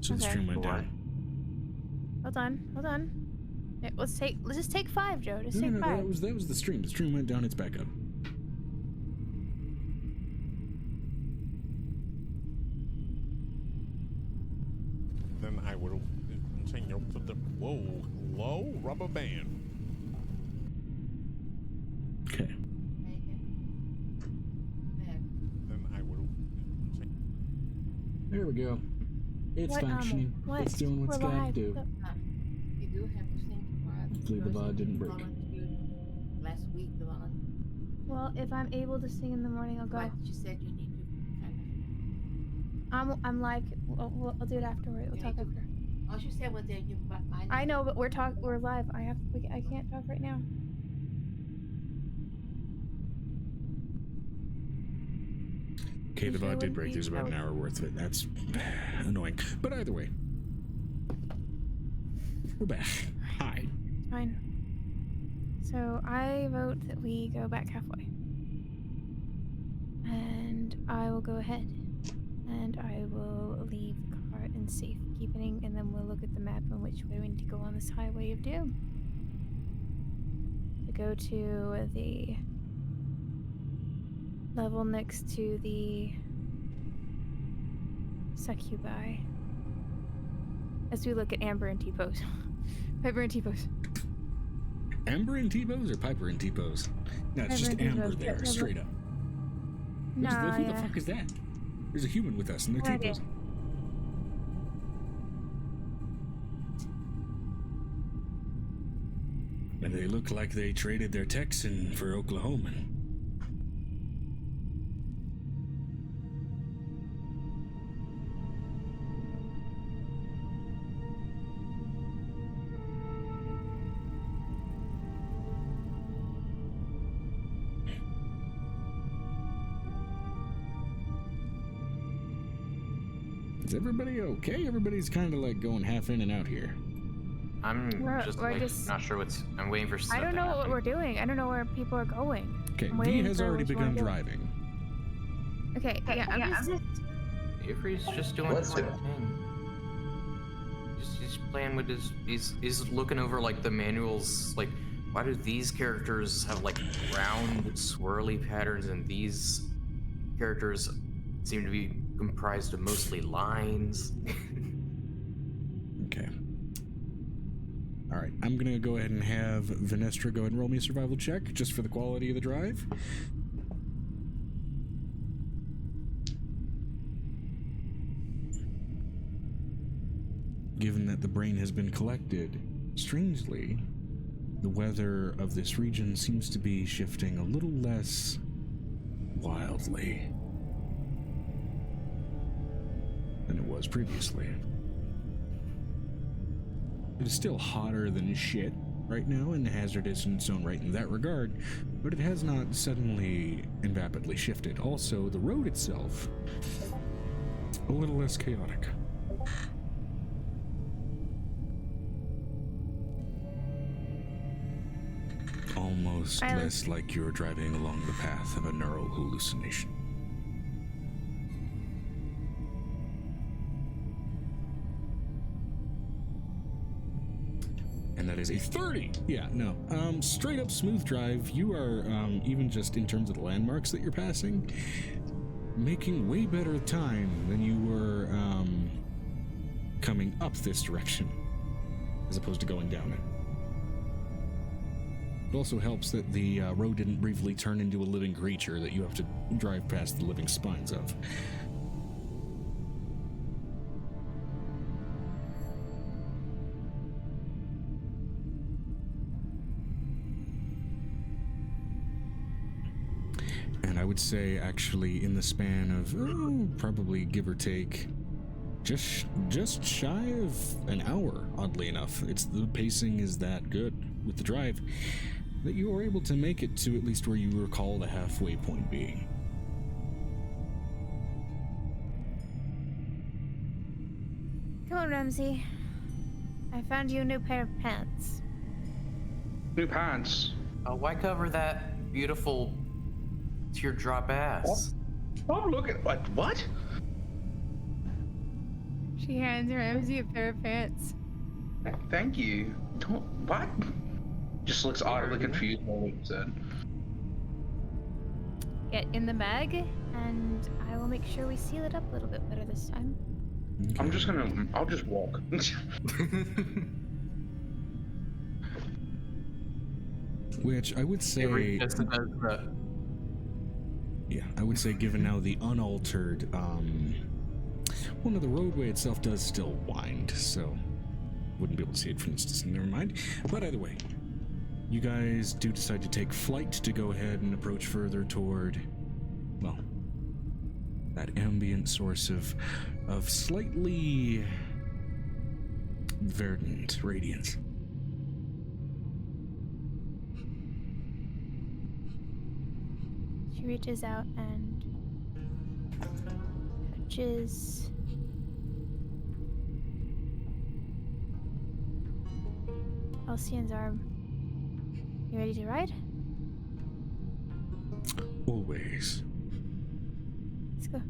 So the stream went down. Hold on. Let's just take 5, Joe. Just take 5. That was the stream. The stream went down. It's back up. Then I will continue to the low rubber band. Okay. Then I will continue. There we go. It's functioning. It's doing what it's got to do. You do have to sing tomorrow. Hopefully the VOD didn't break. Last week, the one. Well, if I'm able to sing in the morning, I'll go. But you said you need to kind of. I'm like, I'll do it afterward. We'll talk after. All she said was that you. I know, but we're live. I can't talk right now. Okay, the VOD did break. There's about an hour worth of it. That's annoying. But either way, we're back. Hi. Fine. So I vote that we go back halfway. And I will go ahead. And I will leave the car in safekeeping, and then we'll look at the map on which way we need to go on this highway of doom. To go to the level next to the succubi. As we look at Amber and T-pose. Piper and T-pose. Amber and T-pose or Piper and T-pose? No, it's just Amber there, straight up. Who the fuck is that? There's a human with us and they're T-posing. And they look like they traded their Texan for Oklahoman. Is everybody okay? Everybody's kind of like going half in and out here. I'm just not sure what's. I'm waiting for stuff I don't know what we're doing. I don't know where people are going. Okay, D has already begun driving. Okay, yeah, I'm just. Avery's just doing his thing. He's playing with his. He's looking over like the manuals. Like, why do these characters have like round, swirly patterns, and these characters seem to be comprised of mostly lines? Okay. All right, I'm gonna go ahead and have Vanestra go ahead and roll me a survival check just for the quality of the drive. Given that the brain has been collected, strangely, the weather of this region seems to be shifting a little less wildly than it was previously. It is still hotter than shit right now and hazardous in its own right in that regard, but it has not suddenly and rapidly shifted. Also, the road itself, a little less chaotic. Almost less like you're driving along the path of a neural hallucination. And that is a 30. Yeah, no. Straight up smooth drive. You are, even just in terms of the landmarks that you're passing, making way better time than you were coming up this direction, as opposed to going down it. It also helps that the road didn't briefly turn into a living creature that you have to drive past the living spines of. And I would say, actually, in the span of probably give or take, just shy of an hour, oddly enough. The pacing is that good with the drive that you were able to make it to at least where you recall the halfway point being. Come on, Ramsey. I found you a new pair of pants. New pants? Why cover that beautiful teardrop ass? What? Oh, look at what? She She hands Ramsey a pair of pants. Thank you. Don't, what? Just looks oddly confused by what you said. Get in the bag, and I will make sure we seal it up a little bit better this time. I'm just gonna, I'll just walk. Which I would say, yeah, I would say given now the unaltered, well, no, the roadway itself does still wind, so wouldn't be able to see it from this distance, never mind. But either way, you guys do decide to take flight to go ahead and approach further toward, well, that ambient source of slightly verdant radiance. She reaches out and touches Alcine's arm. You ready to ride? Always. Let's go.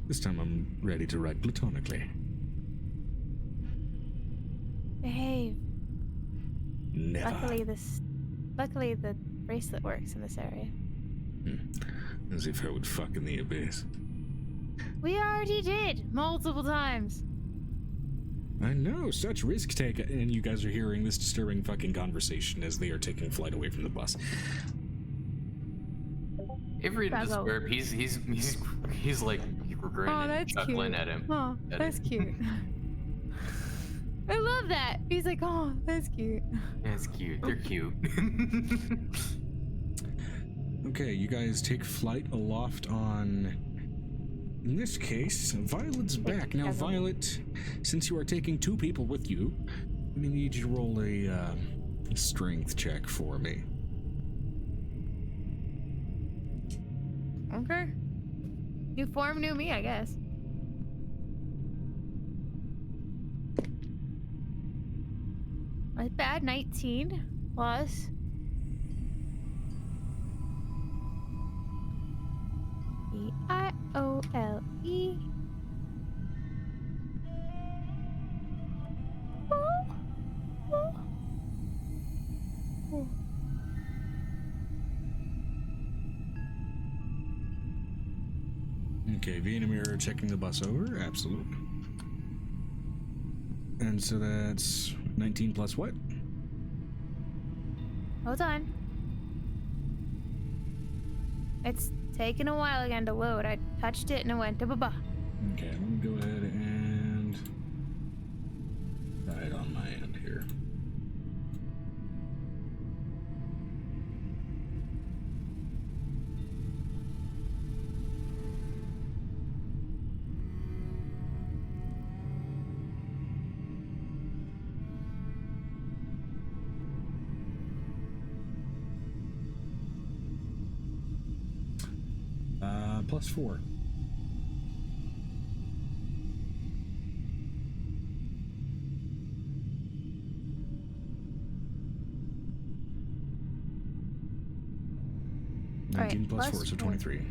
This time I'm ready to ride platonically. Behave. Never. Luckily the bracelet works in this area. As if I would fuck in the abyss. We already did multiple times. I know, such risk take, and you guys are hearing this disturbing fucking conversation as they are taking flight away from the bus. Avery in despair, he's like grinning and chuckling at him. Oh, that's cute. I love that. He's like, oh, that's cute. That's cute. They're cute. Okay, you guys take flight aloft on, in this case, Violet's back. Now, Violet, since you are taking two people with you, I'm gonna need you to roll a strength check for me. Okay. New form, new me, I guess. Not bad. 19 plus. E-I-O-L-E. Okay, Vietnamir checking the bus over. Absolutely. And so that's 19 plus what? Hold on. It's taking a while again to load. I touched it and it went to ba-ba. Okay, let me go ahead and try it on my end here. Plus 4. All right, 19 plus plus 4, so four. 23.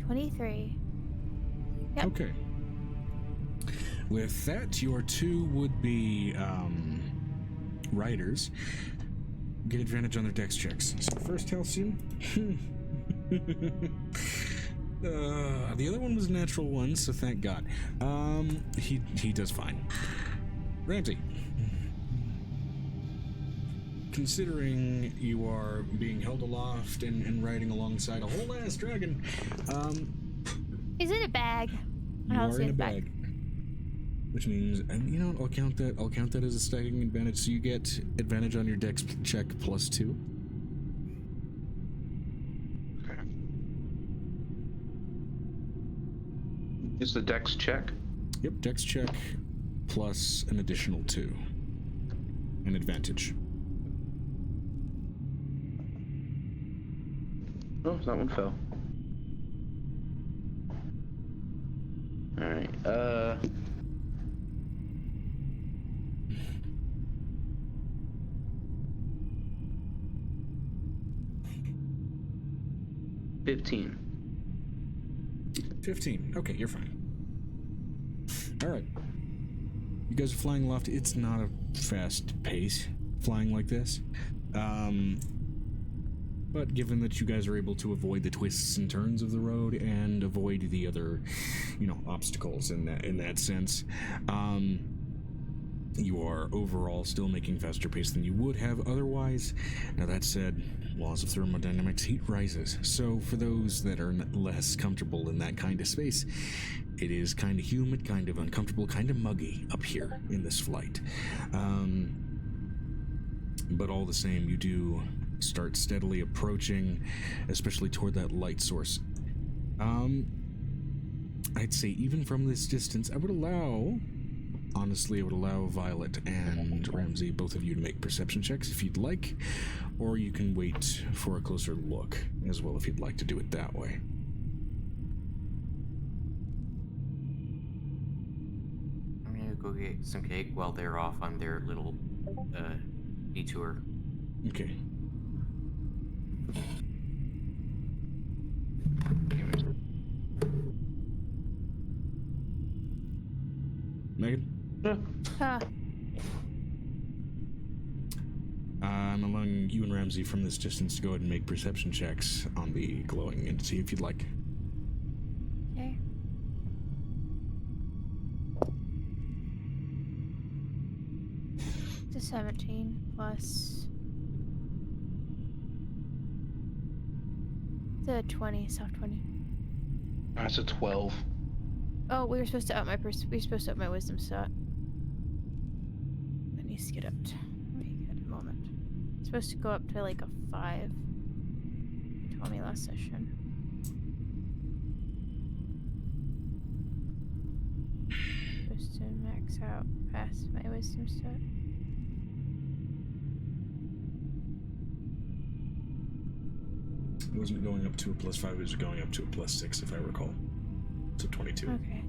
23. Yep. Okay. With that, your two would be riders get advantage on their dex checks. So first, Halcyon. The other one was a natural one, so thank God. He does fine. Ramsey, considering you are being held aloft and riding alongside a whole ass dragon, He's in a bag. you I'll are see in a his back. bag, which means, and you know what, I'll count that as a stacking advantage. So you get advantage on your dex check plus 2. Is the dex check? Yep, dex check plus an additional 2. An advantage. Oh, that one fell. Alright, 15. 15. Okay, you're fine. All right. You guys are flying aloft. It's not a fast pace flying like this. But given that you guys are able to avoid the twists and turns of the road and avoid the other, obstacles in that sense, you are overall still making faster pace than you would have otherwise. Now that said, laws of thermodynamics, heat rises. So for those that are less comfortable in that kind of space, it is kind of humid, kind of uncomfortable, kind of muggy up here in this flight. But all the same, you do start steadily approaching, especially toward that light source. I'd say even from this distance, I would allow Violet and Ramsey, both of you, to make perception checks if you'd like, or you can wait for a closer look as well if you'd like to do it that way. I'm gonna go get some cake while they're off on their little detour. Okay. Megan? I'm allowing you and Ramsey from this distance to go ahead and make perception checks on the glowing entity if you'd like. Okay. It's a 17 plus. It's a 20, soft 20. That's a 12. Oh, we were supposed to up my wisdom stat. That needs to get up to. Let me get a moment. It's supposed to go up to like a 5. You told me last session. Supposed to max out past my wisdom stat. It wasn't going up to a +5, it was going up to a +6 if I recall. So 22. Okay.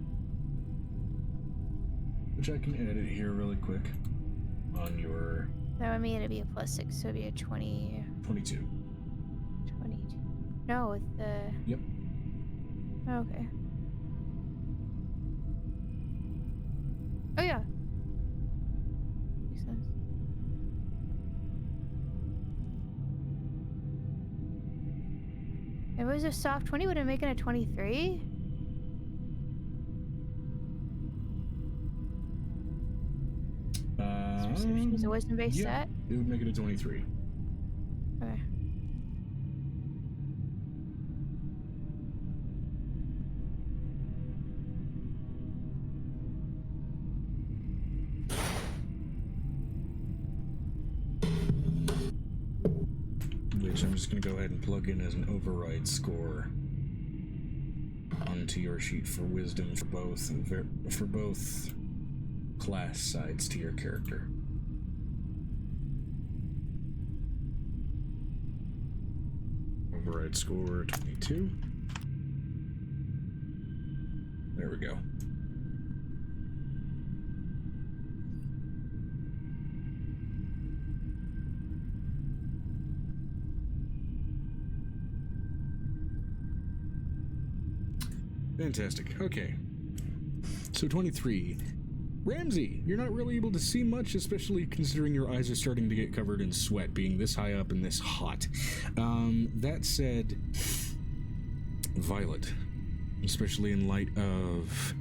Which I can edit here really quick on your That would mean it'd be a +6, so it'd be a 20. 22. 22. No, with the. Yep. Okay. Oh yeah. Makes sense. If it was a soft 20, would it make it a 23? Perception is a wisdom-based set? It would make it a 23. Okay. Which I'm just going to go ahead and plug in as an override score onto your sheet for wisdom for both class sides to your character. Override score 22. There we go. Fantastic. Okay. So 23. Ramsey, you're not really able to see much, especially considering your eyes are starting to get covered in sweat, being this high up and this hot. That said, Violet, especially in light of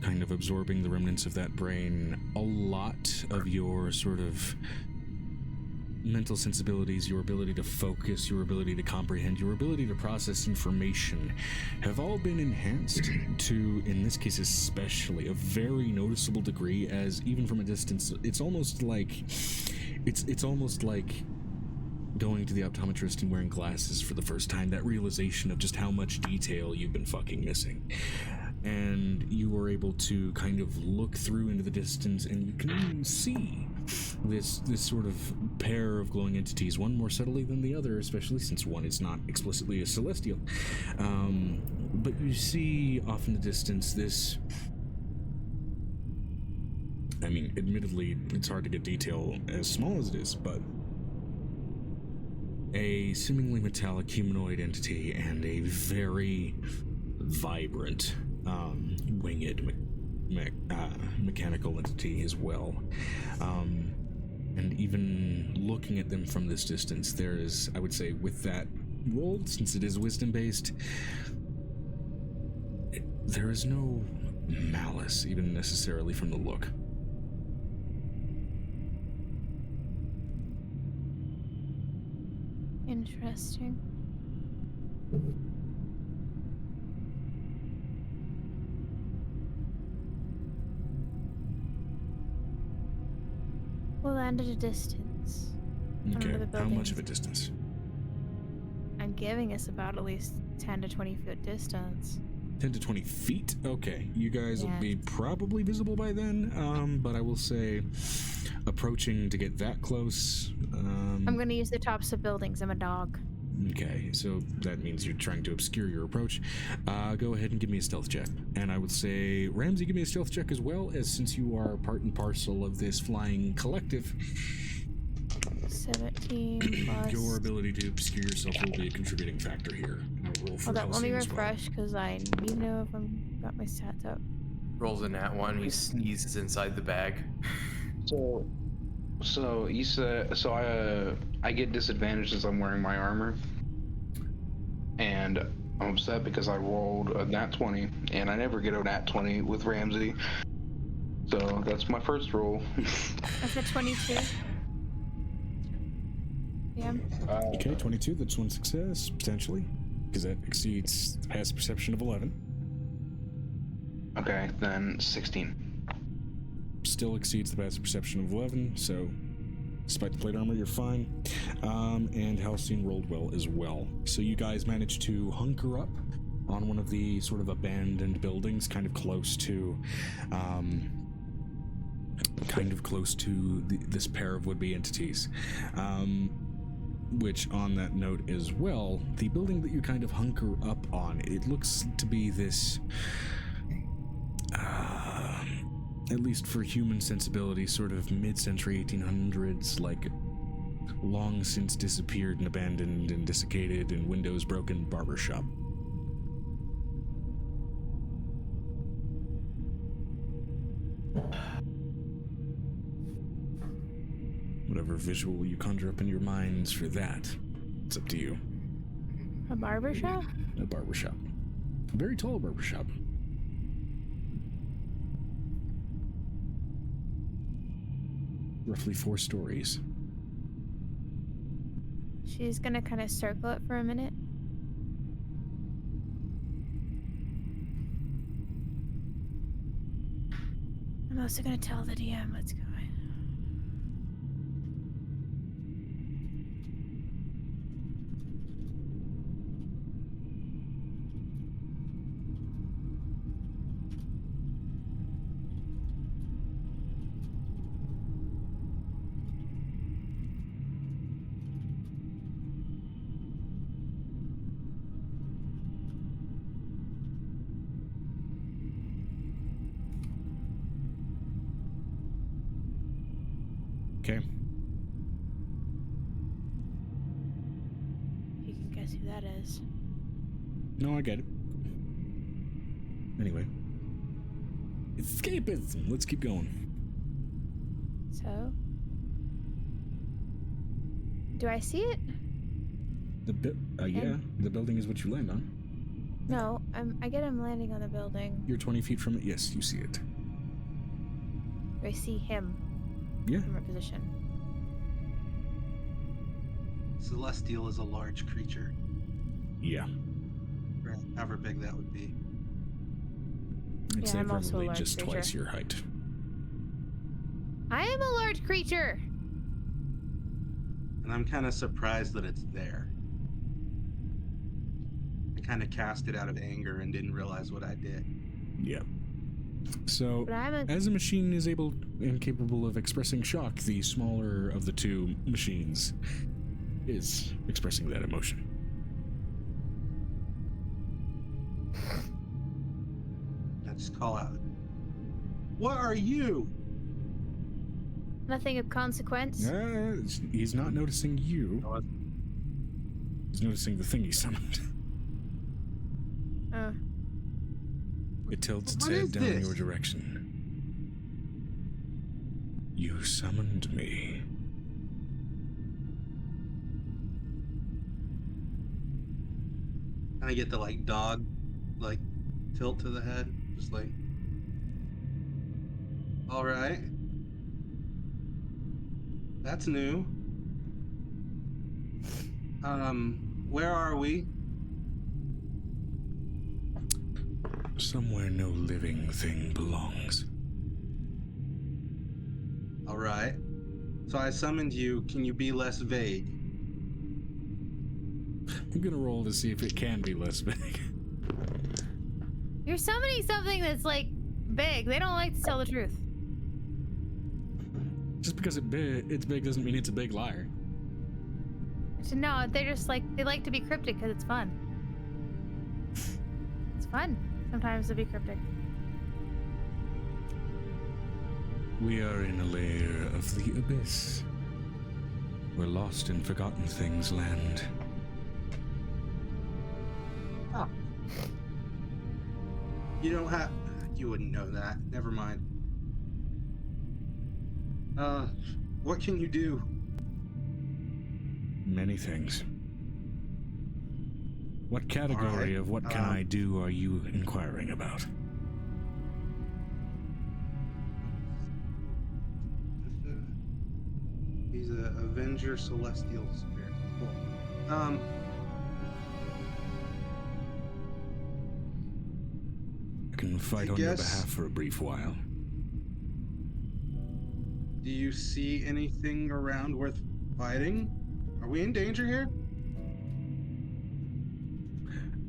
kind of absorbing the remnants of that brain, a lot of your sort of mental sensibilities, your ability to focus, your ability to comprehend, your ability to process information have all been enhanced to, in this case especially, a very noticeable degree, as even from a distance, it's almost like going to the optometrist and wearing glasses for the first time, that realization of just how much detail you've been fucking missing. And you were able to kind of look through into the distance, and you can see this sort of pair of glowing entities, one more subtly than the other, especially since one is not explicitly a celestial. But you see off in the distance this, I mean, admittedly, it's hard to get detail as small as it is, but a seemingly metallic humanoid entity and a very vibrant winged mechanical entity as well. And even looking at them from this distance, there is, I would say, with that roll, since it is wisdom based, there is no malice, even necessarily from the look. Interesting. We'll land at a distance. Okay, Under the how much buildings. of a distance? I'm giving us about at least 10 to 20 foot distance. 10 to 20 feet? Okay, you guys will Yeah. be probably visible by then, but I will say approaching to get that close. I'm gonna use the tops of buildings. I'm a dog. Okay, so that means you're trying to obscure your approach. Go ahead and give me a stealth check. And I would say, Ramsey, give me a stealth check as well, as since you are part and parcel of this flying collective. 17 plus. Your ability to obscure yourself will be a contributing factor here. I'll roll for Hold up, let me Halcyon as well. refresh because I need to know if I'm got my stats up. Rolls a nat 1, he sneezes inside the bag. So you said I get disadvantage as I'm wearing my armor, and I'm upset because I rolled a nat 20, and I never get a nat 20 with Ramsey. So that's my first roll. That's a 22. Yeah. Okay, 22, that's one success, potentially, because that exceeds the passive perception of 11. Okay, then 16. Still exceeds the passive perception of 11, so despite the plate armor, you're fine. And Halcyon rolled well as well. So you guys managed to hunker up on one of the sort of abandoned buildings, kind of close to this pair of would-be entities. Which, on that note as well, the building that you kind of hunker up on, it looks to be this, at least for human sensibility, sort of mid-century 1800s, like long since disappeared and abandoned and desiccated and windows broken barbershop. Whatever visual you conjure up in your minds for that, it's up to you. A barbershop? A barbershop. A very tall barbershop. Roughly 4 stories. She's gonna kind of circle it for a minute. I'm also gonna tell the DM what's going. Okay. You can guess who that is. No, I get it. Anyway. Escapism. Let's keep going. So, do I see it? Yeah, the building is what you land on. No, I get him landing on the building. You're 20 feet from it. Yes, you see it. Do I see him Yeah. from our position? Celestial is a large creature, Yeah. however big that would be. I'd Yeah, say I'm also a probably large just creature. twice your height. I am a large creature! And I'm kind of surprised that it's there. I kind of cast it out of anger and didn't realize what I did. Yeah. So, But I'm a. as a machine is able and capable of expressing shock, the smaller of the two machines is expressing that emotion. Let's call out. What are you? Nothing of consequence. He's not noticing you. Oh, He's noticing the thing he summoned. It tilts its What head is down this? your direction. You summoned me. And I get the like dog, like tilt to the head, just like. All right. That's new. Where are we? Somewhere no living thing belongs. All right. So I summoned you. Can you be less vague? I'm gonna roll to see if it can be less big. You're summoning something that's like big. They don't like to tell the truth. Just because it's big doesn't mean it's a big liar. So no, they're just like, they like to be cryptic because it's fun. It's fun sometimes to be cryptic. We are in a lair of the abyss, where lost and forgotten things land. Oh. You don't have. You wouldn't know that. Never mind. What can you do? Many things. What category Alright, of what can I do are you inquiring about? He's a Avenger Celestial Spirit. Cool. I can fight I on your guess- behalf for a brief while. Do you see anything around worth fighting? Are we in danger here?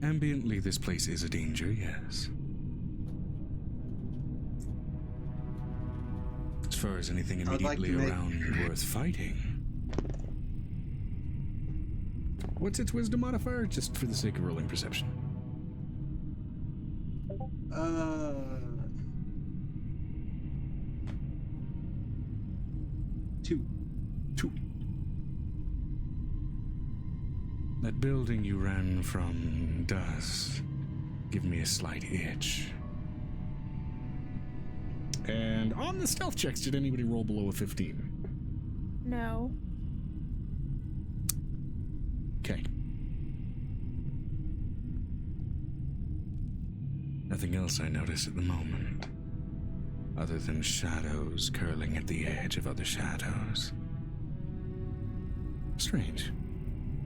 Ambiently, this place is a danger, yes. As far as anything I would like immediately to make- around worth fighting. What's its wisdom modifier? Just for the sake of rolling perception. Two. That building you ran from does give me a slight itch. And on the stealth checks, did anybody roll below a 15? No. Okay. Nothing else I notice at the moment, other than shadows curling at the edge of other shadows. Strange.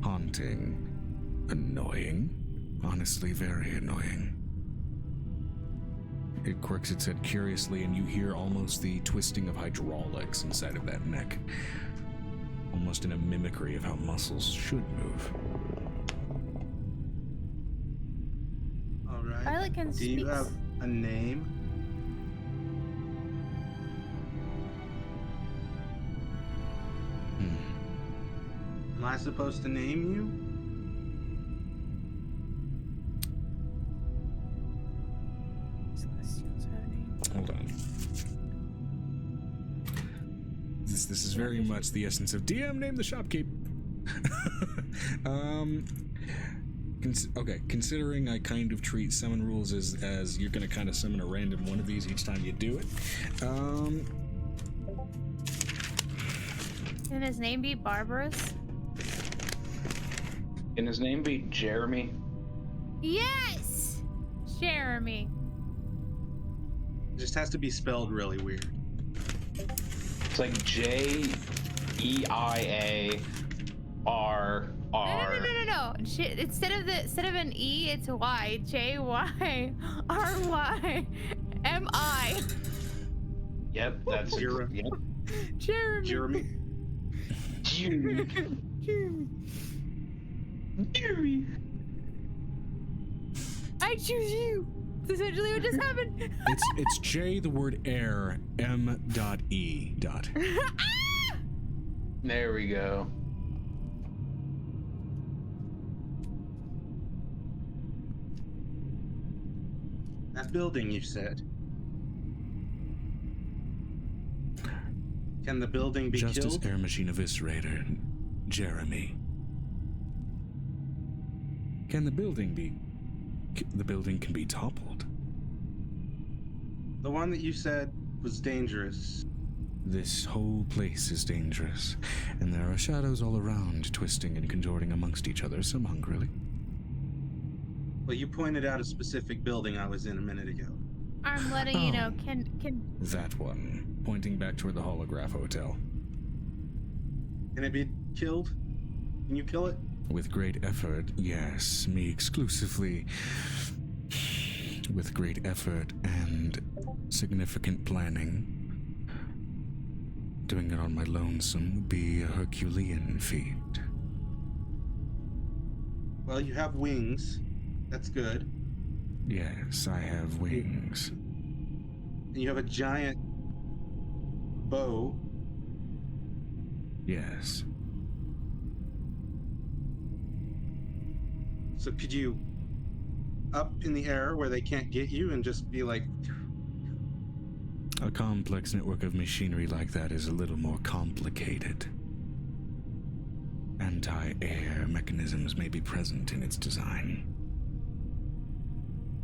Haunting. Annoying. Honestly, very annoying. It quirks its head curiously, and you hear almost the twisting of hydraulics inside of that neck. Almost in a mimicry of how muscles should move. All right. Violet can Do speak. you have a name? Am I supposed to name you? Celestials have a name. Hold on. This is very much the essence of DM name the shopkeep. Okay, considering I kind of treat summon rules as you're gonna kind of summon a random one of these each time you do it. Can his name be Barbarous? Can his name be Jeremy? Yes! Jeremy. It just has to be spelled really weird. It's like JEIARR. No. Instead of an E, it's Y. JYRYMI. Yep, that's Jeremy. Yep. Jeremy. Jeremy. Jeremy. Jeremy. I choose you. That's essentially what just happened. It's J, the word air, M.E. There we go. That building you said. Can the building be Justice killed? Air Machine Eviscerator, Jeremy. Can the building be... The building can be toppled. The one that you said was dangerous. This whole place is dangerous, and there are shadows all around, twisting and contorting amongst each other, some hungrily. Well, you pointed out a specific building I was in a minute ago. I'm letting you know. Oh. Can That one, pointing back toward the holograph hotel. Can it be killed? Can you kill it? With great effort, yes, me exclusively. With great effort and significant planning. Doing it on my lonesome would be a Herculean feat. Well, you have wings. That's good. Yes, I have wings. And you have a giant bow. Yes. So could you up in the air where they can't get you and just be like, A complex network of machinery like that is a little more complicated. Anti-air mechanisms may be present in its design.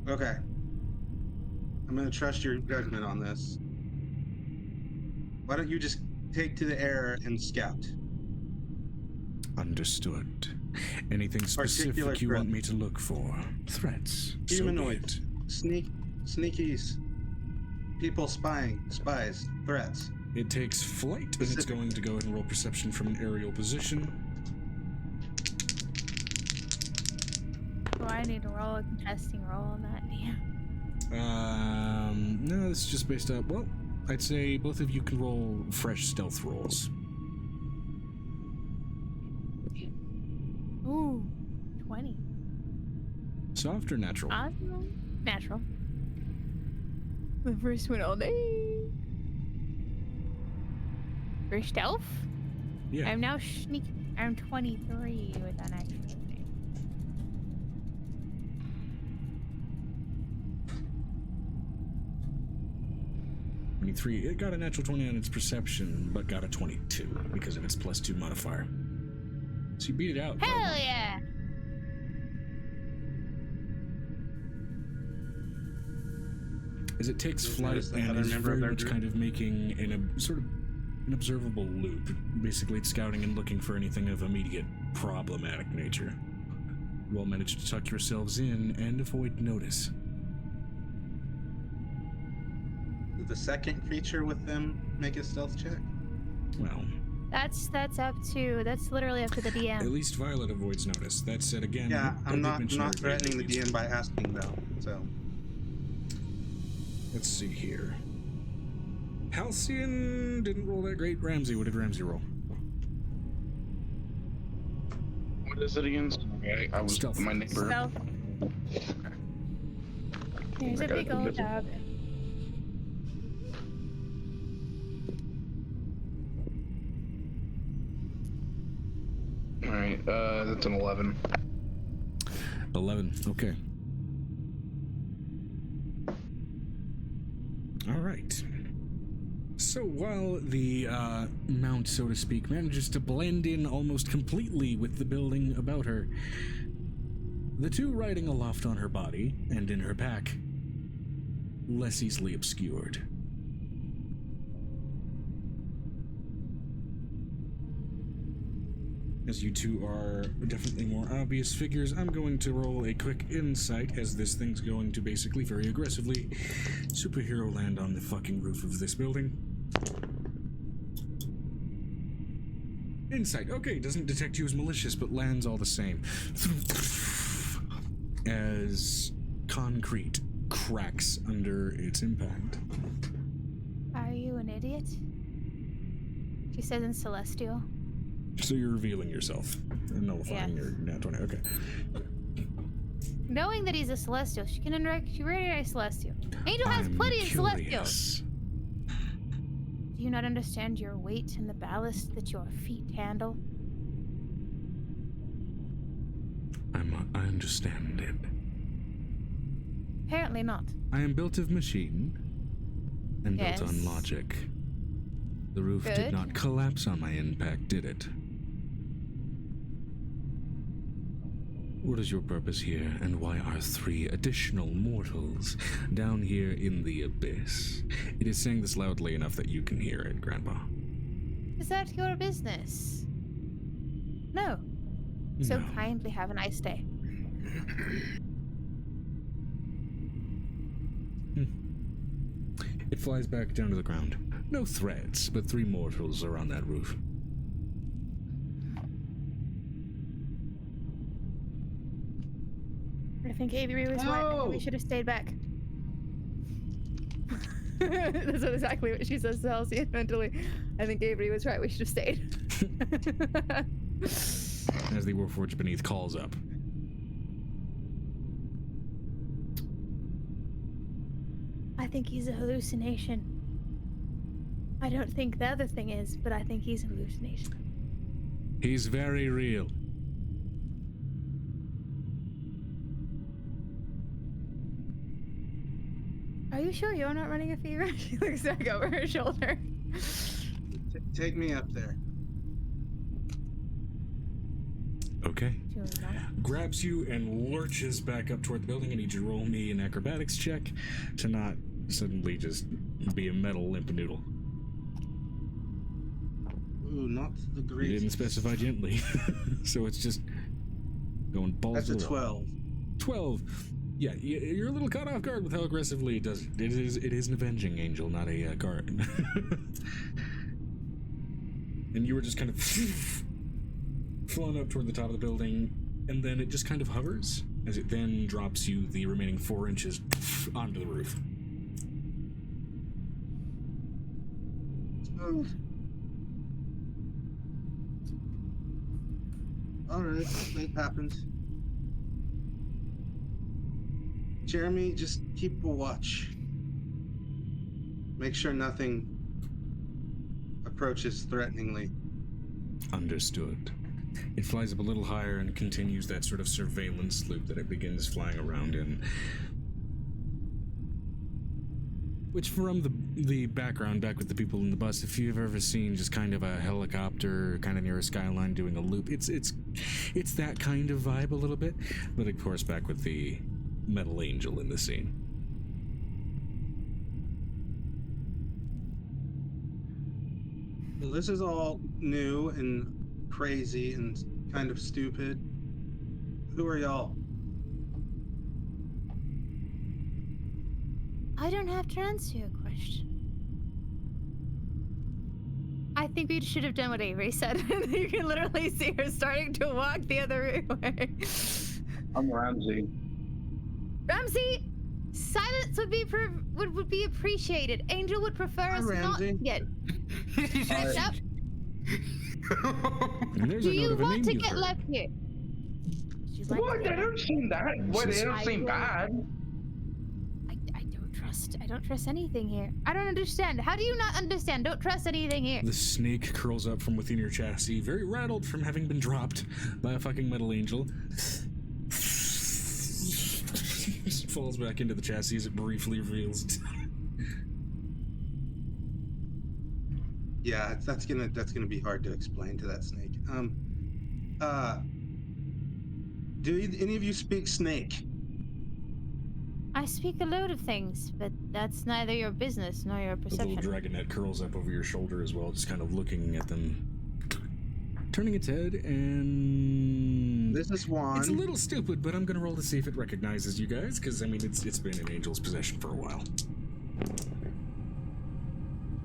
okay, I'm gonna trust your judgment on this. Why don't you just take to the air and scout? Understood. Anything Particular specific you want threat. me to look for? Threats. Humanoid. So Sneakies. People spying. Spies. Threats. be it. It takes flight, and it's Specific. going to go ahead and roll perception from an aerial position. do I need to roll a contesting roll on that? Yeah. No, this is just based up. Well, I'd say both of you can roll fresh stealth rolls. Ooh, 20. Soft or natural? Awesome. Natural. The first one all day. For stealth? Yeah. I'm now I'm 23 with that actual thing. 23. It got a natural 20 on its perception, but got a 22 because of its +2 modifier. So you beat it out. Hell yeah! As it takes Just flight noticed and another is member of very their much group. kind of making a sort of an observable loop. Basically, it's scouting and looking for anything of immediate problematic nature. You all manage to tuck yourselves in and avoid notice. Did the second creature with them make a stealth check? Well, That's literally up to the at DM. least Violet avoids notice. That said, again, Yeah, I I'm did not mention not earlier threatening the that DM by asking though. So Let's see here. Halcyon didn't roll that great. Ramsey, what did Ramsey roll? What is it again? I was Stealth. my neighbor. Stealth. Here's I a got big it. old dog. All right, that's an 11. 11. Okay. All right. So while the mount, so to speak, manages to blend in almost completely with the building about her, the two riding aloft on her body and in her pack, less easily obscured. As you two are definitely more obvious figures, I'm going to roll a quick insight, as this thing's going to basically very aggressively superhero land on the fucking roof of this building. Insight. Okay, doesn't detect you as malicious, but lands all the same. As concrete cracks under its impact. Are you an idiot? She says in Celestial. So you're revealing yourself and nullifying Yes. your nat 20. Okay. Knowing that he's a Celestial, she can recognize Celestial. Angel has plenty of Celestials. curious. Do you not understand your weight and the ballast that your feet handle? I understand it. Apparently not. I am built of machine and built on Yes. logic. The roof did Good. not collapse on my impact, did it? What is your purpose here, and why are 3 additional mortals down here in the abyss? It is saying this loudly enough that you can hear it, Grandpa. Is that your business? No. So No. kindly have a nice day. It flies back down to the ground. No threats, but 3 mortals are on that roof. I think Avery was right. I think we should have stayed back. That's exactly what she says to Halcyon mentally. I think Avery was right. We should have stayed. As the Warforged beneath calls up. I think he's a hallucination. I don't think the other thing is, but I think he's a hallucination. He's very real. Are you sure you're not running a fever? She looks back over her shoulder. Take me up there. Okay. She was not. Grabs you and lurches back up toward the building. I need you to roll me an acrobatics check to not suddenly just be a metal limp noodle. Ooh, not the You greatest. didn't specify gently. So it's just going balls That's a to the wall. 12. 12. Yeah, you're a little caught off guard with how aggressively it does it. It is an avenging angel, not a guard. And you were just kind of flown up toward the top of the building, and then it just kind of hovers as it then drops you the remaining 4 inches onto the roof. Smooth. Alright, that happens. Jeremy, just keep a watch. Make sure nothing approaches threateningly. Understood. It flies up a little higher and continues that sort of surveillance loop that it begins flying around in. Which, from the background, back with the people in the bus, if you've ever seen just kind of a helicopter kind of near a skyline doing a loop, it's that kind of vibe a little bit. But of course, back with the metal angel in the scene. Well, this is all new and crazy and kind of stupid. Who are y'all? I don't have to answer your question. I think we should have done what Avery said. You can literally see her starting to walk the other way. I'm Ramsey. Ramsey, silence would be appreciated. Angel would prefer us not Ramsey. yet. Yep. And there's Do a note you of an want to angel get bird. left here? She's like, What? They don't seem that. What? They don't seem bad. I don't trust anything here. I don't understand. How do you not understand? Don't trust anything here. The snake curls up from within your chassis, very rattled from having been dropped by a fucking metal angel. Falls back into the chassis as it briefly reveals it. Yeah, that's gonna be hard to explain to that snake. Do any of you speak snake? I speak a load of things, but that's neither your business nor your The perception. little dragonette curls up over your shoulder as well, just kind of looking at them. Turning its head, and This is one. it's a little stupid, but I'm gonna roll to see if it recognizes you guys, because I mean it's been in Angel's possession for a while.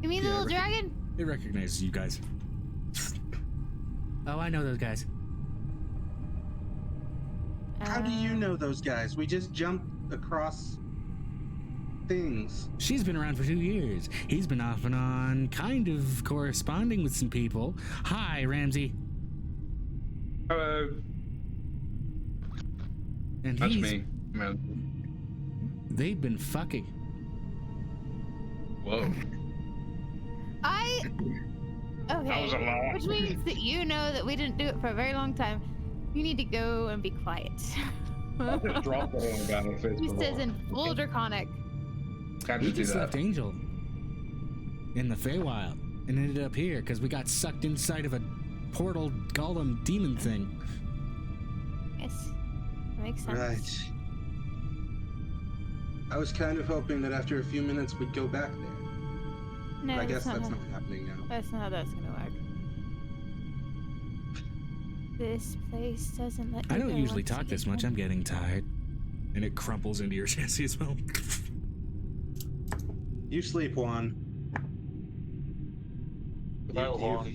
You mean the Yeah, little dragon? It recognizes you guys. Oh, I know those guys. How do you know those guys? We just jumped across things. She's been around for 2 years. He's been off and on, kind of corresponding with some people. Hi, Ramsey. Hello. And That's he's me. They've been fucking. Whoa. That was a Okay. lot. Which means that you know that we didn't do it for a very long time. You need to go and be quiet. I just dropped the whole guy in the face. He says in full draconic. Got We to do just that. left Angel in the Feywild and ended up here because we got sucked inside of a portal golem demon thing. Yes. makes sense. Right. I was kind of hoping that after a few minutes we'd go back there. No, But I guess that's that's how, not happening now. that's not how that's gonna work. This place doesn't let I you don't go usually once you talk get this much. in. I'm getting tired. And it crumples into your chassis as well. You sleep, Juan. Well, Juan.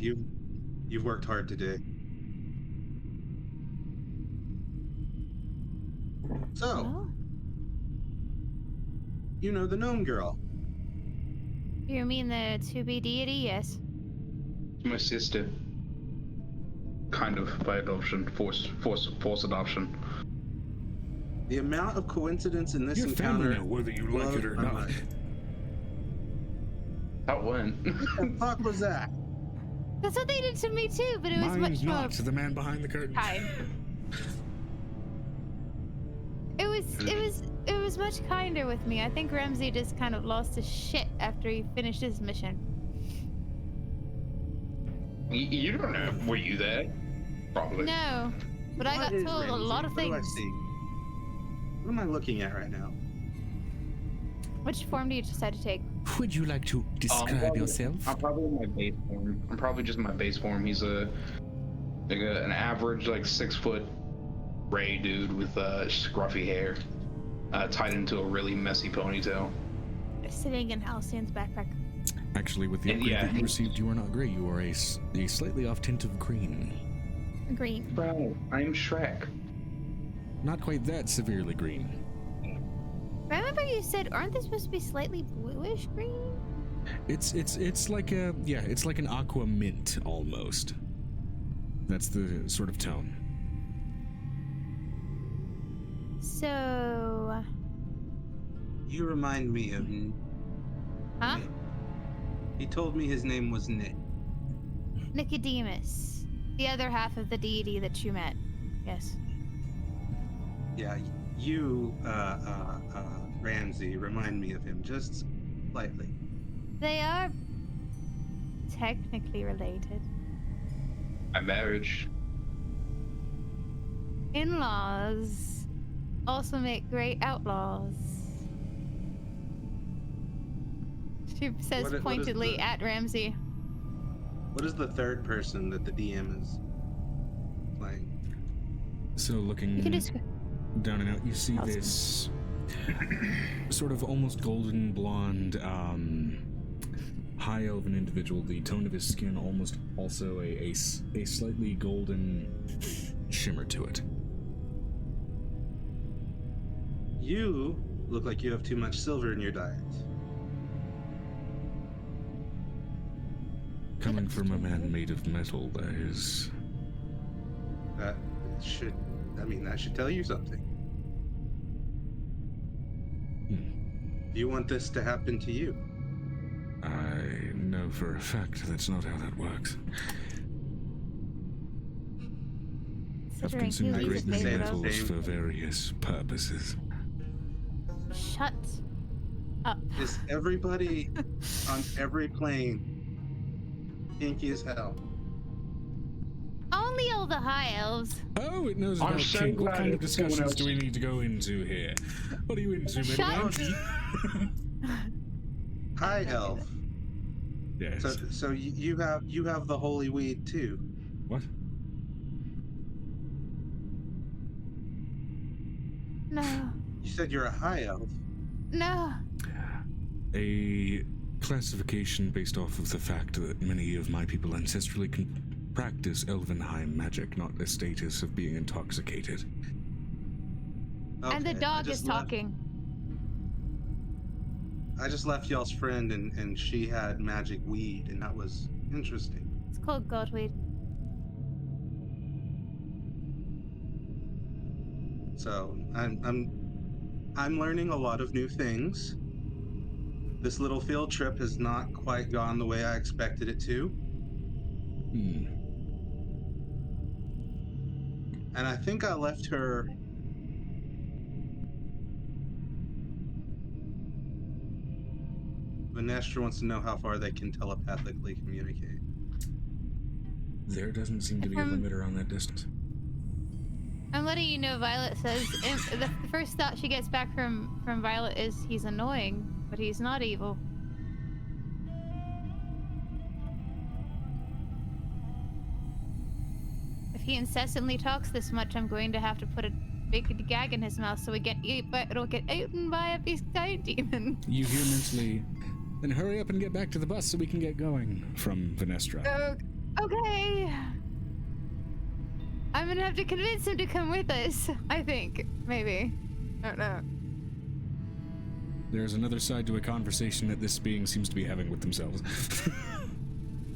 You've worked hard today. So, Well, you know the gnome girl. you mean the to-be deity? Yes. My sister. Kind of by adoption, force adoption. The amount of coincidence in this Your family encounter. know whether you like it or blows my not. mind. How when? What the fuck was that? That's what they did to me too, but it was Mine much more not, the man behind the curtain. kind. It was much kinder with me. I think Ramsey just kind of lost his shit after he finished his mission. You don't know. Were you there? Probably. No, but I got What is told a Ramsey? lot of What do I things. see? What am I looking at right now? Which form do you decide to take? Would you like to describe probably- yourself? I'm probably in my base form. I'm probably just in my base form. He's an average 6 foot gray dude with scruffy hair, tied into a really messy ponytail. Sitting in Halcyon's backpack. Actually, with the And upgrade yeah, that you he- received, you are not gray. You are a slightly off tint of green. Green. Bro, I'm Shrek. Not quite that severely green. Remember you said, aren't they supposed to be slightly bluish green? It's like it's like an aqua mint almost. That's the sort of tone. So, You remind me of. huh? Nick. He told me his name was Nick. Nicodemus, the other half of the deity that you met. Yes. Yeah, you, Ramsey, remind me of him just slightly. They are technically related. My marriage. In-laws also make great outlaws. She says What is pointedly the- at Ramsey. What is the third person that the DM is playing? So looking You can just down and out, you see How's it? this sort of almost golden blonde, high elven individual. The tone of his skin almost also a slightly golden shimmer to it. You look like you have too much silver in your diet. Coming from a man made of metal, that is. That should tell you something. Do you want this to happen to you? I know for a fact that's not how that works. I've considering consumed who great he's many say made that. of. metals Same. for various purposes. Shut up. Is everybody on every plane kinky as hell? Only all the high elves. Oh, it knows I'm about so kink. What glad kind of it's someone discussions do we else. need to go into here? What are you into, Shut middleman? High elf. Yes. So you have the holy weed too. What? No. You said you're a high elf. No. A classification based off of the fact that many of my people ancestrally can practice elven high magic, not a status of being intoxicated. And the Okay, dog is talking. I just left y'all's friend and she had magic weed and that was interesting. It's called godweed. So I'm learning a lot of new things. This little field trip has not quite gone the way I expected it to. And I think I left her. Vanestra wants to know how far they can telepathically communicate. There doesn't seem to be a limit around that distance. I'm letting you know Violet says the first thought she gets back from Violet is he's annoying, but he's not evil. If he incessantly talks this much, I'm going to have to put a big gag in his mouth so we get it'll get eaten by a beast giant demon. You hear mentally, then hurry up and get back to the bus so we can get going, from Venestra. Okay. I'm gonna have to convince him to come with us, I think. Maybe. I don't know. There's another side to a conversation that this being seems to be having with themselves.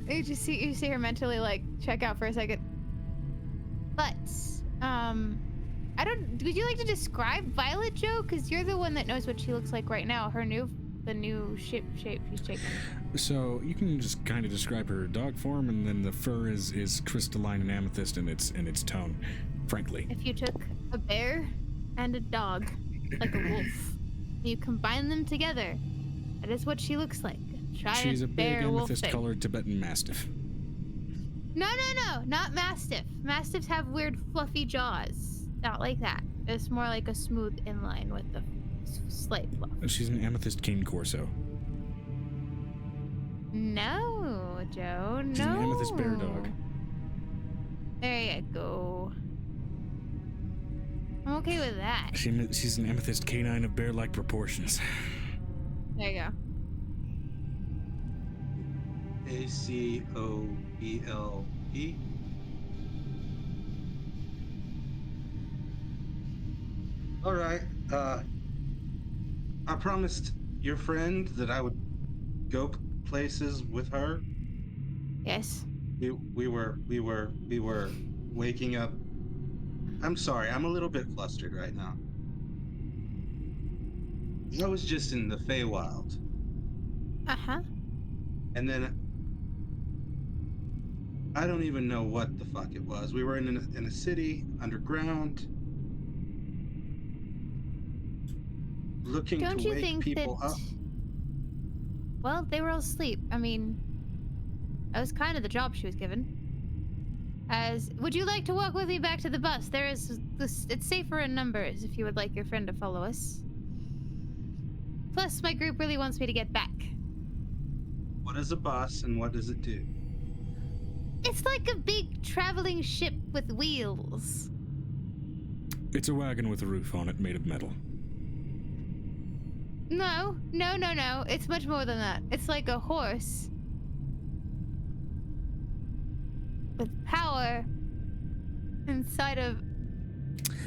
You see her mentally like check out for a second. But would you like to describe Violet, Joe? Because you're the one that knows what she looks like right now. The new shape she's taking. So you can just kind of describe her dog form, and then the fur is crystalline and amethyst in its tone, frankly. If you took a bear and a dog, like a wolf, you combine them together, that is what she looks like. She's a big wolf thing. amethyst-colored Tibetan Mastiff. No, not Mastiff. Mastiffs have weird fluffy jaws. Not like that. It's more like a smooth inline with the slight fluff. She's an amethyst cane corso. No, Joe, no. She's an amethyst bear dog. There you go. I'm okay with that. She's an amethyst canine of bear-like proportions. There you go. ACOBLE. All right. I promised your friend that I would go places with her. Yes. We were waking up. I'm sorry. I'm a little bit flustered right now. I was just in the Feywild. Uh-huh. And then I don't even know what the fuck it was. We were in a city underground, looking Don't to you wake think people that? up. Well, they were all asleep. I mean, that was kind of the job she was given. Would you like to walk with me back to the bus? It's safer in numbers if you would like your friend to follow us. Plus, my group really wants me to get back. What is a bus and what does it do? It's like a big traveling ship with wheels. It's a wagon with a roof on it made of metal. No. It's much more than that. It's like a horse. With power inside of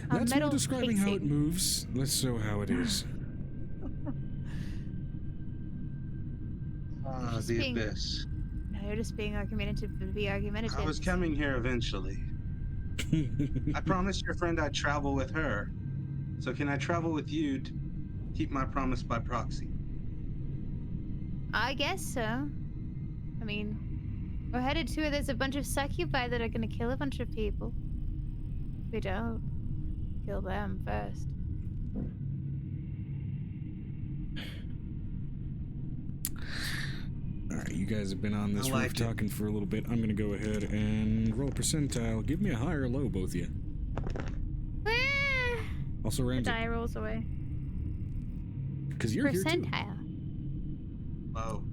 a That's metal more describing how it casing. moves, less so how it is. Just The being- abyss. No, you're just being argumentative to be argumentative. I was coming here eventually. I promised your friend I'd travel with her. So can I travel with you to keep my promise by proxy? I guess so. I mean, we're headed to where there's a bunch of succubi that are gonna kill a bunch of people. If we don't kill them first. Alright, you guys have been on this I like roof it. talking for a little bit. I'm gonna go ahead and roll a percentile. Give me a high or low, both of you. Also, The Ramsey, die rolls away. because you're here too. Percentile. Oh,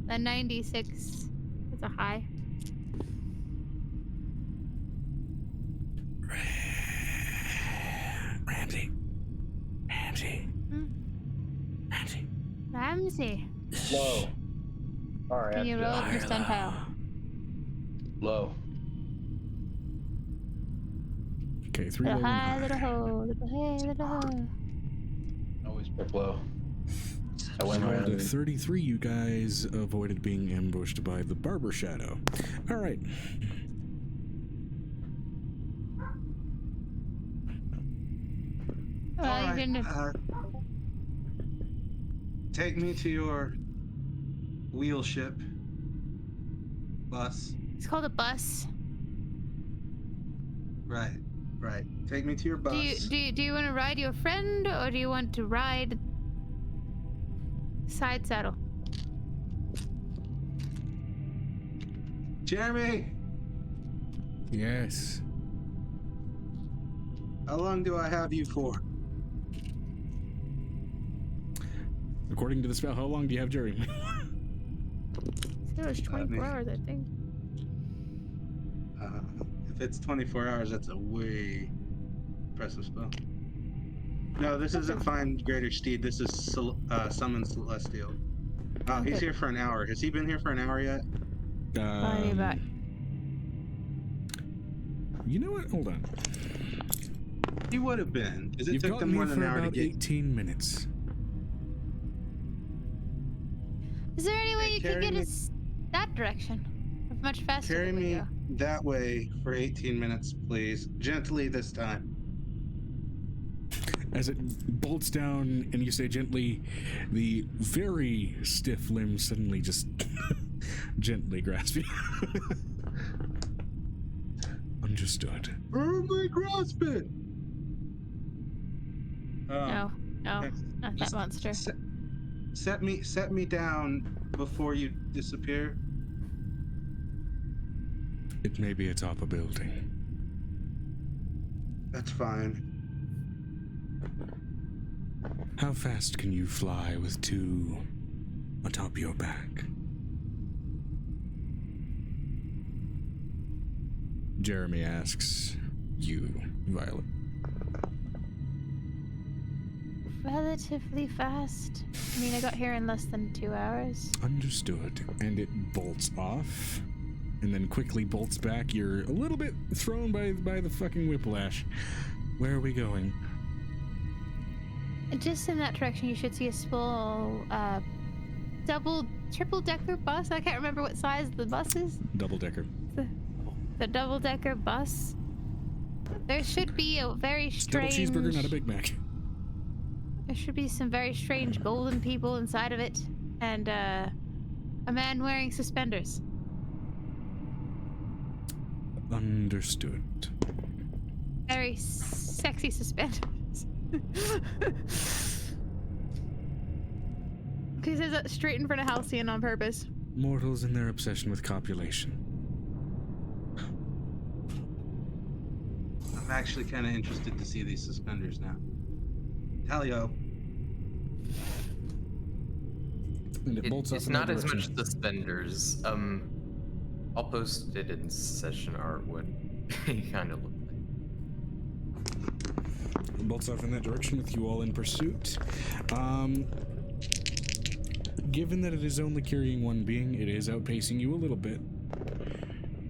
A 96 is a high. Ramsey. Hmm? Ramsey. Low. All right. Can you roll a percentile? Low. Okay, 3 Little low, one high, high. little ho, little hey, little ho. Always pick low. I I went rolled a around. 33. You guys avoided being ambushed by the barber shadow. All right. Well, all you right. didn't. Take me to your wheel ship. Bus. It's called a bus. Right. Take me to your bus. Do you want to ride your friend or do you want to ride side saddle? Jeremy! Yes. How long do I have you for? According to the spell, how long do you have Jeremy? It was 24 hours, I think. If it's 24 hours, that's a way impressive spell. No, this isn't Find Greater Steed. This is Summon Celestial. Oh, he's Okay. here for an hour. Has he been here for an hour yet? I'll be back. You know what? Hold on. He would have been, because it You've took gotten them more here than for an hour to about get. 18 minutes. Is there any way Hey, you could carry get me- us that direction? Much faster. Carry than we me go. that way for 18 minutes, please. Gently this time. As it bolts down and you say gently, the very stiff limbs suddenly just gently grasp you. Understood. Firmly grasp it! No, okay. not that Just monster. Set me down before you disappear. It may be atop a building. That's fine. How fast can you fly with two atop your back? Jeremy asks you, Violet. Relatively fast. I mean, I got here in less than 2 hours. Understood. And it bolts off, and then quickly bolts back. You're a little bit thrown by the fucking whiplash. Where are we going? Just in that direction, you should see a small, triple-decker bus. I can't remember what size the bus is. Double-decker. The double-decker bus. There should be a very Double strange... cheeseburger, not a Big Mac. There should be some very strange golden people inside of it, and a man wearing suspenders. Understood. Very sexy suspenders. He says that straight in front of Halcyon on purpose. Mortals and their obsession with copulation. I'm actually kind of interested to see these suspenders now. Tally-ho. And it bolts off It's in not that as much direction. suspenders. I'll post it in session art what he kind of looked like. It bolts off in that direction with you all in pursuit. Given that it is only carrying one being, it is outpacing you a little bit,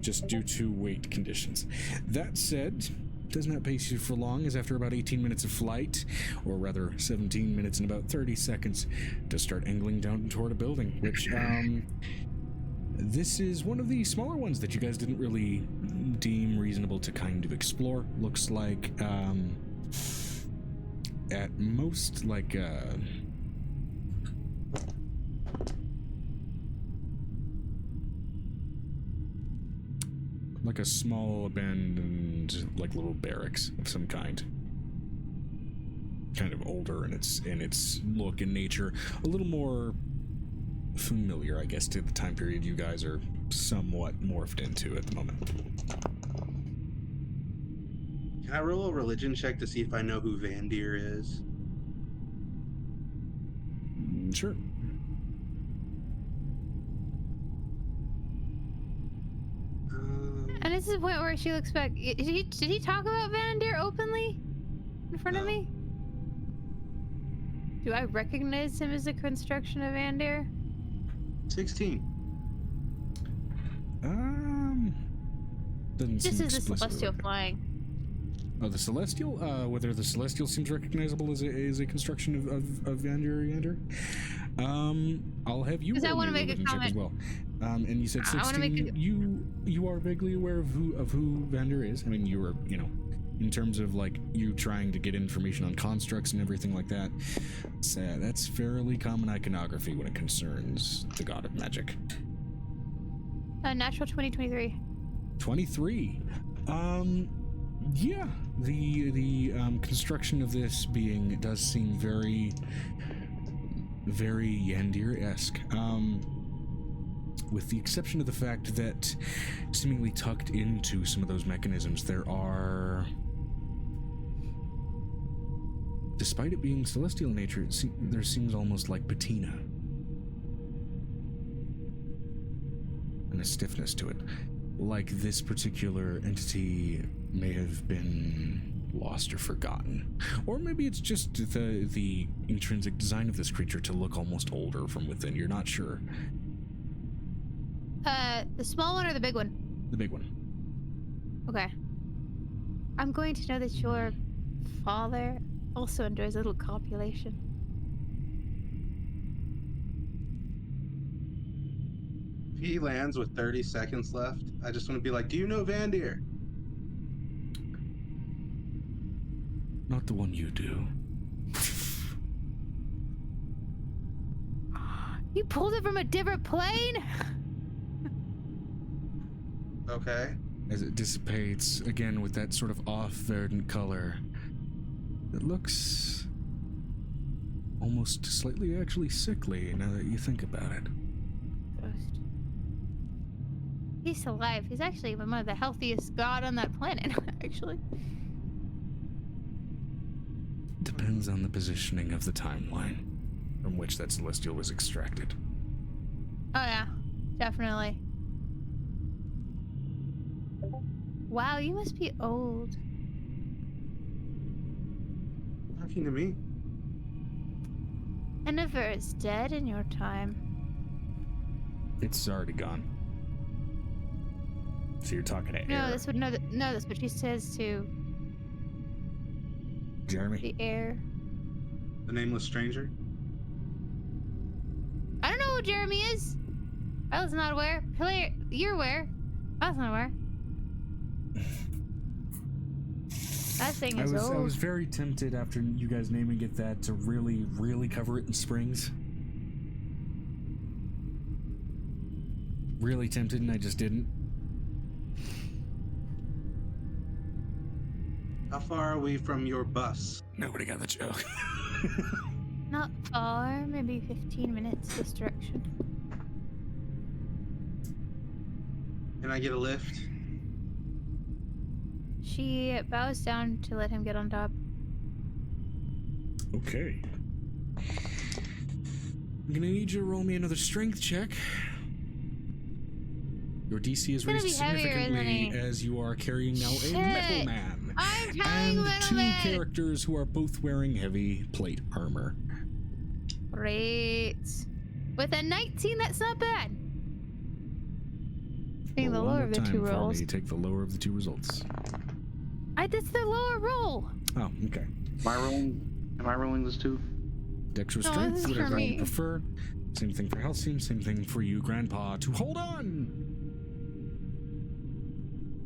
just due to weight conditions. That said, does not pace you for long, as after about 18 minutes of flight, or rather 17 minutes and about 30 seconds, to start angling down toward a building, which, this is one of the smaller ones that you guys didn't really deem reasonable to kind of explore. Looks like, at most, like a small abandoned, like, little barracks of some kind. Kind of older in its look and nature, a little more familiar, I guess, to the time period you guys are somewhat morphed into at the moment. Can I roll a religion check to see if I know who Vandir is? Sure. And this is the point where she looks back. Did he talk about Vandir openly in front of No. me? Do I recognize him as a construction of Vandir? 16. Doesn't This seem is the explicitly celestial like it. flying. Oh, the Celestial? Whether the Celestial seems recognizable as a construction of Vandir. I'll have you 'Cause I roll wanna me a make a religion check as well. And you said I wanna make 16. You are vaguely aware of who Vandir is. I mean, you were, in terms of like you trying to get information on constructs and everything like that. So that's fairly common iconography when it concerns the god of magic. Natural 2023. 23. Yeah, the construction of this being does seem very Yandir-esque. With the exception of the fact that seemingly tucked into some of those mechanisms, there are despite it being celestial in nature, there seems almost like patina. And a stiffness to it. Like this particular entity may have been lost or forgotten. Or maybe it's just the intrinsic design of this creature to look almost older from within. You're not sure. The small one or the big one? The big one. Okay. I'm going to know that your father also enjoys a little copulation. If he lands with 30 seconds left, I just want to be like, do you know Vandir? Not the one you do. You pulled it from a different plane? Okay. As it dissipates, again with that sort of off verdant color, it looks almost slightly actually sickly now that you think about it. Ghost. He's alive. He's actually one of the healthiest god on that planet, actually. Depends on the positioning of the timeline from which that celestial was extracted. Oh yeah, definitely. Wow, you must be old. Talking to me? Ennifer is dead in your time. It's already gone. So you're talking to No, air. that's what she says to Jeremy? the air. The nameless stranger? I don't know who Jeremy is. I was not aware. You're aware. I was not aware. That thing is I old. was very tempted after you guys naming it that to really, really cover it in springs. Really tempted, and I just didn't. How far are we from your bus? Nobody got the joke. Not far, maybe 15 minutes this direction. Can I get a lift? She bows down to let him get on top. Okay. I'm gonna need you to roll me another strength check. Your DC is gonna raised be heavier, isn't significantly he? as you are carrying now a Shit. metal man. I'm carrying And Metal two Man! characters who are both wearing heavy plate armor. Great. With a 19, that's not bad. Being the Roll one lower more of the time two for rolls. me. Take the lower of the two results. That's the lower roll. Oh, okay. Am I rolling this too? Dex or No, strength, this is for whatever you me. prefer. Same thing for Halcyon, same thing for you, Grandpa, to hold on!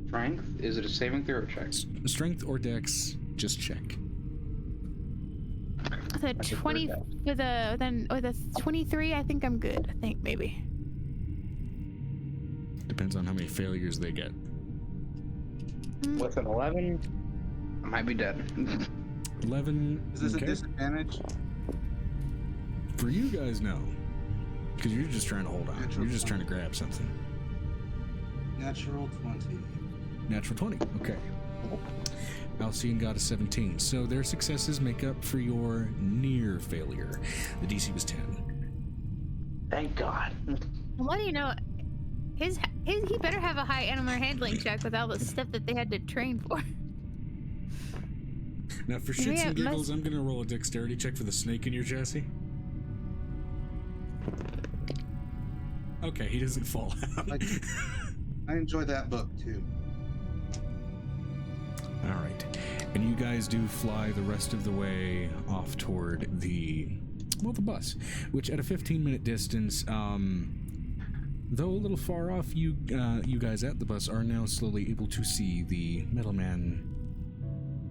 Strength? Is it a saving throw or check? Strength or Dex, just check. The 20 with the 23, I think I'm good. I think maybe. Depends on how many failures they get. What's an 11? I might be dead. 11. Is this okay. a disadvantage? For you guys, no. Because you're just trying to hold on. Natural You're just 20. trying to grab something. Natural 20. Natural 20. Okay. Alcine got a 17. So their successes make up for your near failure. The DC was 10. Thank God. What do you know? He better have a high animal handling check with all the stuff that they had to train for. Now, for shits and giggles, I'm going to roll a dexterity check for the snake in your chassis. Okay, he doesn't fall out. I enjoy that book too. All right. And you guys do fly the rest of the way off toward the bus, which at a 15-minute distance, though a little far off, you guys at the bus are now slowly able to see the metal man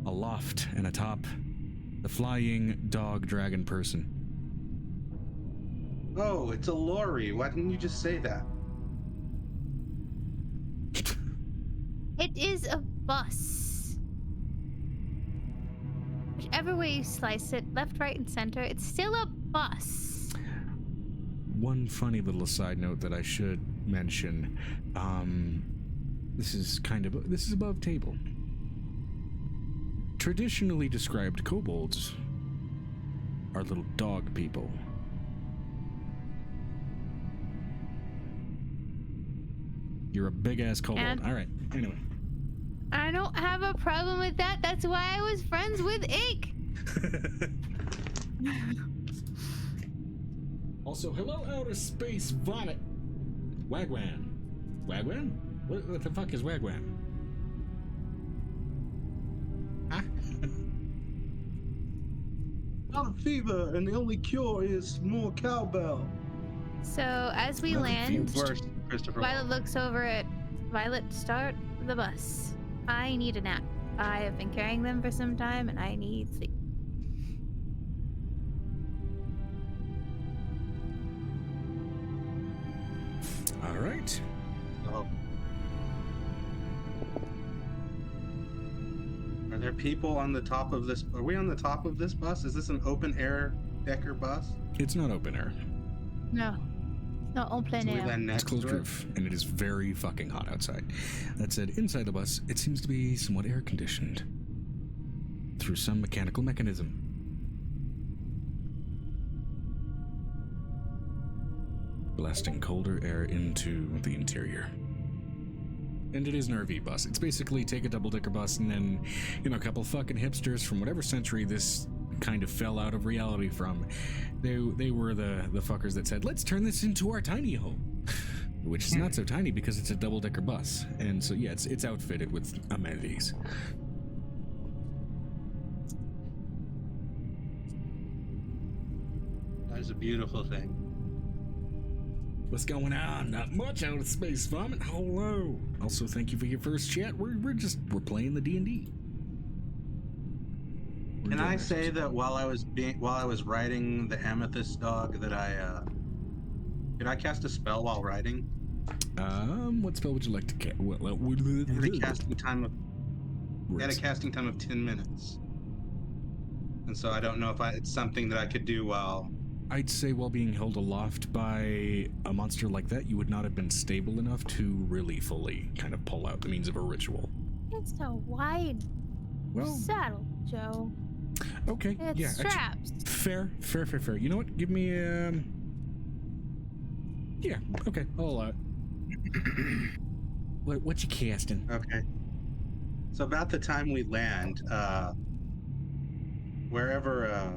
aloft and atop the flying dog dragon person. Oh, it's a lorry. Why didn't you just say that? It is a bus. Whichever way you slice it, left, right, and center, it's still a bus. One funny little side note that I should mention. This is above table. Traditionally described kobolds our little dog people. You're a big ass kobold. And- All right. Anyway. I don't have a problem with that. That's why I was friends with Ike. Also, hello, outer space vomit. Wagwan. Wagwan? What the fuck is Wagwan? Huh? Violet fever, and the only cure is more cowbell. So as we Nothing land, feels Worst, Christopher. Violet looks over at Violet. Start the bus. I need a nap. I have been carrying them for some time, and I need sleep. All right. Oh. Are there people on the top of this? Are we on the top of this bus? Is this an open air decker bus? It's not open air. No, it's not on plein So we air. land It's next closed to it? roof, and it is very fucking hot outside. That said, inside the bus, it seems to be somewhat air conditioned through some mechanical mechanism. Blasting colder air into the interior. And it is an RV bus. It's basically take a double-decker bus and then, a couple fucking hipsters from whatever century this kind of fell out of reality from. They were the fuckers that said, let's turn this into our tiny home. Which is not so tiny because it's a double-decker bus. And so, yeah, it's outfitted with amenities. That is a beautiful thing. What's going on? Not much out of space vomit. Hello. Also, thank you for your first chat. We're playing the D&D. Can I say that while I was riding the amethyst dog that did I cast a spell while riding? What spell would you like to cast? It had a casting time of 10 minutes. And so I don't know if it's something that I could do while... I'd say while being held aloft by a monster like that, you would not have been stable enough to really fully kind of pull out the means of a ritual. It's a wide saddle, Joe. Okay. It's yeah. straps. Fair. You know what? Give me yeah. Okay. I'll allow it. What you casting? Okay. So about the time we land, wherever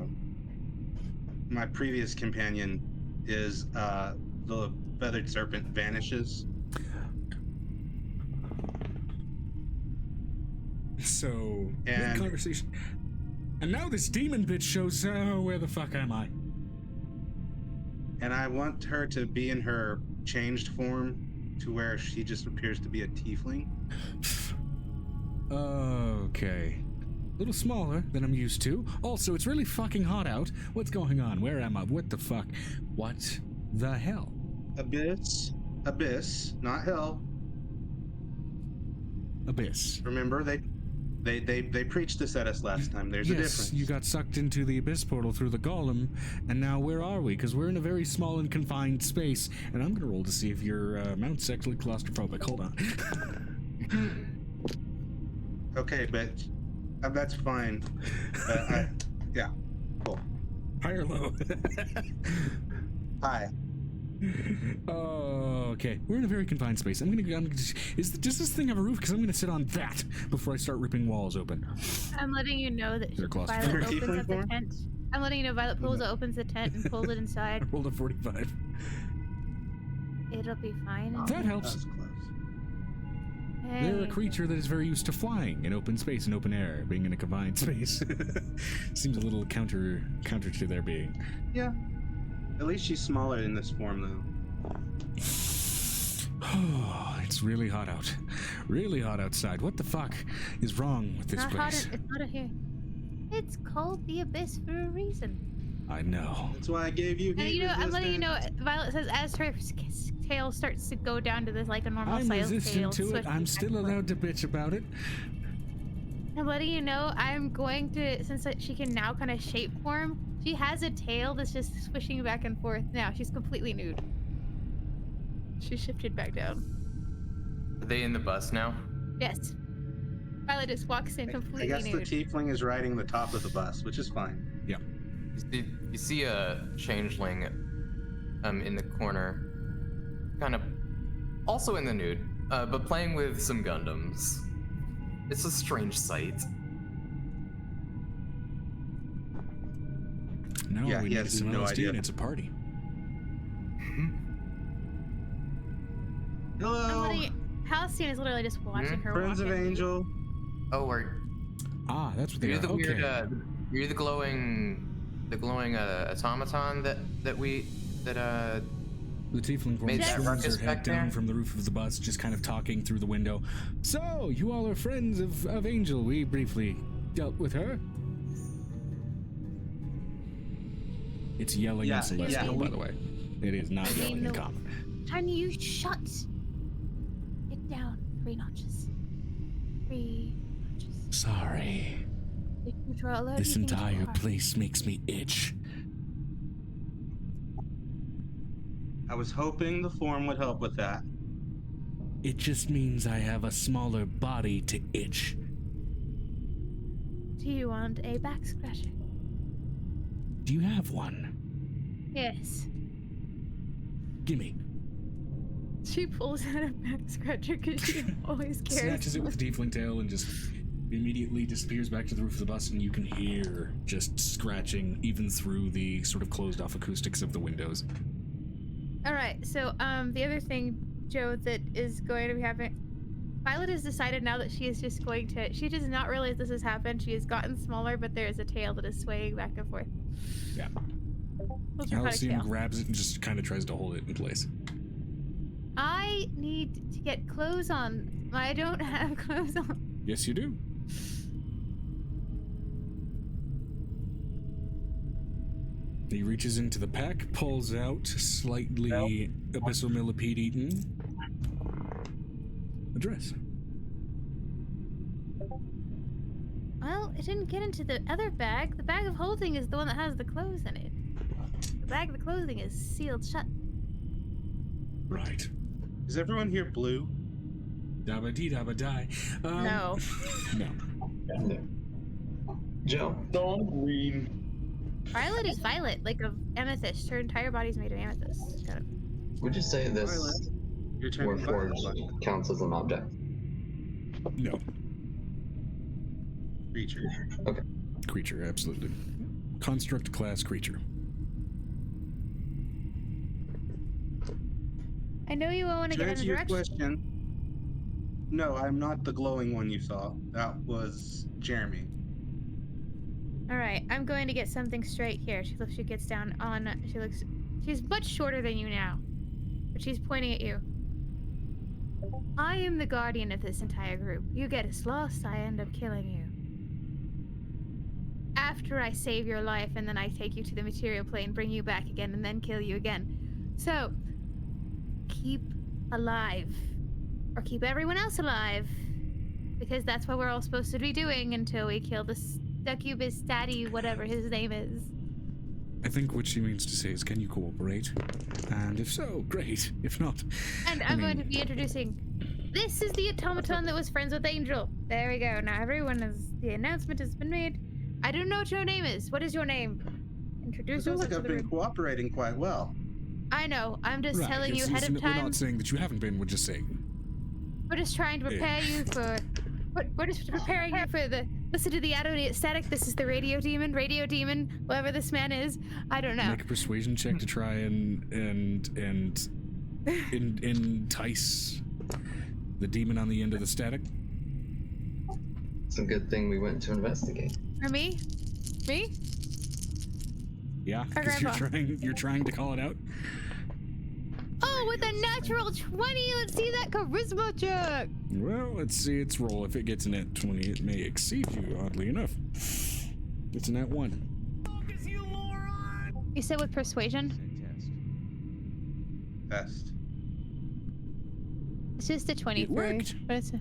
my previous companion is, the feathered serpent vanishes. So, And- conversation. And now this demon bitch shows, where the fuck am I? And I want her to be in her changed form to where she just appears to be a tiefling. Okay. A little smaller than I'm used to. Also, it's really fucking hot out. What's going on? Where am I? What the fuck? What the hell? Abyss, not hell. Abyss. Remember, they preached this at us last time. There's a difference. You got sucked into the abyss portal through the golem, and now where are we? Because we're in a very small and confined space, and I'm gonna roll to see if your mount's actually claustrophobic. Hold on. Okay, but that's fine. Yeah, cool. High or low? Hi. Oh, okay. We're in a very confined space. Does this thing have a roof? Because I'm gonna sit on that before I start ripping walls open. I'm letting you know that They're Violet claustrophobic. opens up the Tiefling tent. I'm letting you know Violet opens the tent and pulls it inside. Rolled a 45. It'll be fine. That That helps. was close. They're a creature that is very used to flying in open space and open air, being in a confined space. Seems a little counter to their being. Yeah. At least she's smaller in this form, though. Oh, it's really hot out. Really hot outside. What the fuck is wrong with this Not hot. place? It's not here. It's called the Abyss for a reason. I know. That's why I gave you. And heat I'm letting you know. resistance. Violet says as her tail starts to go down to this like a normal I'm size resistant tail. to it. I'm still allowed to bitch about it. I'm letting you know. I'm going to, since she can now kind of shape form. She has a tail that's just swishing back and forth. Now she's completely nude. She shifted back down. Are they in the bus now? Yes. Violet just walks in I completely guess nude. the tiefling is riding the top of the bus, which is fine. You see a changeling in the corner, kind of also in the nude, but playing with some Gundams. It's a strange sight. No, Yeah, we he need has some no LSD idea. and it's a party. Hello, Somebody, Halcyon is literally just watching her. friends walk of in. Angel. Oh, are Ah, that's what they you are. the Okay. weird? You're the glowing automaton that The tiefling form made that swings ruckus her back head down there? from the roof of the bus, just kind of talking through the window. So, you all are friends of Angel. We briefly dealt with her. It's yelling Yeah, in Celestial, yeah. by the way. It is not I yelling in mean, common. Tiny, you shut it down 3 notches. 3 notches. Sorry. Did you draw alert? This You think entire you are? place makes me itch. I was hoping the form would help with that. It just means I have a smaller body to itch. Do you want a back scratcher? Do you have one? Yes. Gimme. She pulls out a back scratcher because she always carries. Snatches it with the tiefling tail and just immediately disappears back to the roof of the bus, and you can hear just scratching even through the sort of closed off acoustics of the windows. All right. So, the other thing, Joe, that is going to be happening. Violet has decided now that she is just going to. She does not realize this has happened. She has gotten smaller, but there is a tail that is swaying back and forth. Yeah. Ultraponic Halcyon tail. grabs it and just kind of tries to hold it in place. I need to get clothes on. I don't have clothes on. Yes, you do. He reaches into the pack, pulls out slightly abyssal millipede eaten a dress. Well, it didn't get into the other bag. The bag of holding is the one that has the clothes in it. The bag of the clothing is sealed shut. Right. Is everyone here blue? Dabba dee dabba die. No. No. Joe. No, I'm green. Violet is violet, like of amethyst. Her entire body's made of amethyst. Got it. Would you say this Violet. Your turn. Warforged counts as an object? No. Creature. Creature, absolutely. Construct class creature. I know you all want to To get in answer the your direction. question, no, I'm not the glowing one you saw. That was Jeremy. All right, I'm going to get something straight here. She gets down on. She's much shorter than you now, but she's pointing at you. I am the guardian of this entire group. You get us lost, I end up killing you. After I save your life, and then I take you to the material plane, bring you back again, and then kill you again. So, keep alive. Or keep everyone else alive. Because that's what we're all supposed to be doing until we kill the succubus daddy, whatever his name is. I think what she means to say is, can you cooperate? And if so, great. If not, And I I'm going mean- to be introducing. This is the automaton that was friends with Angel. There we go. Now everyone is. The announcement has been made. I don't know what your name is. What is your name? It Introduce sounds yourself like to I've the been room. cooperating quite well. I know. I'm just Right, telling you it's- ahead of it's- We're time. not saying that you haven't been, we're just saying. We're just trying to prepare you for. We're just preparing you for the. Listen to the audio static. This is the radio demon. Radio demon. Whoever this man is. I don't know. Make a persuasion check to try and entice the demon on the end of the static. It's a good thing we went to investigate. For me? Me? Yeah, Our because grandpa. you're trying to call it out. Oh, with a natural 20. Let's see that charisma check. Well, let's see its roll. If it gets a net 20, it may exceed you, oddly enough. It's a net 1. You said with persuasion? Best. It's just a 23. worked. But it's a...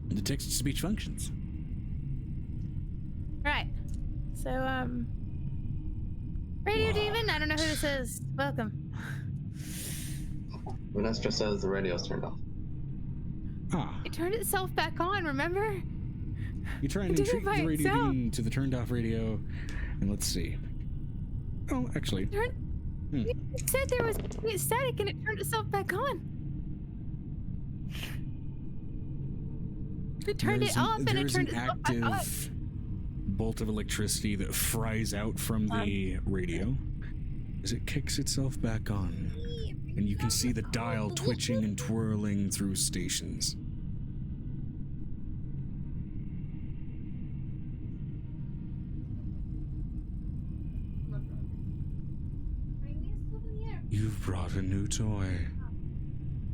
The text-to-speech functions. Right. So, Radio Demon, I don't know who this is. Welcome. Vanessa says the radio's turned off. Ah, It turned itself back on, remember? you try and It did it intrigue by the radio itself. demon to the turned-off radio, And let's see. Oh, actually. It said there was static and it turned itself back on. It turned it off and it turned itself back on. There's an active bolt of electricity that fries out from the radio as it kicks itself back on. And you can see the dial twitching and twirling through stations. You've brought a new toy.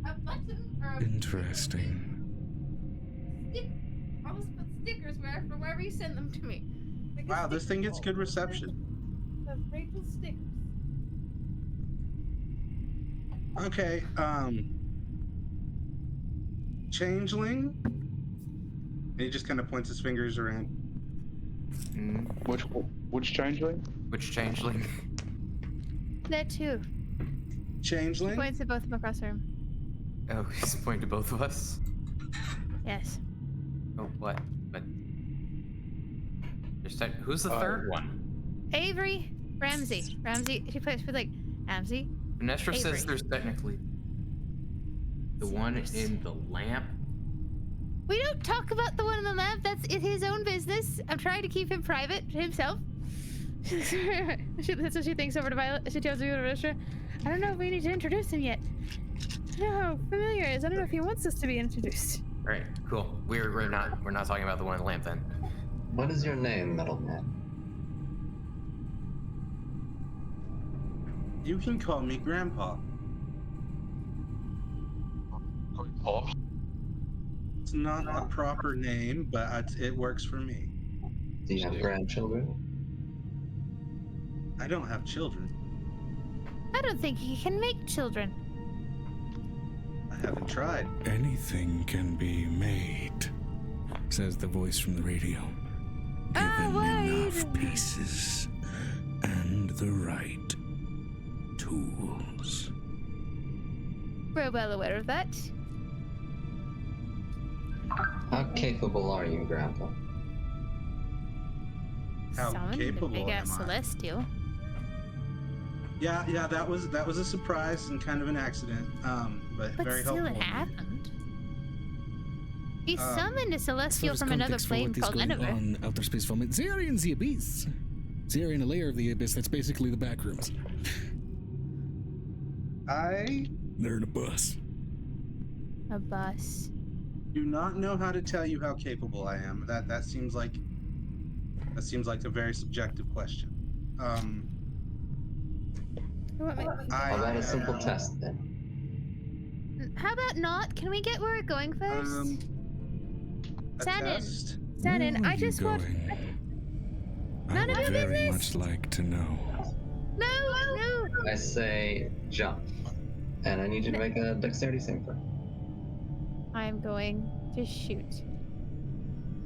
A button or a Interesting. I almost put stickers from wherever you send them to me. Like a Wow, this sticker thing gets good reception. of Rachel stickers. Okay, changeling. And he just kind of points his fingers around. Which changeling? Which changeling? That too. Changeling. Points at both of them across the room. Oh, he's pointing to both of us. Yes. Oh, what? But who's the third one? Avery, Ramsey. Ramsey. She plays for like Ramsey. Nestor says Avery. there's technically the one in the lamp. We don't talk about the one in the lab. That's his own business. I'm trying to keep him private himself. That's what she thinks over to Violet. She tells me over to Russia. I don't know if we need to introduce him yet. I don't know how familiar he is. I don't know if he wants us to be introduced. All right, cool. We're not talking about the one in the lamp then. What is your name, Metal Man? You can call me Grandpa. It's not a proper name, but it works for me. Do you have grandchildren? I don't have children. I don't think he can make children. I haven't tried. Anything can be made, says the voice from the radio. Given enough pieces and the right tools. We're well aware of that. How capable are you, Grandpa? How Summoned a capable big ass am I? celestial. Yeah, that was a surprise and kind of an accident. But But very still, helpful. it happened. He Um, summoned a celestial So from another context for plane what is called going Nineveh. on outer space vomit. They're in the abyss. They're in a layer of the abyss that's basically the back rooms. I They're in a bus. A bus. do not know how to tell you how capable I am. That seems like a very subjective question. You want me- How about a simple am, test then? How about not? Can we get where we're going first? A Stand in. test? Stand in. Where I are just you want. going? None I of would your very business. much like to know. No. I say jump. And I need you to make a dexterity saving throw. I am going to shoot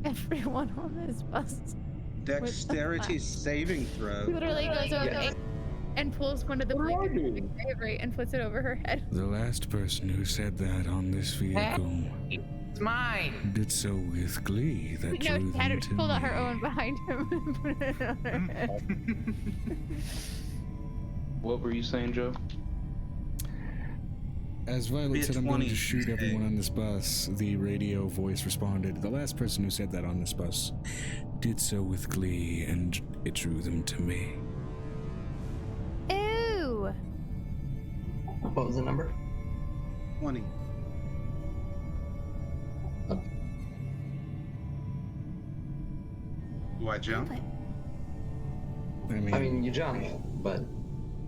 everyone on this bus. Dexterity saving He throw. literally goes over Yes. and pulls one of the blankets from Avery and puts it over her head. The last person who said that on this vehicle It's mine. did so with glee that No, drew she had them it to pulled out her me. own behind him and put it on her head. What were you saying, Joe? As Violet Be a said, I'm going 20 to shoot everyone today. on this bus, the radio voice responded, the last person who said that on this bus did so with glee, and it drew them to me. Ooh. What was the number? 20. Okay. Do I jump? I mean, I mean, you jump, but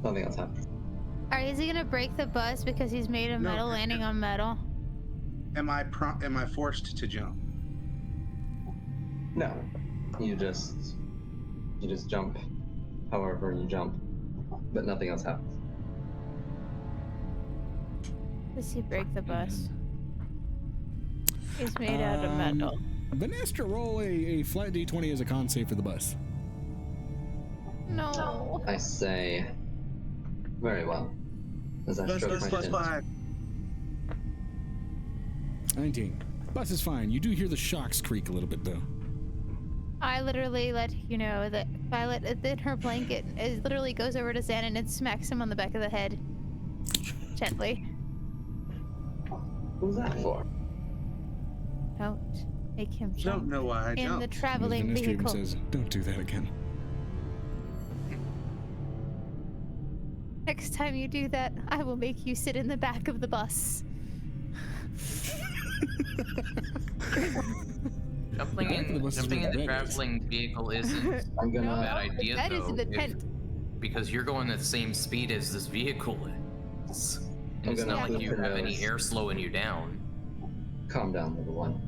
nothing else happens. Is he gonna break the bus because he's made of No. metal landing on metal? Am I forced to jump? No, you just jump. However you jump, but nothing else happens. Does he break the bus? He's made out of metal. Vanessa, roll a flat d20 as a con save for the bus. No. I say, very well. As I stroke my plus chin. 5. 19. Bus is fine. You do hear the shocks creak a little bit, though. I literally let you know that Violet, in her blanket, is literally goes over to Xanon and smacks him on the back of the head. Gently. Who's that for? Don't make him Don't jump know why I in the jumped. traveling Ministry vehicle. says, don't do that again. Next time you do that, I will make you sit in the back of the bus. Jumping Back of the bus is in where the the bed is. traveling vehicle isn't I'm a gonna. bad idea That is though. in the if- tent. because you're going at the same speed as this vehicle is. And I'm it's gonna not like flip you the have any nose. air slowing you down. Calm down, little one.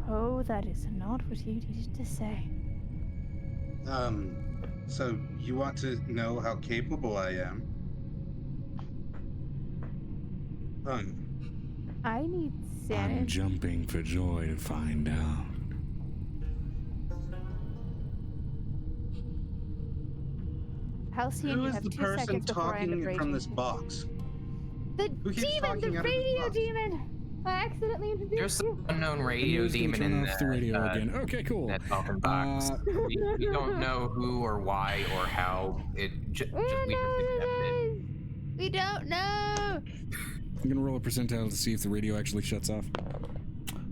Oh, that is not what you needed to say. So you want to know how capable I am? I need I'm Xanon. jumping for joy to find out. Halcyon, Who you is have the 2 person seconds before I end up talking raging. from this box? The Who keeps demon, talking the out of this radio box? demon! I accidentally There's introduced some you. unknown radio Who's gonna demon turn in off the that, radio again? Okay, cool. that talking box. Uh, We don't know who or why or how it We just don't we know just who accept it. it is. We don't know. I'm gonna roll a percentile to see if the radio actually shuts off.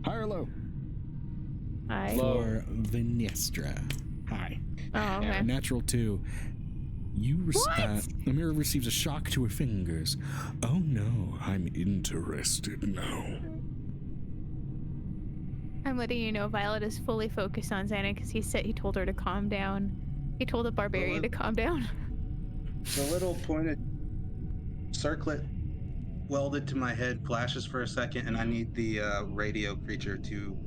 High or low? Hi. For Vinestra. Hi. Oh, okay. Natural 2. Amira receives a shock to her fingers. Oh no, I'm interested now. I'm letting you know Violet is fully focused on Xanon because he told her to calm down. He told the barbarian to calm down. The little pointed circlet welded to my head flashes for a second, and I need the radio creature to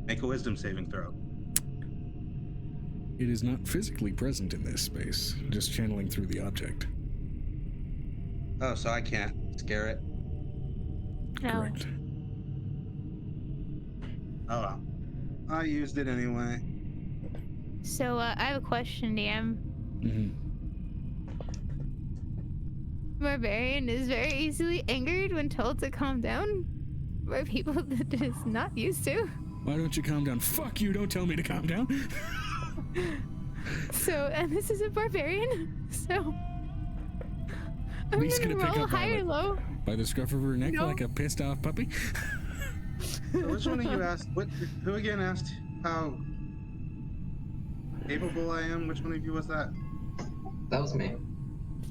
make a wisdom saving throw. It is not physically present in this space, just channeling through the object. Oh, so I can't scare it. No. Correct. Oh well. I used it anyway. So I have a question, DM. Mm-hmm. Barbarian is very easily angered when told to calm down by people that it is not used to. Why don't you calm down? Fuck you, don't tell me to calm down. So, and this is a barbarian, so I'm He's gonna gonna pick roll up high or low. By the scruff of her neck No. like a pissed off puppy. So which one of you asked? Who again asked how capable I am? Which one of you was that? That was me.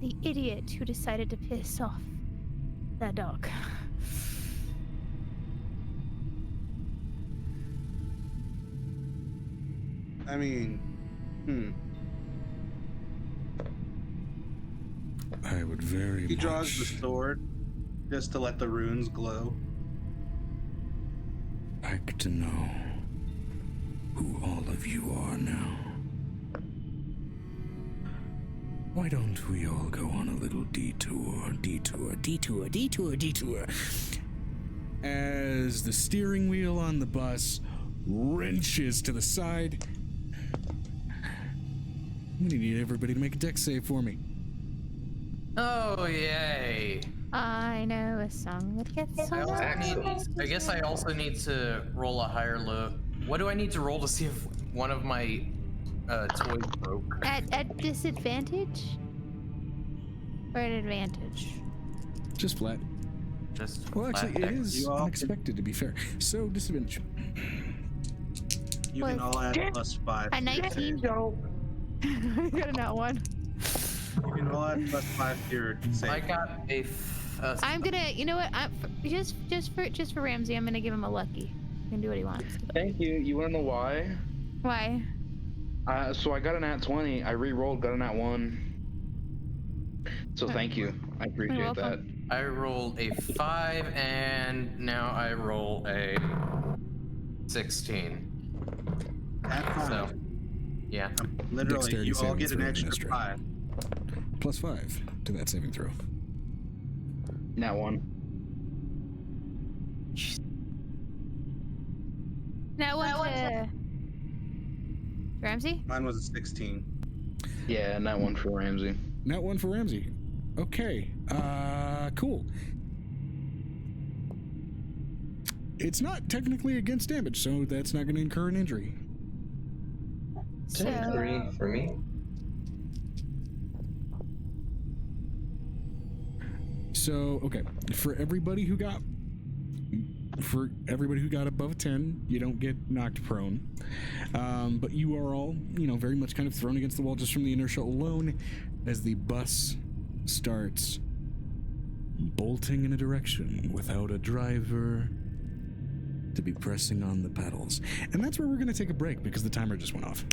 The idiot who decided to piss off that dog. I mean, I would very He much. draws the sword just to let the runes glow. like to know who all of you are now. Why don't we all go on a little detour, as the steering wheel on the bus wrenches to the side. I'm gonna need everybody to make a deck save for me. Oh yay! I know a song that gets sung. I guess I also need to roll a higher low. What do I need to roll to see if one of my toys broke? At disadvantage? Or at advantage? Just flat. Just Well, flat actually, it deck. is You all unexpected, to be fair. So, disadvantage. You can all add +5. A 19. I got a nat 1. You can all add +5 to your save. I got a. I'm gonna, you know what? Just for Ramsey, I'm gonna give him a lucky. He can do what he wants. Thank you. You wanna know why? Why? So I got an at 20. I re-rolled, got an at 1. So thank you. I appreciate that. welcome. I rolled a 5, and now I roll a 16. Add 5. So, yeah. Literally, Dexterity you all saving get an throw, extra Minister. 5. +5 to that saving throw. Nat 1. Now what? Ramsey? Mine was a 16. Yeah, nat 1 for Ramsey. Nat 1 for Ramsey. Okay. Cool. It's not technically against damage, so that's not going to incur an injury. Okay, 3 for me. So, okay, for everybody who got above 10, you don't get knocked prone. But you are all, very much kind of thrown against the wall just from the inertia alone as the bus starts bolting in a direction without a driver to be pressing on the pedals. And that's where we're going to take a break because the timer just went off.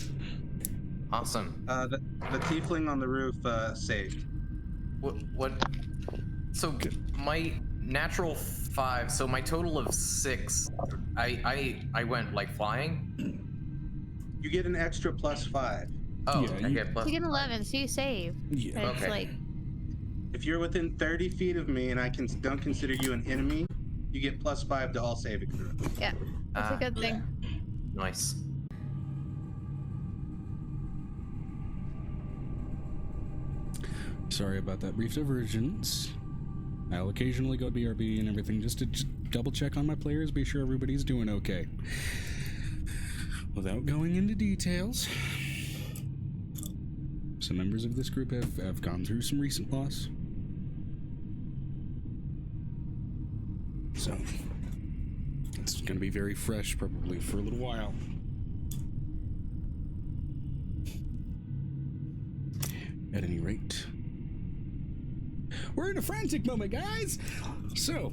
Awesome. The tiefling on the roof saved. What? So my natural 5. So my total of 6. I went like flying. You get an extra +5. Oh, Yeah, I get plus. You get an 11, so you save. Yeah. But it's Okay. like, If you're within 30 feet of me and I don't consider you an enemy, you get +5 to all saving throws. yeah, that's a good thing. Nice. Sorry about that brief divergence. I'll occasionally go to BRB and everything just to double check on my players, be sure everybody's doing okay. Without going into details, some members of this group have gone through some recent loss. So, it's going to be very fresh probably for a little while. At any rate, we're in a frantic moment, guys! So,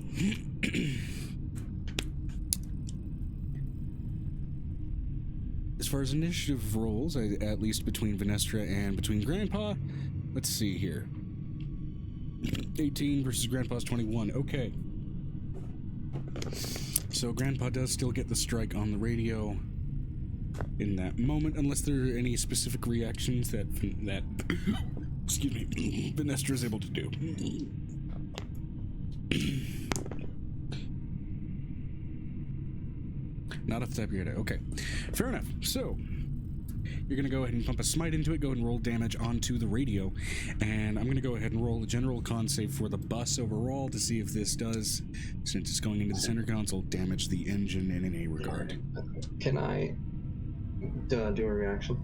as far as initiative rolls, at least between Venestra and between Grandpa, let's see here. 18 versus Grandpa's 21. Okay. So Grandpa does still get the strike on the radio in that moment, unless there are any specific reactions that excuse me, Venestra is able to do. Not off the top of your head. Okay, fair enough. So you're gonna go ahead and pump a smite into it. Go ahead and roll damage onto the radio, and I'm gonna go ahead and roll a general con save for the bus overall to see if this does, since it's going into the center console, damage the engine in any regard. Can I do a reaction?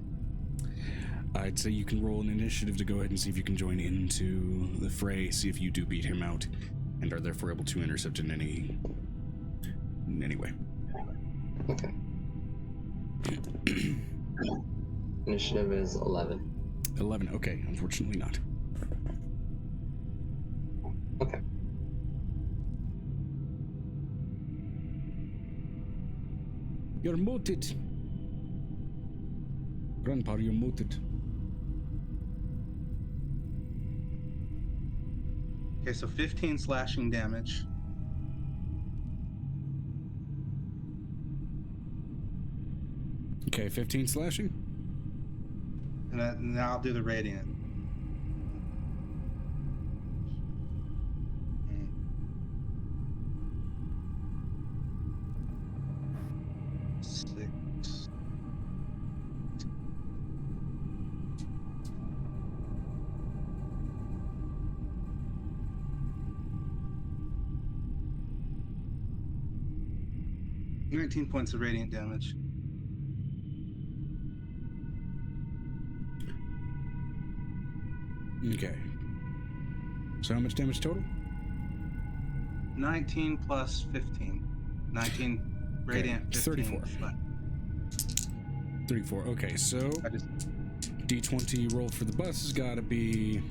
I'd say you can roll an initiative to go ahead and see if you can join into the fray, see if you do beat him out, and are therefore able to intercept in any way. Okay. Initiative is 11. 11. Okay, unfortunately not. Okay. You're muted. Grandpa, you're muted. Okay, so 15 slashing damage. Okay, 15 slashing. And now I'll do the radiant. Six. $19 points of radiant damage. Okay. So how much damage total? 19 plus 15. 19 radiant, 15 34. flat. 34. Okay, so I just D20 roll for the bus has got to be...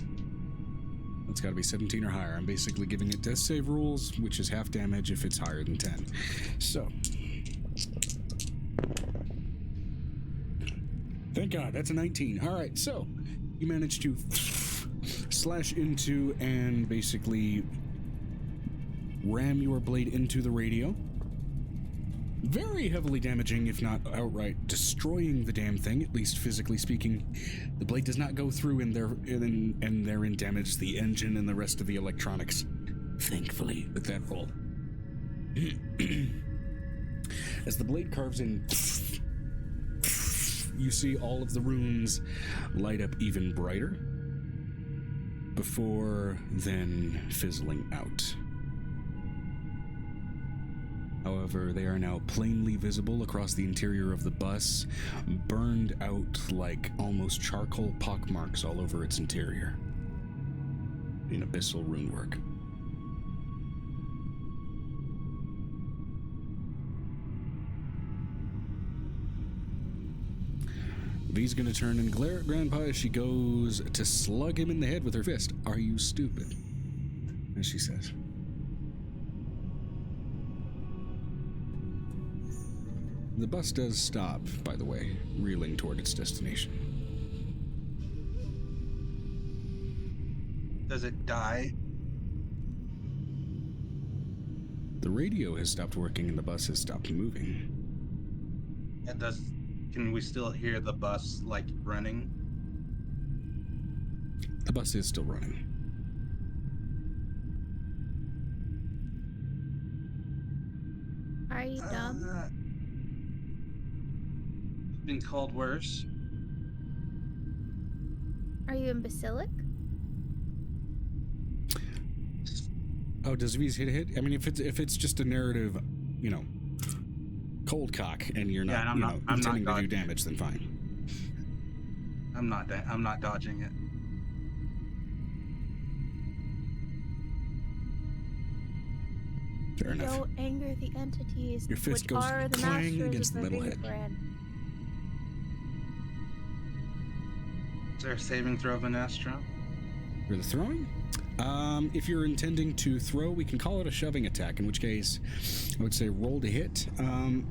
It's got to be 17 or higher. I'm basically giving it death save rules, which is half damage if it's higher than 10. So... Thank God, that's a 19. All right, so you managed to slash into and basically ram your blade into the radio. Very heavily damaging, if not outright destroying the damn thing, at least physically speaking. The blade does not go through and therein damage the engine and the rest of the electronics. Thankfully, with that roll. As the blade carves in, you see all of the runes light up even brighter, before then fizzling out. However, they are now plainly visible across the interior of the bus, burned out like almost charcoal pockmarks all over its interior in abyssal runework. V's gonna turn and glare at Grandpa as she goes to slug him in the head with her fist. Are you stupid? As she says. The bus does stop, by the way, reeling toward its destination. Does it die? The radio has stopped working and the bus has stopped moving. And can we still hear the bus like running? The bus is still running. Are you dumb? Been called worse. Are you imbecilic? Oh, does V's hit a hit? I mean, if it's just a narrative, you know, cold cock, and you're not, I'm not intending to do dodging damage, then fine. I'm not dodging it. Fair enough. Don't anger the entities, Your fist which goes are the clang masters against of the metal our head. brand. Is there a saving throw, Vanestra? For the throwing? If you're intending to throw, we can call it a shoving attack, in which case I would say roll to hit. And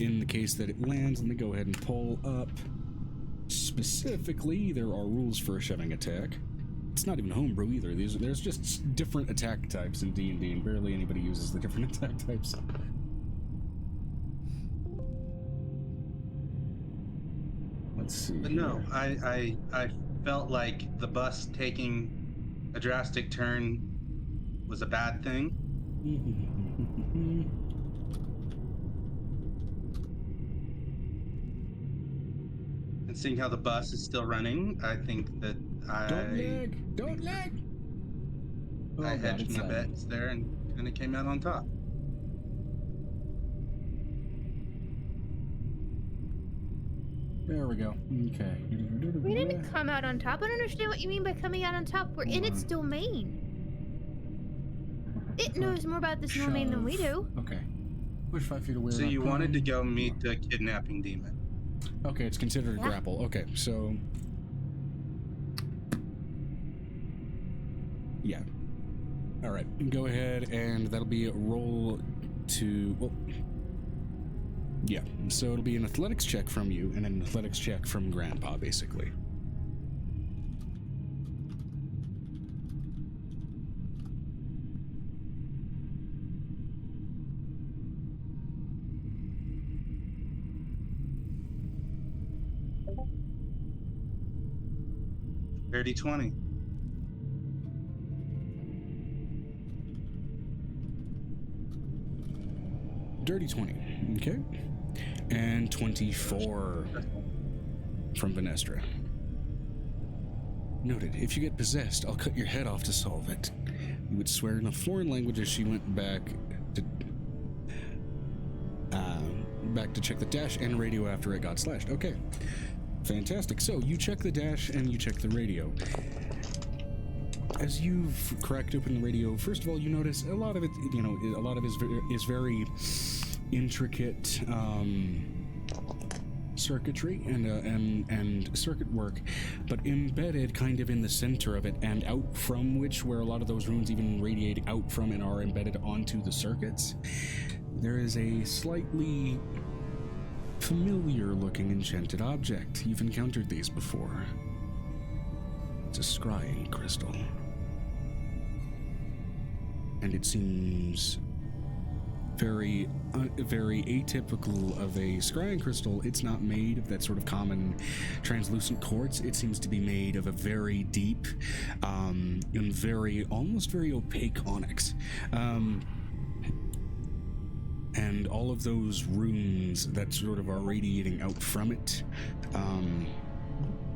in the case that it lands, let me go ahead and pull up. Specifically, there are rules for a shoving attack. It's not even homebrew either. There's just different attack types in D&D, and barely anybody uses the different attack types. Let's see. But no, here. I felt like the bus taking a drastic turn was a bad thing. And seeing how the bus is still running, I think that Don't lag! Oh, I God, hedged it's my lagging. bets there and kind of came out on top. There we go. Okay. We didn't come out on top. I don't understand what you mean by coming out on top. We're in its domain. It knows more about this domain than we do. Okay. Push 5 feet away. So not you wanted to prone. go meet the kidnapping demon. Okay, it's considered a Yeah. grapple. Okay, so yeah. All right, go ahead, and that'll be a roll to. Well, yeah. So it'll be an athletics check from you and an athletics check from Grandpa, basically. Dirty 20. Dirty 20. Okay. And 24 from Vanestra. Noted. If you get possessed, I'll cut your head off to solve it. You would swear in a foreign language as she went back to check the dash and radio after it got slashed. Okay. Fantastic. So you check the dash and you check the radio. As you've cracked open the radio, first of all, you notice a lot of it, a lot of it is very intricate circuitry and circuit work, but embedded kind of in the center of it and out from which, where a lot of those runes even radiate out from and are embedded onto the circuits, there is a slightly familiar looking enchanted object. You've encountered these before. It's a scrying crystal. And it seems very atypical of a scrying crystal. It's not made of that sort of common translucent quartz. It seems to be made of a very deep and almost very opaque onyx. And all of those runes that sort of are radiating out from it, I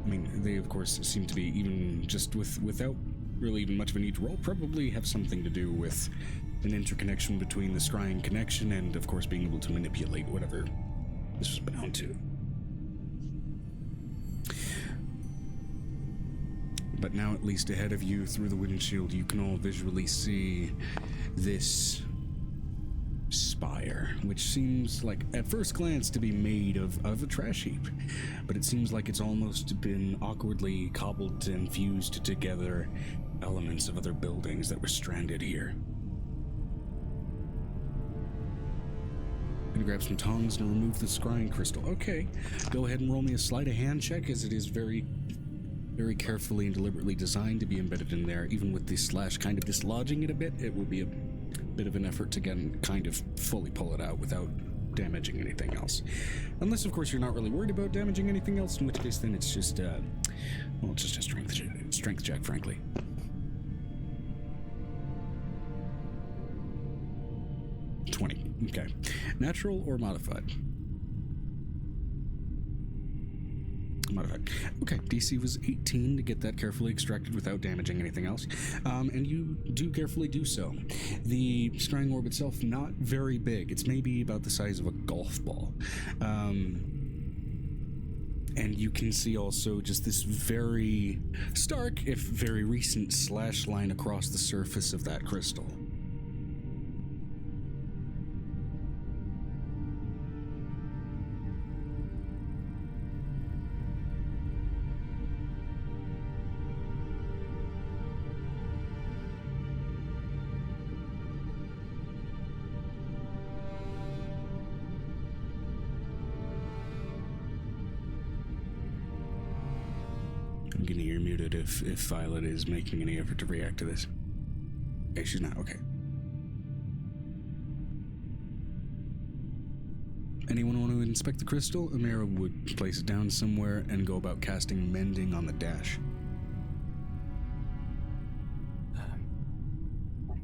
mean, they of course seem to be, even just without really even much of a need to roll. Probably have something to do with an interconnection between the scrying connection and, of course, being able to manipulate whatever this was bound to. But now, at least ahead of you through the windshield, you can all visually see this spire, which seems like, at first glance, to be made of a trash heap. But it seems like it's almost been awkwardly cobbled and fused together elements of other buildings that were stranded here. Gonna grab some tongs and remove the scrying crystal. Okay, go ahead and roll me a sleight of hand check, as it is very carefully and deliberately designed to be embedded in there. Even with the slash kind of dislodging it a bit, it will be a bit of an effort to again kind of fully pull it out without damaging anything else. Unless, of course, you're not really worried about damaging anything else, in which case then it's just, well, it's just a strength check, frankly. Okay. Natural or modified? Modified. Okay, DC was 18 to get that carefully extracted without damaging anything else. And you do carefully do so. The scrying orb itself, not very big. It's maybe about the size of a golf ball. And you can see also just this very stark, if very recent, slash line across the surface of that crystal. I'm getting you're muted if Violet is making any effort to react to this. Okay, she's not. Okay. Anyone want to inspect the crystal? Amira would place it down somewhere and go about casting Mending on the dash.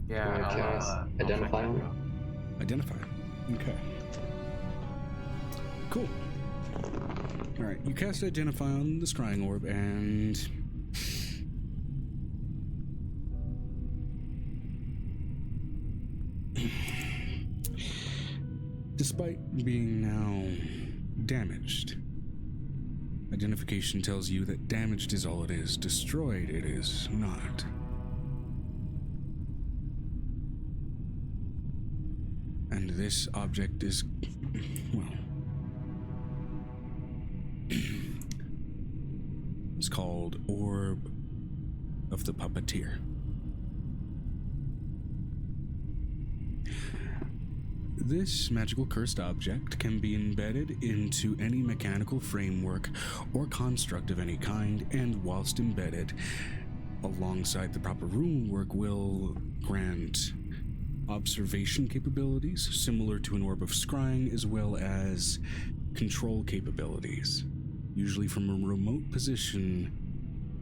Yeah, Wanna cast Identify check on that it? out. Identify. Okay. Cool. Alright, you cast Identify on the scrying orb, and despite being now damaged, identification tells you that damaged is all it is, destroyed it is not. And this object is, well, it's called Orb of the Puppeteer. This magical cursed object can be embedded into any mechanical framework or construct of any kind, and whilst embedded, alongside the proper rune work, will grant observation capabilities similar to an orb of scrying, as well as control capabilities, usually from a remote position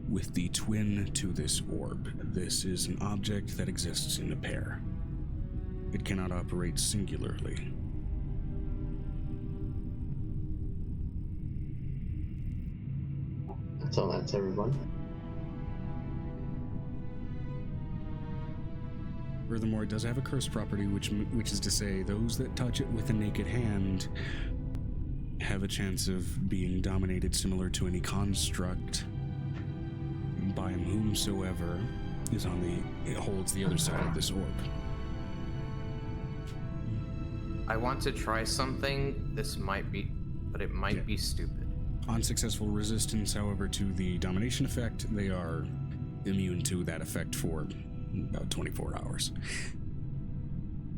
with the twin to this orb. This is an object that exists in a pair. It cannot operate singularly. So that's everyone. Furthermore, it does have a curse property, which is to say those that touch it with a naked hand have a chance of being dominated, similar to any construct by whomsoever is it holds the other side of this orb. I want to try something. This might be, but it might be stupid. Unsuccessful resistance, however, to the domination effect, they are immune to that effect for about 24 hours.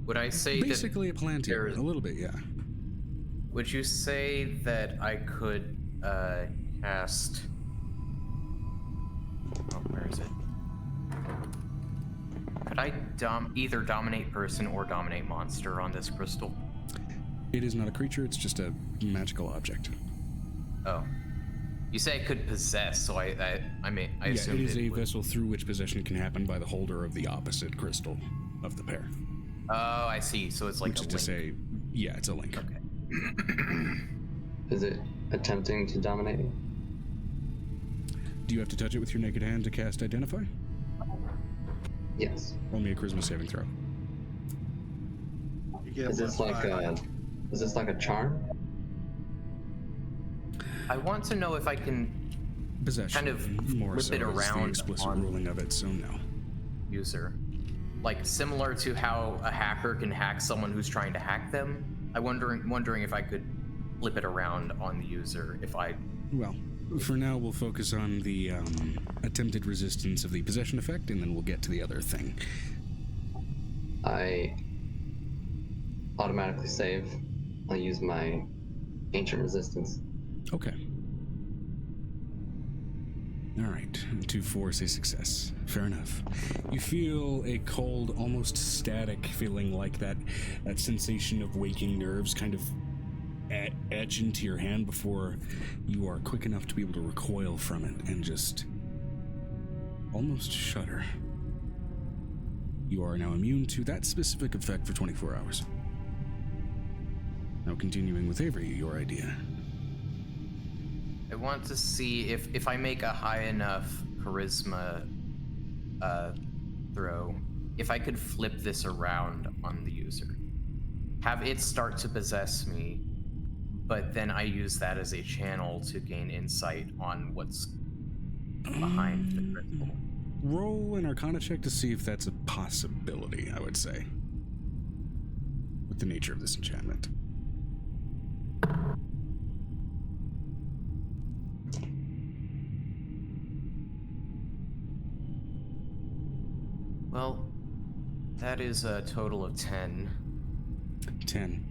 Would I say basically that a plantier, there's- a little bit, yeah. Would you say that I could cast? Oh, where is it? Could I either dominate person or dominate monster on this crystal? It is not a creature; it's just a magical object. Oh, you say I could possess, so I assume it is a would. vessel through which possession can happen by the holder of the opposite crystal of the pair. Oh, I see. So it's like Which a is to link. say, yeah, it's a link. Okay. Is it attempting to dominate? Do you have to touch it with your naked hand to cast Identify? Yes. Roll me a charisma saving throw. You get Is this like +5. a charm? I want to know if I can Possession, kind of more flip so it is the around explicit on ruling of it, so no. user. Like similar to how a hacker can hack someone who's trying to hack them. I'm wondering if I could flip it around on the user if I. Well, for now we'll focus on the attempted resistance of the possession effect, and then we'll get to the other thing. I automatically save. I'll use my ancient resistance. Okay. All right, 2 force a success. Fair enough. You feel a cold, almost static feeling, like that sensation of waking nerves kind of etch into your hand before you are quick enough to be able to recoil from it and just almost shudder. You are now immune to that specific effect for 24 hours. Now continuing with Avery, your idea. I want to see if I make a high enough charisma throw, if I could flip this around on the user. Have it start to possess me, but then I use that as a channel to gain insight on what's behind the crystal. Roll an Arcana check to see if that's a possibility, I would say, with the nature of this enchantment. Well, that is a total of 10. 10.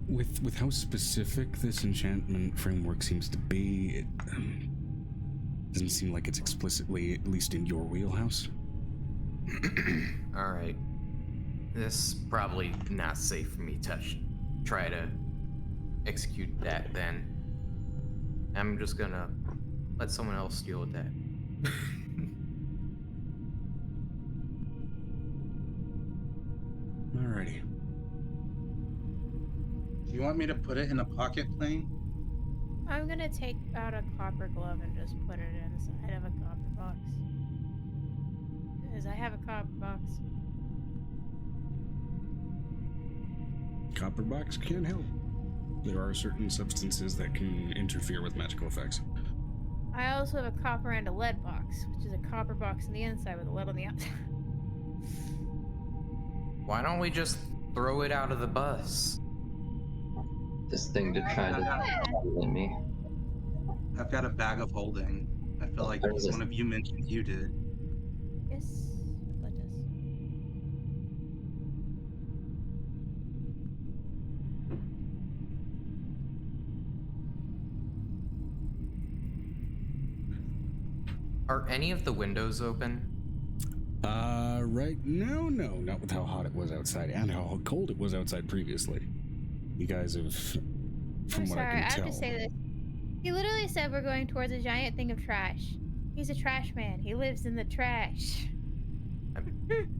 With how specific this enchantment framework seems to be, it doesn't seem like it's explicitly, at least in your wheelhouse. All right. This probably not safe for me to try to execute that then. I'm just gonna let someone else deal with that. Alrighty. Do you want me to put it in a pocket plane? I'm gonna take out a copper glove and just put it inside of a copper box. Because I have a copper box. Copper box can help. There are certain substances that can interfere with magical effects. I also have a copper and a lead box, which is a copper box on the inside with a lead on the outside. Why don't we just throw it out of the bus? This thing to try to in me. I've got a bag of holding. I feel like There's one of you mentioned you did. Yes, let us. Are any of the windows open? Right now, no, not with how hot it was outside and how cold it was outside previously. You guys have, from I'm what sorry, I I can have tell. to say this. He literally said we're going towards a giant thing of trash. He's a trash man. He lives in the trash.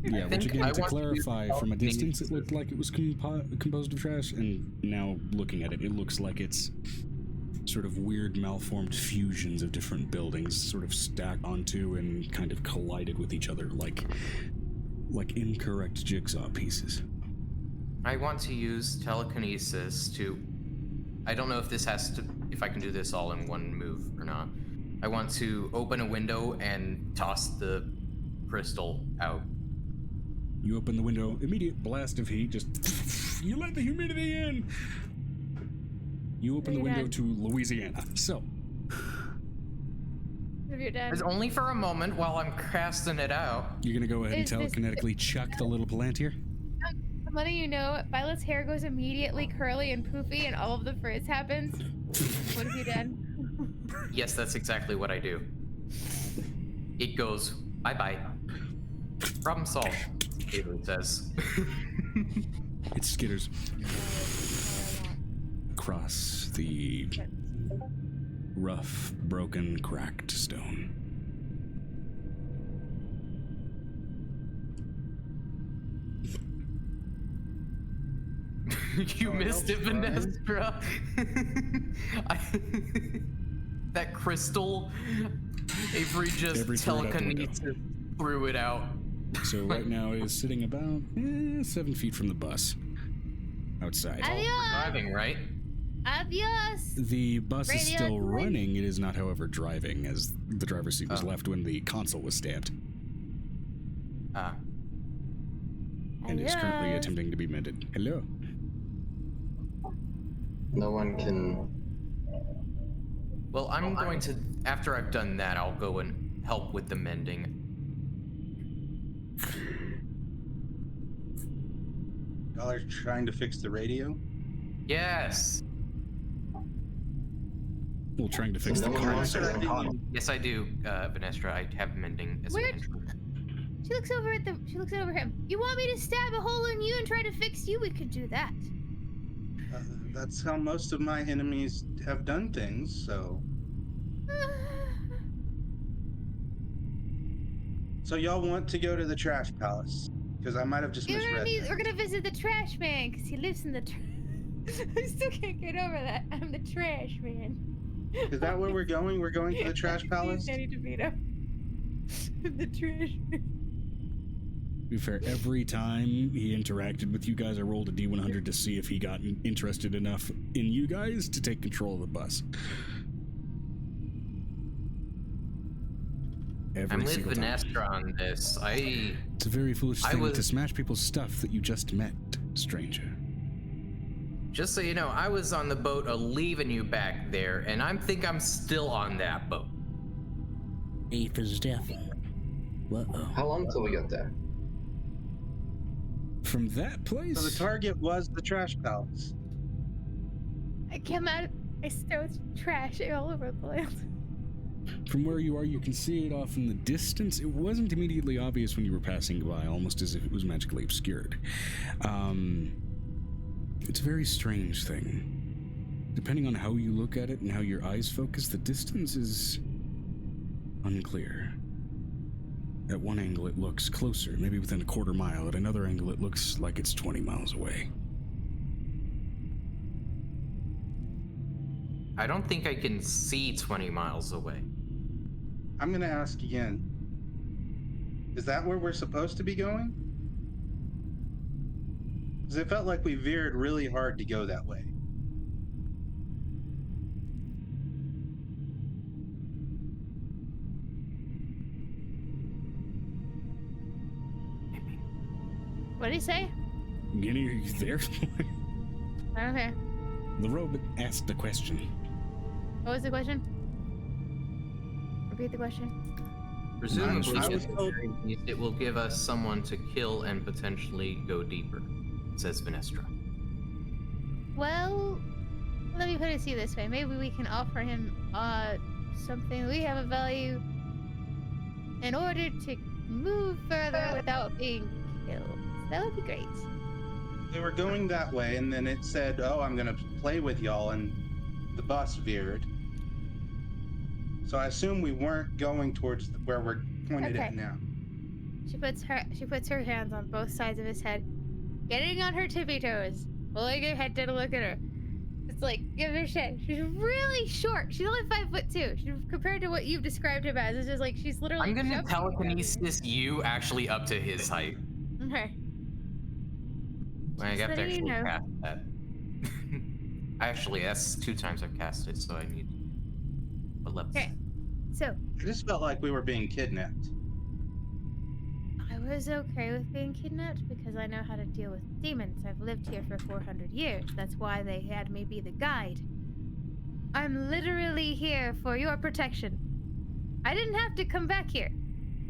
Yeah, which think again, I to want to clarify, help from a distance these- it looked like it was composed of trash, and now looking at it, it looks like it's sort of weird malformed fusions of different buildings sort of stacked onto and kind of collided with each other like incorrect jigsaw pieces. I want to use telekinesis to. I don't know if if I can do this all in one move or not. I want to open a window and toss the crystal out. You open the window, immediate blast of heat, just you let the humidity in. You open the You're window done. to Louisiana. So, If you're done. It's only for a moment while I'm casting it out. you're gonna go ahead and Is this- telekinetically chuck the little Palantir? I'm letting you know, Violet's hair goes immediately curly and poofy, and all of the frizz happens. What have you done? Yes, that's exactly what I do. It goes bye-bye. Problem solved, Avery says. It skitters across the rough, broken, cracked stone. You missed it, that's Vanessa. That crystal, Avery just Avery threw it out the window. telekinesis threw it out. So right now it is sitting about 7 feet from the bus. Outside. Adios! Driving, right? Adios! The bus is Radio still to win. running. It is not, however, driving, as the driver's seat was Oh. left when the console was stabbed, Ah. and is currently Adios. attempting to be mended. Hello. No one can. Well, I'm going to, after I've done that, I'll go and help with the mending. Y'all are trying to fix the radio? Yes. Well, trying to fix So the no one car. wants That's to what I run. think you- Yes, I do, Vanestra. I have mending as an Where'd- intro. She looks over at she looks over him. You want me to stab a hole in you and try to fix you? We could do that. That's how most of my enemies have done things, so. So y'all want to go to the trash palace? Because I might have just misread that. We're gonna visit the trash man because he lives in the. I still can't get over that. I'm the trash man. Is that where we're going? We're going to the trash palace? Danny DeVito. The trash man. To be fair, every time he interacted with you guys, I rolled a D100 to see if he got interested enough in you guys to take control of the bus. Every I'm with single time. Vanestra on this. It's a very foolish I thing was- to smash people's stuff that you just met, stranger. Just so you know, I was on the boat leaving you back there, and I think I'm still on that boat. Eighth is death. Whoa. How long till we get there? From that place, So the target was the trash palace. I came out. I stole trash all over the place. from where you are, you can see it off in the distance. It wasn't immediately obvious when you were passing by, almost as if it was magically obscured. It's a very strange thing. Depending on how you look at it and how your eyes focus, the distance is unclear. At one angle, it looks closer, maybe within a quarter mile. At another angle, it looks like it's 20 miles away. I don't think I can see 20 miles away. I'm gonna ask again. Is that where we're supposed to be going? Because it felt like we veered really hard to go that way. What did he say? Guinea, are you there? Okay. The robot asked a question. What was the question? Repeat the question. Presumably, I was if told- it will give us someone to kill and potentially go deeper, says Vanestra. Well, let me put it to you this way. Maybe we can offer him something. We have a value in order to move further without being killed. That would be great. They were going that way, and then it said, "Oh, I'm gonna play with y'all," and the bus veered. So I assume we weren't going towards where we're pointed at Okay. now. She puts her hands on both sides of his head, getting on her tippy toes, pulling her head down to look at her. It's like, give her shit. She's really short. She's only 5'2". She's compared to what you've described him as. It's just like she's literally. I'm gonna jumping telekinesis you actually up to his height. together. Okay. I Just have to letting you actually know. cast that. Actually, that's 2 times I've cast it, so I need. What level? Okay. So I just felt like we were being kidnapped. I was okay with being kidnapped because I know how to deal with demons. I've lived here for 400 years. That's why they had me be the guide. I'm literally here for your protection. I didn't have to come back here.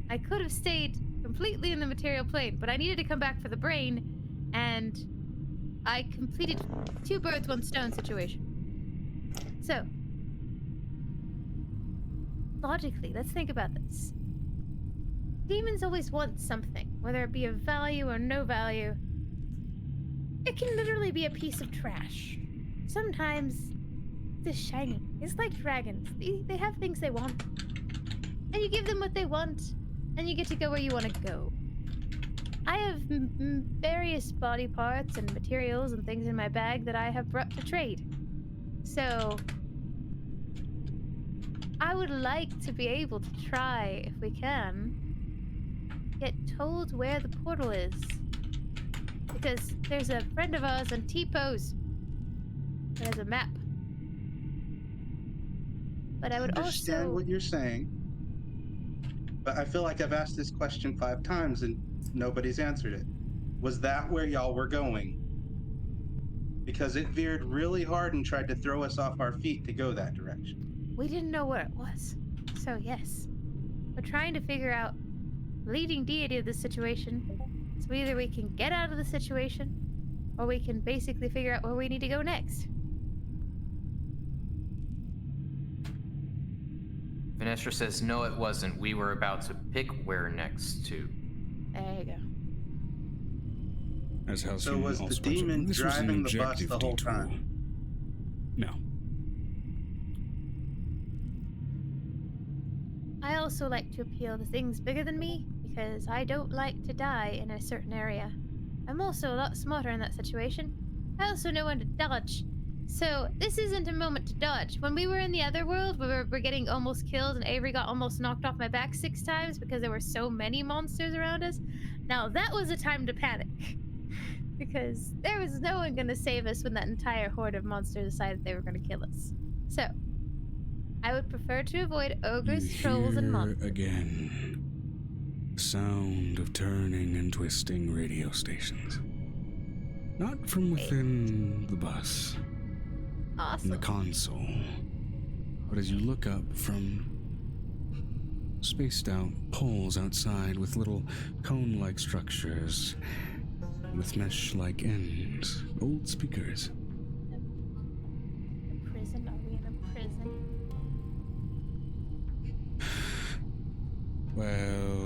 I could have stayed completely in the material plane, but I needed to come back for the brain, and I completed 2 birds, 1 stone situation. So, logically, let's think about this. Demons always want something, whether it be of value or no value. It can literally be a piece of trash. Sometimes it's shiny. It's like dragons. They have things they want. And you give them what they want, and you get to go where you want to go. I have various body parts and materials and things in my bag that I have brought to trade. So, I would like to be able to try, if we can, get told where the portal is. Because there's a friend of ours on T-Pose that has a map. But I would understand also... what you're saying, but I feel like I've asked this question 5 times and nobody's answered it. Was that where y'all were going? Because it veered really hard and tried to throw us off our feet to go that direction. We didn't know where it was. So yes, we're trying to figure out leading deity of this situation. So either we can get out of the situation, or we can basically figure out where we need to go next. Vanessa says, no, it wasn't. We were about to pick where next to. There you go. As Halcyon So was the also demon mentioned, this was an driving the bus objective the whole detour. time? No. I also like to appeal to things bigger than me, because I don't like to die in a certain area. I'm also a lot smarter in that situation. I also know when to dodge. So this isn't a moment to dodge. When we were in the other world, we were getting almost killed and Avery got almost knocked off my back 6 times because there were so many monsters around us. Now that was a time to panic. Because there was no one going to save us when that entire horde of monsters decided they were going to kill us. So, I would prefer to avoid ogres, trolls, and monsters. Again, sound of turning and twisting radio stations. Not from within the bus, in Awesome. the console, but as you look up from spaced out poles outside with little cone-like structures with mesh-like ends, old speakers. A prison? Are we in a prison? Well.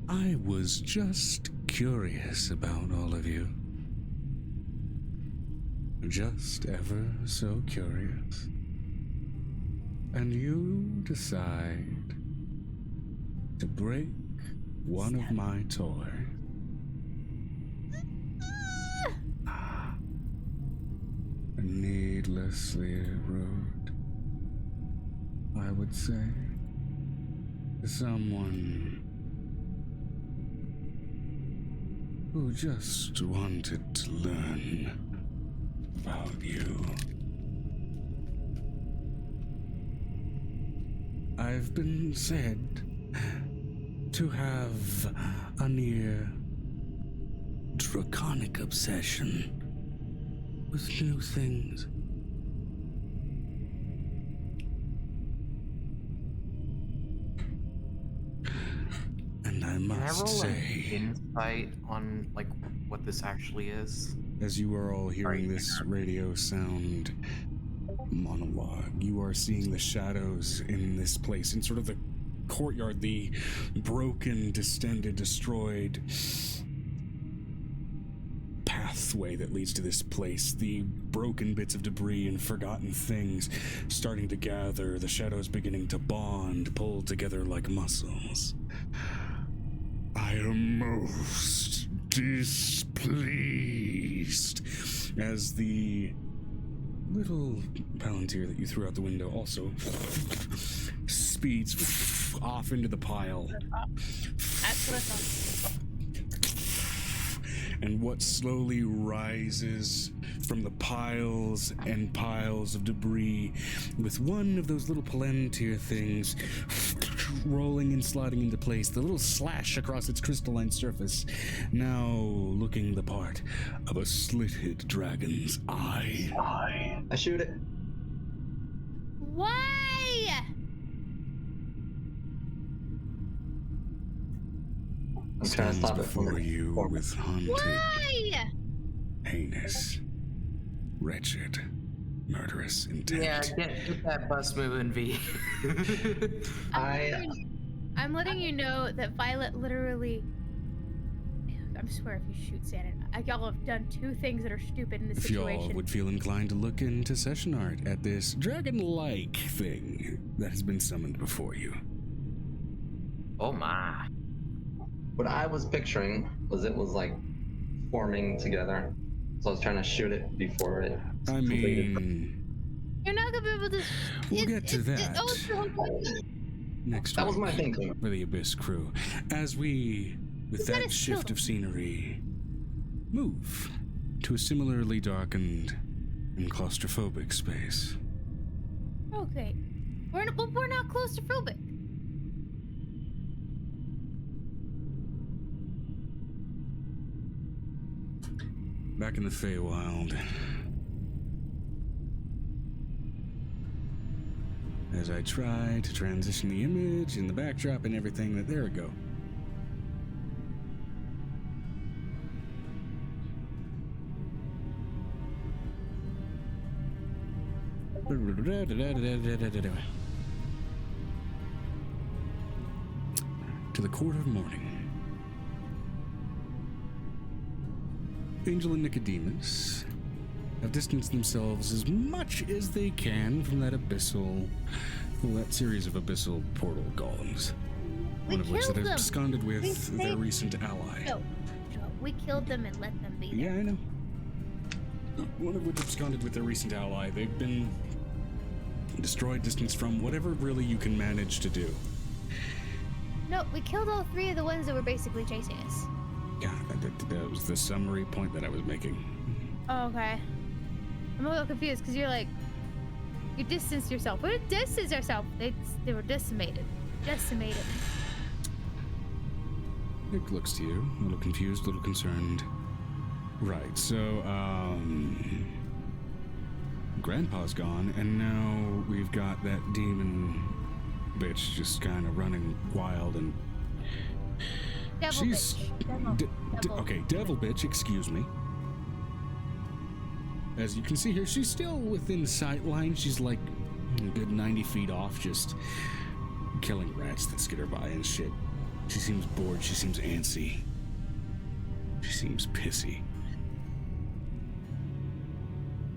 I was just curious about all of you. Just ever so curious. And you decide to break one of my toys. Needlessly rude, I would say, to someone who just wanted to learn about you. I've been said to have a near draconic obsession with new things. And I Can I must roll an say, insight on like what this actually is? as you are all hearing this radio sound monologue, you are seeing the shadows in this place, in sort of the courtyard, the broken, distended, destroyed pathway that leads to this place, the broken bits of debris and forgotten things starting to gather, the shadows beginning to bond, pull together like muscles. I am most displeased as the little palantir that you threw out the window also speeds off into the pile. That's what I thought. And what slowly rises from the piles and piles of debris, with one of those little palantir things rolling and sliding into place, the little slash across its crystalline surface, now looking the part of a slitted dragon's eye. I shoot it. Why? I'm trying to Stands stop it from before you with haunted, Why? heinous, wretched, murderous intent. Yeah, get that bus moving, V. I'm letting you know that Violet literally. I swear, if you shoot Santa, y'all have done 2 things that are stupid in this If y'all situation. would feel inclined to look into session art at this dragon-like thing that has been summoned before you. Oh my. What I was picturing was it was like forming together. So I was trying to shoot it before it I completed. mean, You're not gonna be able to. We'll get to that it's the whole point. next That was week my thinking. for the Abyss crew, as we, with You gotta that shift kill of scenery, move to a similarly darkened and claustrophobic space. Okay. We're not claustrophobic. Back in the Feywild, as I try to transition the image and the backdrop and everything, there we go. To the Court of Mourning. Angel and Nicodemus have distanced themselves as much as they can from that that series of abyssal portal golems. We One of which killed that has them. absconded with We their saved- recent ally. No, we killed them and let them be there. Yeah, I know. One of which absconded with their recent ally. They've been destroyed, distanced from whatever really you can manage to do. No, we killed all three of the ones that were basically chasing us. Yeah, that was the summary point that I was making. Oh, okay. I'm a little confused because you're like, you distanced yourself. We didn't distance ourselves. They were decimated. Decimated. Nick looks to you, a little confused, a little concerned. Right, so, Grandpa's gone, and now we've got that demon bitch just kind of running wild, and Devil she's bitch. Devil. okay, devil bitch, excuse me. As you can see here, she's still within sight line. She's like a good 90 feet off, just killing rats that skitter by and shit. She seems bored, she seems antsy. She seems pissy.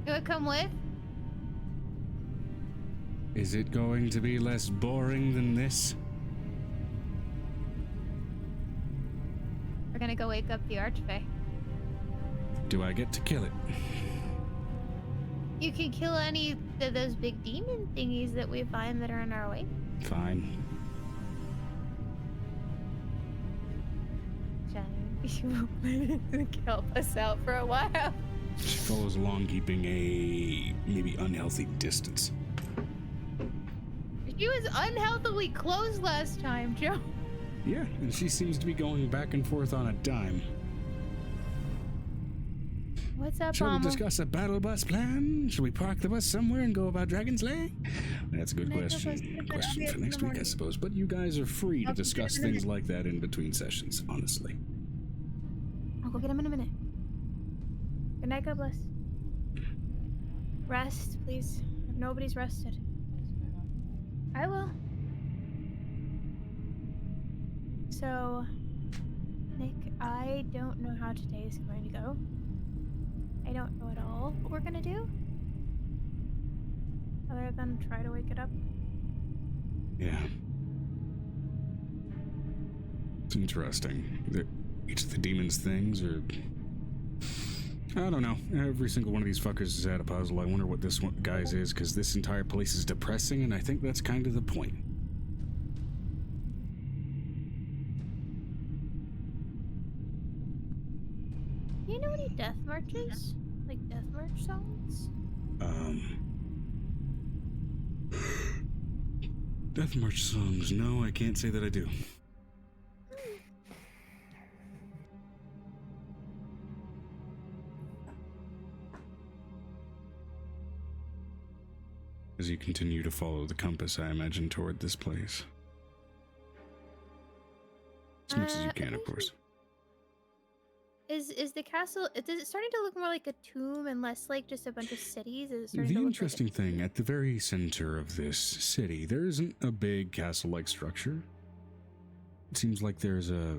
You would come with? Is it going to be less boring than this? We're gonna go wake up the Archfey. Do I get to kill it? You can kill any of those big demon thingies that we find that are in our way. Fine. You won't help us out for a while. She follows along, keeping a maybe unhealthy distance. She was unhealthily close last time, Joe. Yeah, and she seems to be going back and forth on a dime. What's up, Shall we Mama? discuss a battle bus plan? Should we park the bus somewhere and go about dragon slaying? That's a good question. Question for next week, I suppose. But you guys are free to discuss things like that in between sessions, honestly. I'll go get him in a minute. Good night, God bless. Rest, please. If nobody's rested. I will. So, Nick, I don't know how today is going to go. I don't know at all what we're gonna do. Other than try to wake it up. Yeah. It's interesting. Each of the demon's things are... I don't know. Every single one of these fuckers has had a puzzle. I wonder what this one guy's is, because this entire place is depressing, and I think that's kind of the point. Do you know any death marches? Like death march songs? Death March songs. No, I can't say that I do. As you continue to follow the compass, I imagine, toward this place. As much as you can, of course. Is the castle? Is it starting to look more like a tomb and less like just a bunch of cities? Is it starting The to look interesting thing, at the very center of this city, there isn't a big castle-like structure. It seems like there's a...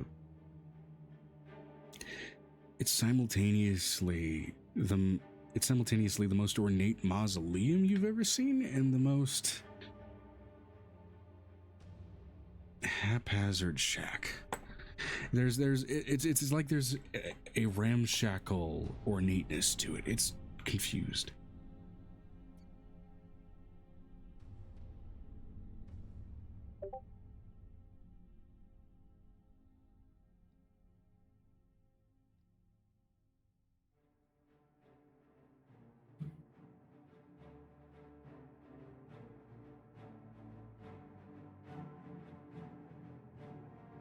It's simultaneously the most ornate mausoleum you've ever seen, and the most haphazard shack. It's like there's a ramshackle ornateness to it. It's confused.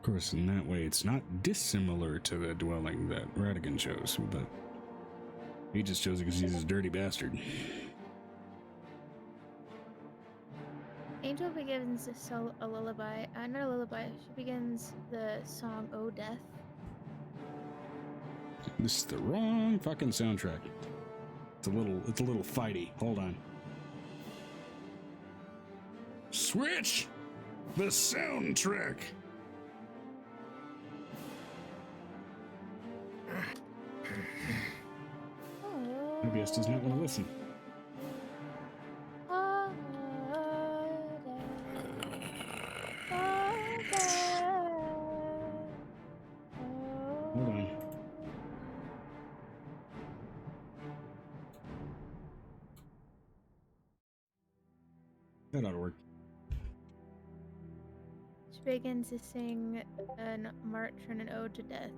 course, in that way, it's not dissimilar to the dwelling that Radigan chose, but he just chose it because he's a dirty bastard. Angel begins to sell a lullaby. Not a lullaby. She begins the song "Oh Death." This is the wrong fucking soundtrack. It's a little fighty. Hold on. Switch the soundtrack. OBS does not want to listen. Hold on. That ought to work. She begins to sing a march and an ode to death.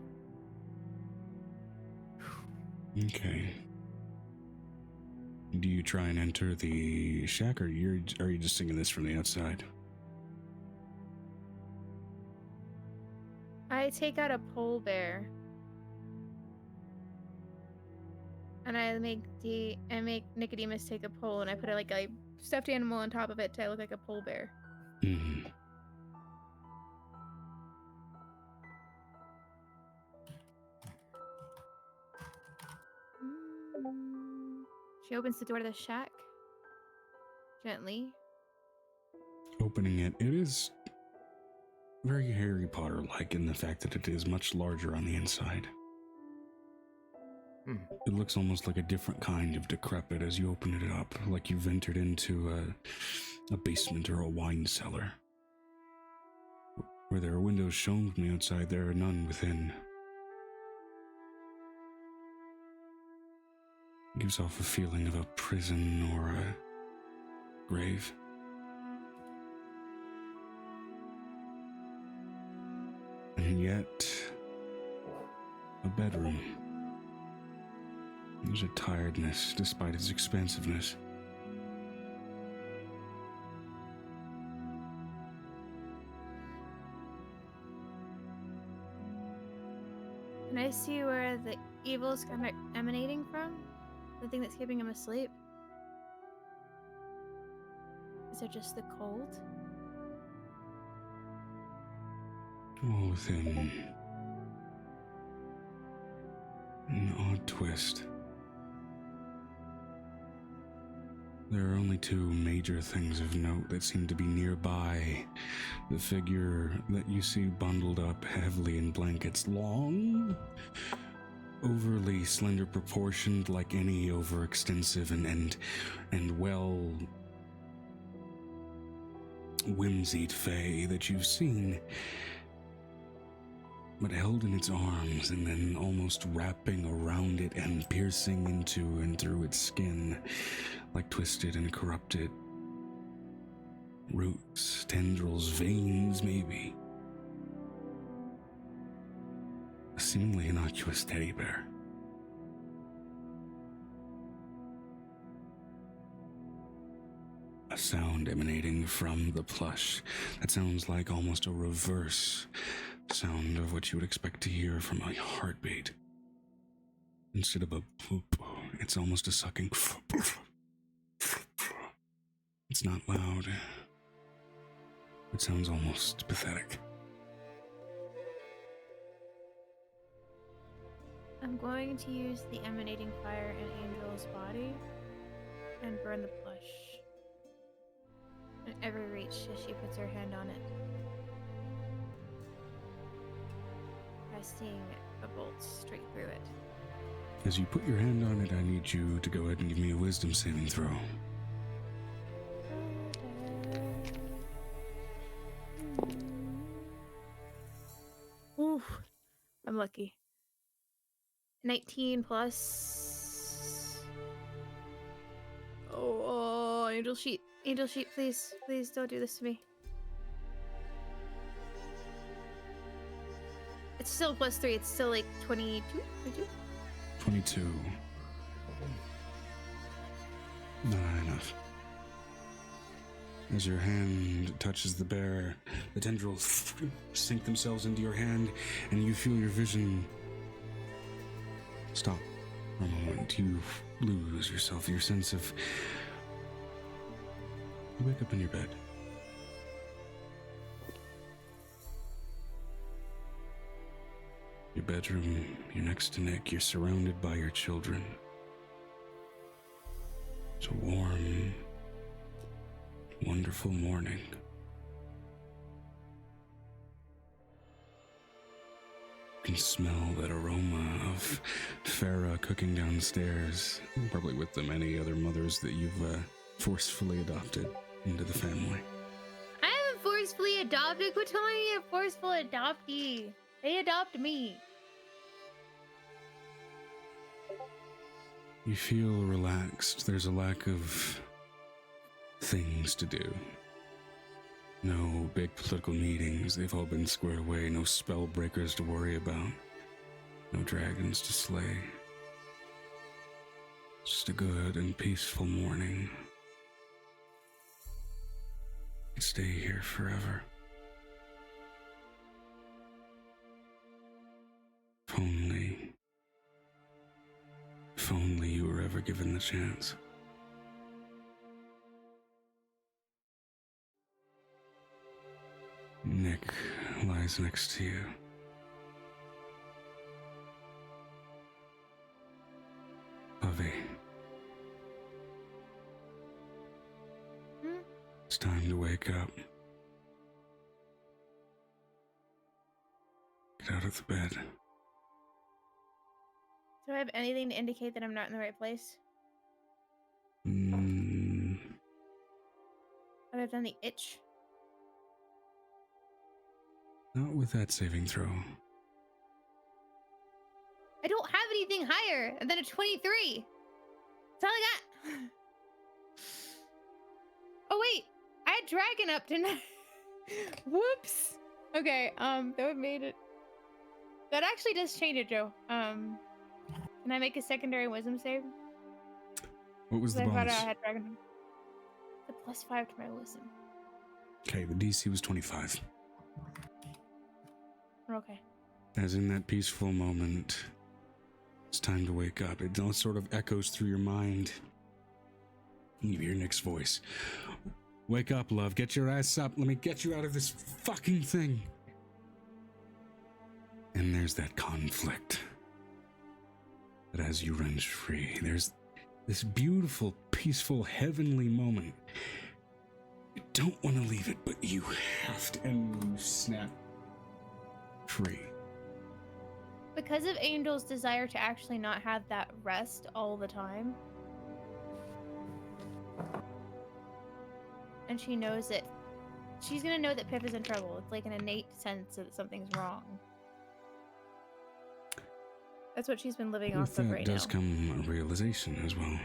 Okay. Do you try and enter the shack, or are you just singing this from the outside? I take out a pole bear. And I make Nicodemus take a pole, and I put a stuffed animal on top of it to look like a pole bear. Mm-hmm. She opens the door to the shack. Gently. Opening it, it is very Harry Potter-like in the fact that it is much larger on the inside. It looks almost like a different kind of decrepit as you open it up, like you've entered into a basement or a wine cellar. Where there are windows shown from the outside, there are none within. It gives off a feeling of a prison or a grave. And yet, a bedroom. There's a tiredness despite its expansiveness. Can I see where the evil's kind of emanating from? The thing that's keeping him asleep? Is it just the cold? All within an odd twist. There are only two major things of note that seem to be nearby. The figure that you see bundled up heavily in blankets, long, overly slender proportioned like any overextensive and well whimsied fae that you've seen, but held in its arms and then almost wrapping around it and piercing into and through its skin like twisted and corrupted roots, tendrils, veins, maybe. A seemingly innocuous teddy bear. A sound emanating from the plush that sounds like almost a reverse sound of what you would expect to hear from a heartbeat. Instead of a poop, it's almost a sucking. It's not loud. It sounds almost pathetic. I'm going to use the emanating fire in Angel's body and burn the plush. In every reach as she puts her hand on it. Casting a bolt straight through it. As you put your hand on it, I need you to go ahead and give me a wisdom saving throw. Ooh, I'm lucky. 19 plus. Oh, angel sheet. Angel sheet, please. Please don't do this to me. It's still plus 3. It's still like 22? 22. Not high enough. As your hand touches the bear, the tendrils sink themselves into your hand, and you feel your vision stop for a moment. You lose yourself, your sense of... You wake up in your bed. Your bedroom, you're next to Nick, you're surrounded by your children. It's a warm, wonderful morning. You can smell that aroma of Farah cooking downstairs, probably with the many other mothers that you've forcefully adopted into the family. I haven't forcefully adopted. Quit calling me a forceful adoptee. They adopt me. You feel relaxed. There's a lack of things to do. No big political meetings. They've all been squared away. No spell breakers to worry about. No dragons to slay. Just a good and peaceful morning. You could stay here forever. If only you were ever given the chance. Nick lies next to you. Puffy. It's time to wake up. Get out of the bed. Do I have anything to indicate that I'm not in the right place? Other than the itch? Not with that saving throw. I don't have anything higher than a 23. That's all I got. Oh wait, I had dragon up, didn't I? Whoops. Okay, that would made it. That actually does change it, Joe. Can I make a secondary wisdom save? What was the I thought I bonus? had dragon. The +5 to my wisdom. Okay, the DC was 25. Okay. As in that peaceful moment, it's time to wake up. It all sort of echoes through your mind. You hear Nick's voice. Wake up, love. Get your ass up. Let me get you out of this fucking thing. And there's that conflict. But as you wrench free, there's this beautiful, peaceful, heavenly moment. You don't want to leave it, but you have to. And you snap free. Because of Angel's desire to actually not have that rest all the time. And she knows it. She's gonna know that Pip is in trouble. It's like an innate sense that something's wrong. That's what she's been living With off of that right does now. come a realization as well.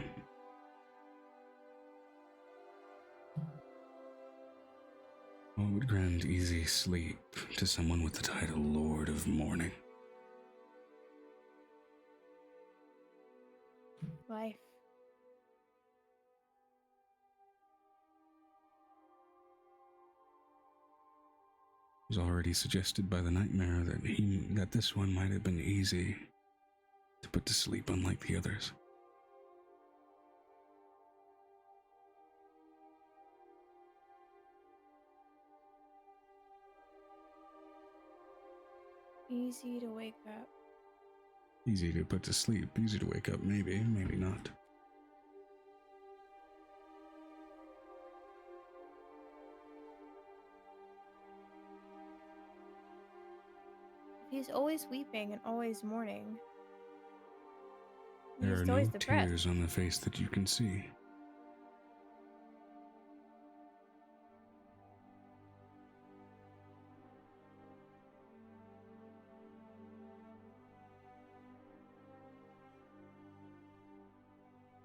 What would grant easy sleep to someone with the title Lord of Morning? Life. It was already suggested by the nightmare that this one might have been easy to put to sleep, unlike the others. Easy to wake up. Easy to put to sleep, easy to wake up, maybe, maybe not. He's always weeping and always mourning. There He's are no always depressed. tears on the face that you can see.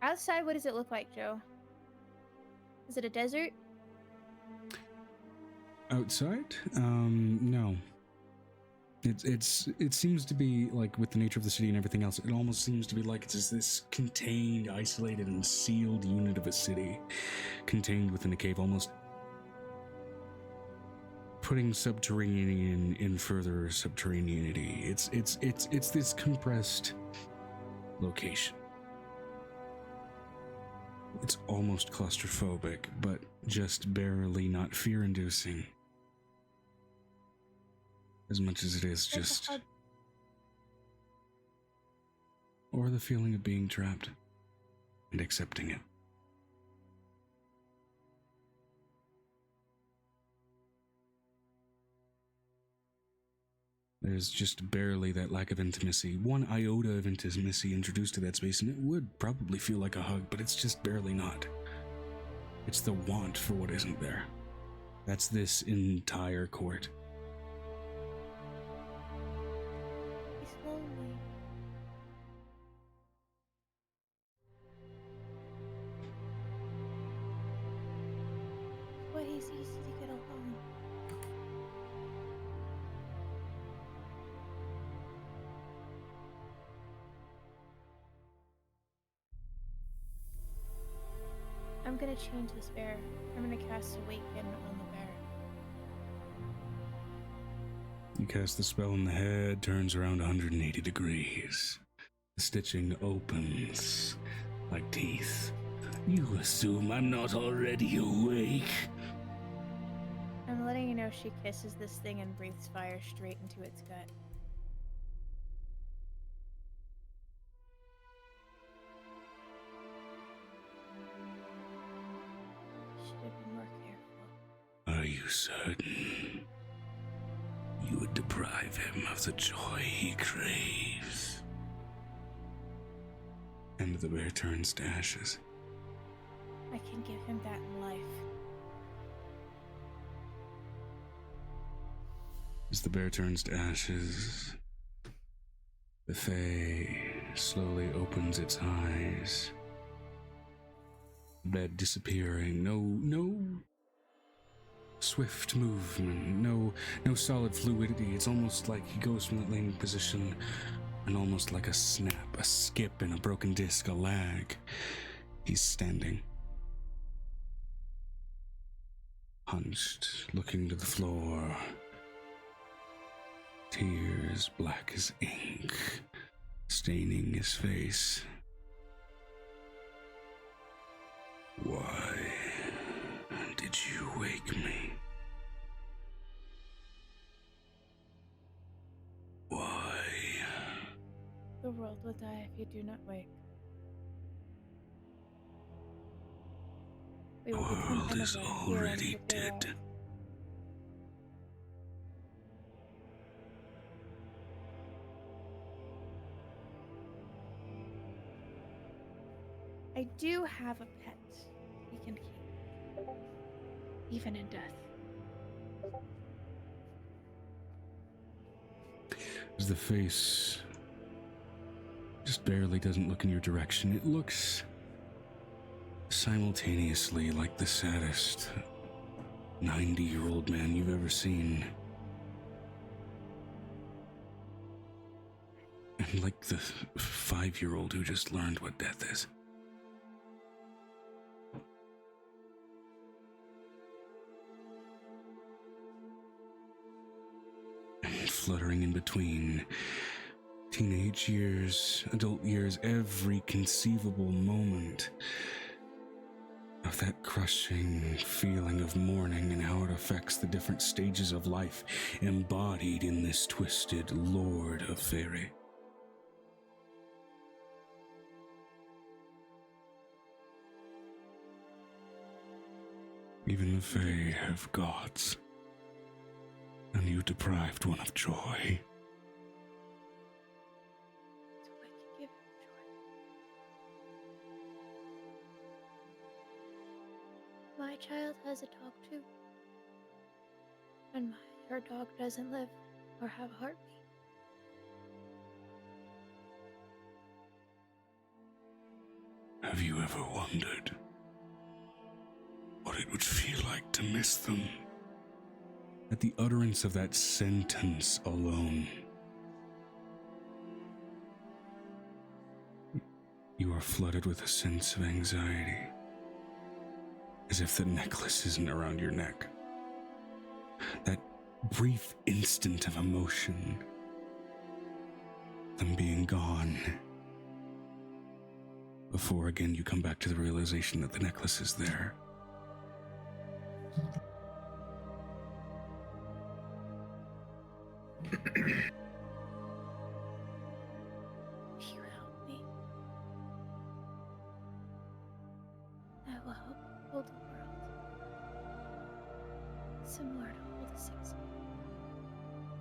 Outside, what does it look like, Joe? Is it a desert? Outside? No. It seems to be like, with the nature of the city and everything else, it almost seems to be like it's just this contained, isolated, and sealed unit of a city, contained within a cave, almost putting subterranean in further subterraneanity. It's this compressed location. It's almost claustrophobic, but just barely not fear-inducing. As much as it is just... Or the feeling of being trapped and accepting it. There's just barely that lack of intimacy. One iota of intimacy introduced to that space, and it would probably feel like a hug, but it's just barely not. It's the want for what isn't there. That's this entire court. He's lonely. But he's easy to get along. I'm gonna change this bear. I'm gonna cast Awaken on the bear. You cast the spell in the head, turns around 180 degrees. The stitching opens like teeth. You assume I'm not already awake? I'm letting you know she kisses this thing and breathes fire straight into its gut. Should have been more careful. Are you certain? You would deprive him of the joy he craves. And the bear turns to ashes. I can give him that in life. As the bear turns to ashes, the Fae slowly opens its eyes. Bed disappearing. No swift movement. No solid fluidity. It's almost like he goes from that laying position, and almost like a snap, a skip in a broken disc, a lag. He's standing. Hunched, looking to the floor. Tears black as ink, staining his face. Why did you wake me? Why? The world will die if you do not wake. We The will become world is another here in already the dead. world. I do have a pet we can keep, even in death. As the face just barely doesn't look in your direction, it looks simultaneously like the saddest 90-year-old man you've ever seen. And like the 5-year-old who just learned what death is. And fluttering in between teenage years, adult years, every conceivable moment of that crushing feeling of mourning and how it affects the different stages of life embodied in this twisted Lord of Fairy. Even the Fae have gods, and you deprived one of joy. So I can give him joy. My child has a dog too. And her dog doesn't live or have a heartbeat. Have you ever wondered what it would feel like to miss them? At the utterance of that sentence alone, you are flooded with a sense of anxiety, as if the necklace isn't around your neck. That brief instant of emotion, them being gone, before again you come back to the realization that the necklace is there. If you help me, I will help hold the world, similar to hold the six,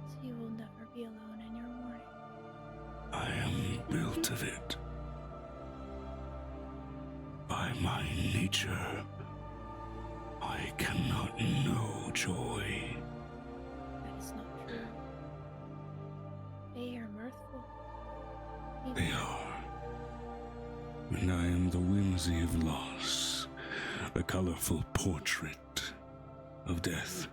so you will never be alone in your mourning. I am built of it. By my nature, I cannot know joy. That is not true. They are mirthful. They are. And I am the whimsy of loss, the colorful portrait of death.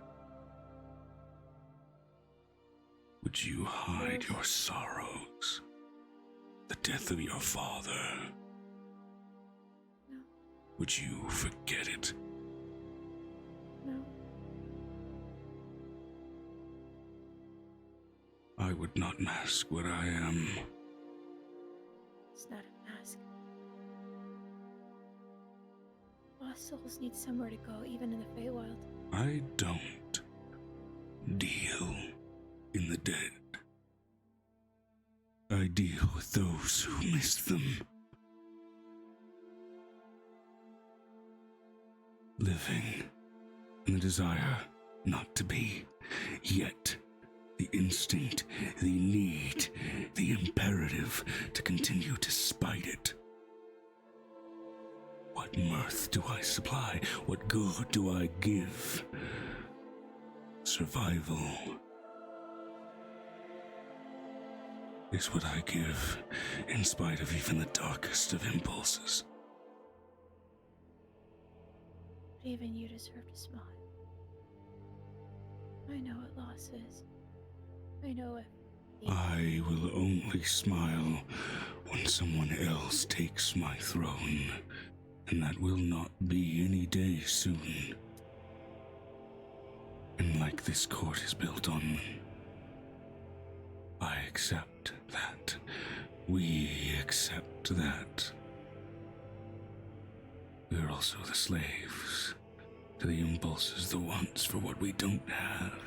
Would you hide your sorrows? The death of your father? No. Would you forget it? No. I would not mask what I am. It's not a mask. Lost souls need somewhere to go, even in the Feywild. I don't deal in the dead. I deal with those who miss them. Living in the desire not to be, yet the instinct, the need, the imperative to continue despite it. What mirth do I supply? What good do I give? Survival is what I give, in spite of even the darkest of impulses. But even you deserve to smile. I know what loss is. I know it. I will only smile when someone else takes my throne, and that will not be any day soon. And like this court is built on, I accept that. We accept that. We're also the slaves to the impulses, the wants for what we don't have.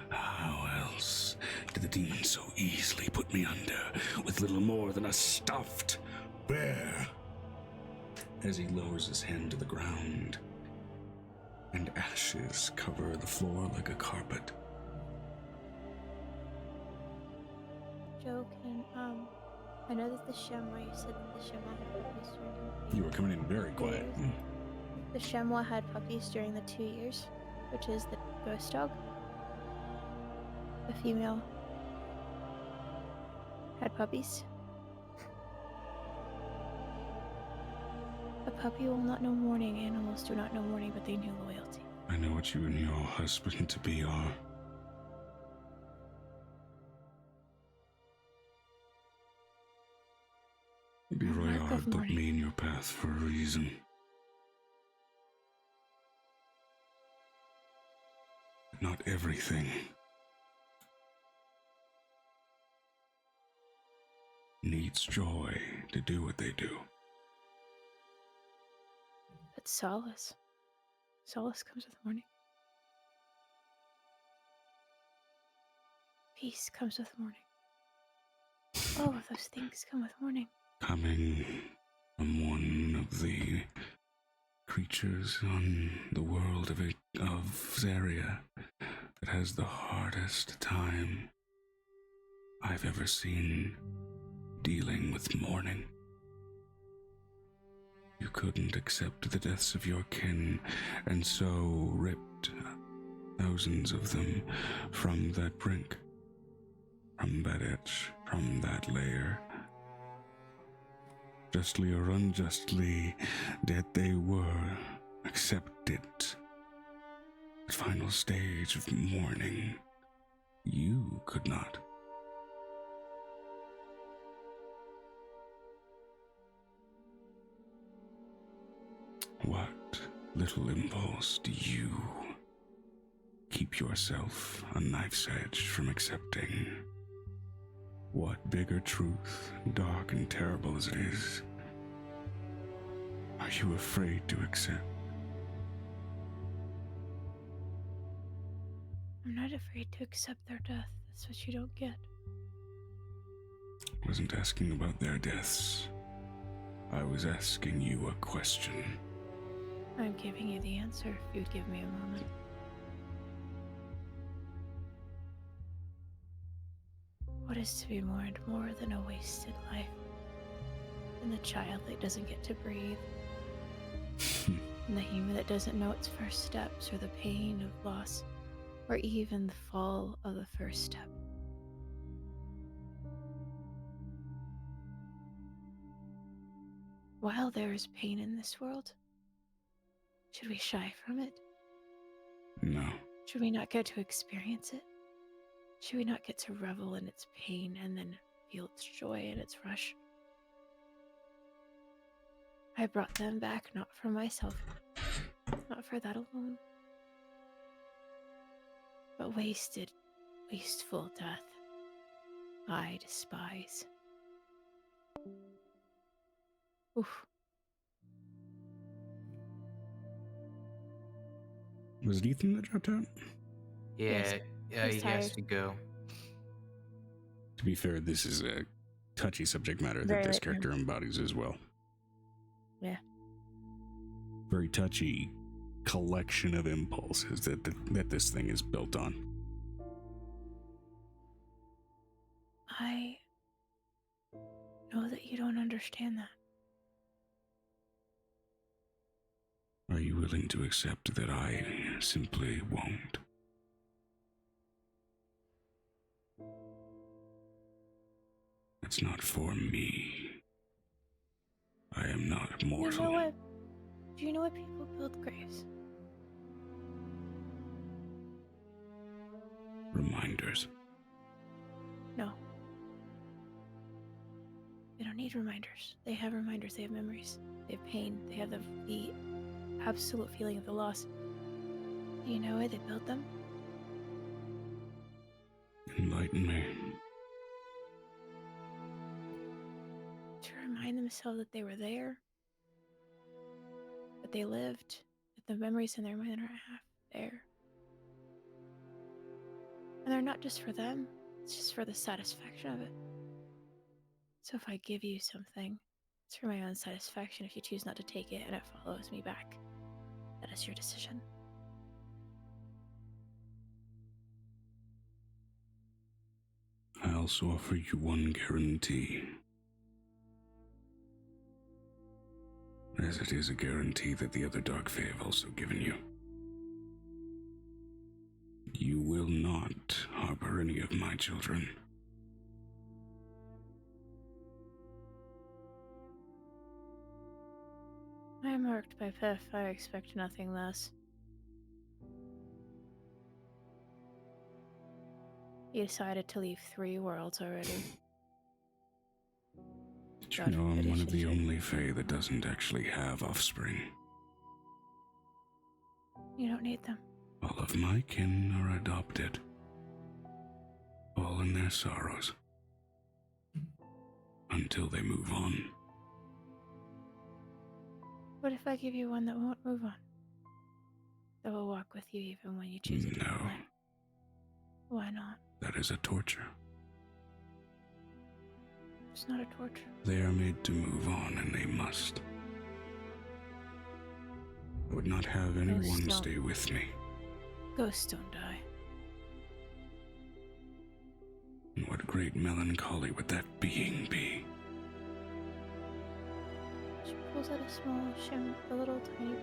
How else did the demon so easily put me under with little more than a stuffed bear? As he lowers his hand to the ground, and ashes cover the floor like a carpet. Joe, I know that the Chamois, you said that the Chamois had puppies during You were coming in very quiet. The Chamois had puppies during the 2 years, which is the ghost dog. The female had puppies. A puppy will not know mourning. Animals do not know mourning, but they knew loyalty. I know what you and your husband-to-be are. Maybe A mark Royard of put mourning. me in your path for a reason. But not everything needs joy to do what they do. But solace. Solace comes with mourning. Peace comes with mourning. All of those things come with mourning. Coming from one of the creatures on the world of Zaria that has the hardest time I've ever seen dealing with mourning. You couldn't accept the deaths of your kin, and so ripped thousands of them from that brink, from that edge, from that layer. Justly or unjustly, dead they were, accepted. The final stage of mourning, you could not. What little impulse do you keep yourself a knife's edge from accepting what bigger truth, dark and terrible as it is, are you afraid to accept? I'm not afraid to accept their death. That's what you don't get. I wasn't asking about their deaths. I was asking you a question. I'm giving you the answer if you'd give me a moment. What is to be mourned more than a wasted life? And the child that doesn't get to breathe? And the human that doesn't know its first steps, or the pain of loss, or even the fall of the first step? While there is pain in this world, should we shy from it? No. Should we not get to experience it? Should we not get to revel in its pain and then feel its joy and its rush? I brought them back not for myself, not for that alone, but wasted, wasteful death I despise. Oof. Was it Ethan that dropped out? Yeah, yeah, he's he has tired. to go. To be fair, this is a touchy subject matter Very that this late for him. character embodies as well. Yeah. Very touchy collection of impulses that this thing is built on. I know that you don't understand that. Are you willing to accept that I simply won't? It's not for me. I am not mortal. You know what? Do you know what people build graves? Reminders. No. They don't need reminders. They have reminders. They have memories. They have pain. They have the absolute feeling of the loss. Do you know why they built them? Enlighten me. To remind themselves that they were there, that they lived, that the memories in their mind are half there. And they're not just for them, it's just for the satisfaction of it. So if I give you something, it's for my own satisfaction. If you choose not to take it and it follows me back, that is your decision. I also offer you one guarantee. As it is a guarantee that the other Dark Fae have also given you. You will not harbor any of my children. I am marked by Pef. I expect nothing less. You decided to leave 3 worlds already. Did you God know I'm forbid one it of the should. only Fae that doesn't actually have offspring? You don't need them. All of my kin are adopted. All in their sorrows. Until they move on. What if I give you one that won't move on? That will walk with you even when you choose a different No. way? Why not? That is a torture. It's not a torture. They are made to move on, and they must. I would not have anyone don't. stay with me. Ghosts don't die. And what great melancholy would that being be? She pulls out a small a little tiny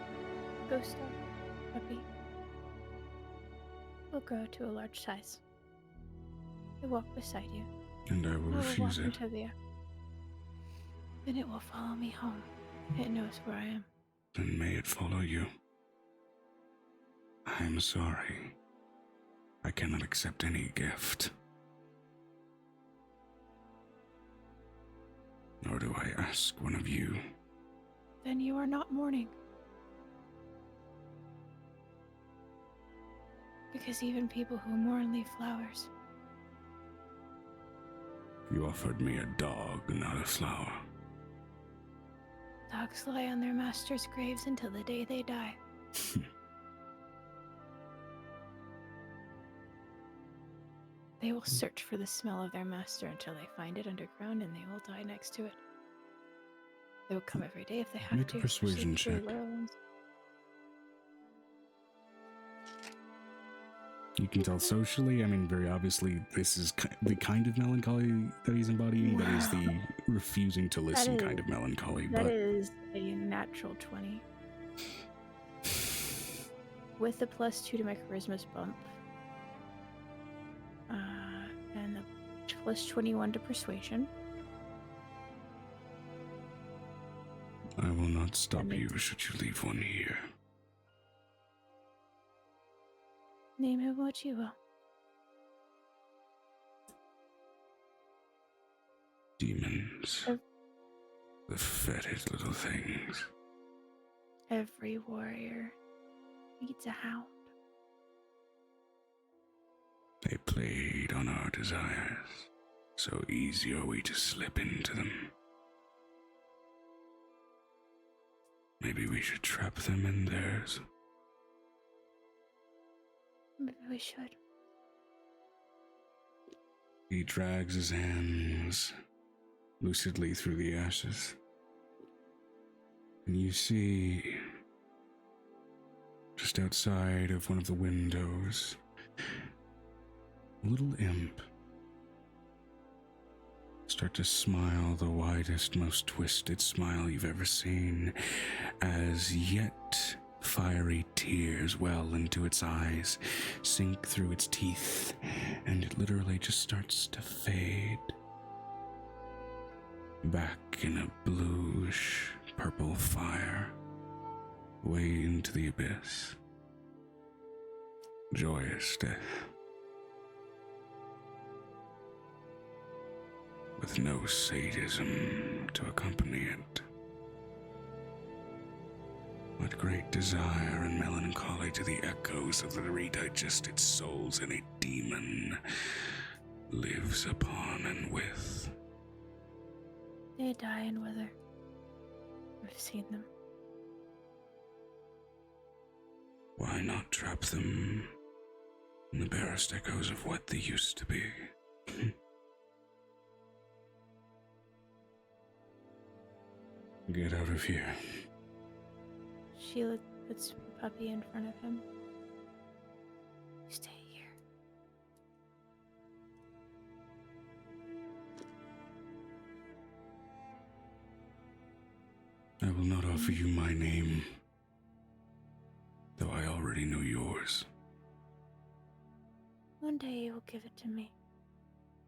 ghost dog puppy. Will grow to a large size. It will walk beside you. And I will I will walk refuse it. into the Then it will follow me home. It knows where I am. Then may it follow you. I am sorry. I cannot accept any gift. Nor do I ask one of you. Then you are not mourning. Because even people who mourn leave flowers. You offered me a dog, not a flower. Dogs lie on their masters' graves until the day they die. They will search for the smell of their master until they find it underground, and they will die next to it. They will come every day if they have Make to. a persuasion especially check. loyal ones. You can tell socially, I mean, very obviously, this is the kind of melancholy that he's embodying. That is the refusing to listen kind of melancholy. That But is a natural 20. With the +2 to my charisma bump. And the +21 to persuasion. I will not stop That you makes- should you leave one here. Name him what you will. Demons. The fetid little things. Every warrior needs a hound. They played on our desires. So easy are we to slip into them. Maybe we should trap them in theirs. Maybe we should. he drags his hands lucidly through the ashes. And you see, just outside of one of the windows, a little imp start to smile the widest, most twisted smile you've ever seen, as yet fiery tears well into its eyes, sink through its teeth, and it literally just starts to fade back in a bluish purple fire, way into the abyss. Joyous death, with no sadism to accompany it, but great desire and melancholy to the echoes of the redigested souls in a demon lives upon and with. They die and wither. I've seen them. Why not trap them in the barest echoes of what they used to be? Get out of here. Sheila puts Puppy in front of him. Stay here. I will not offer you my name, though I already know yours. One day you will give it to me.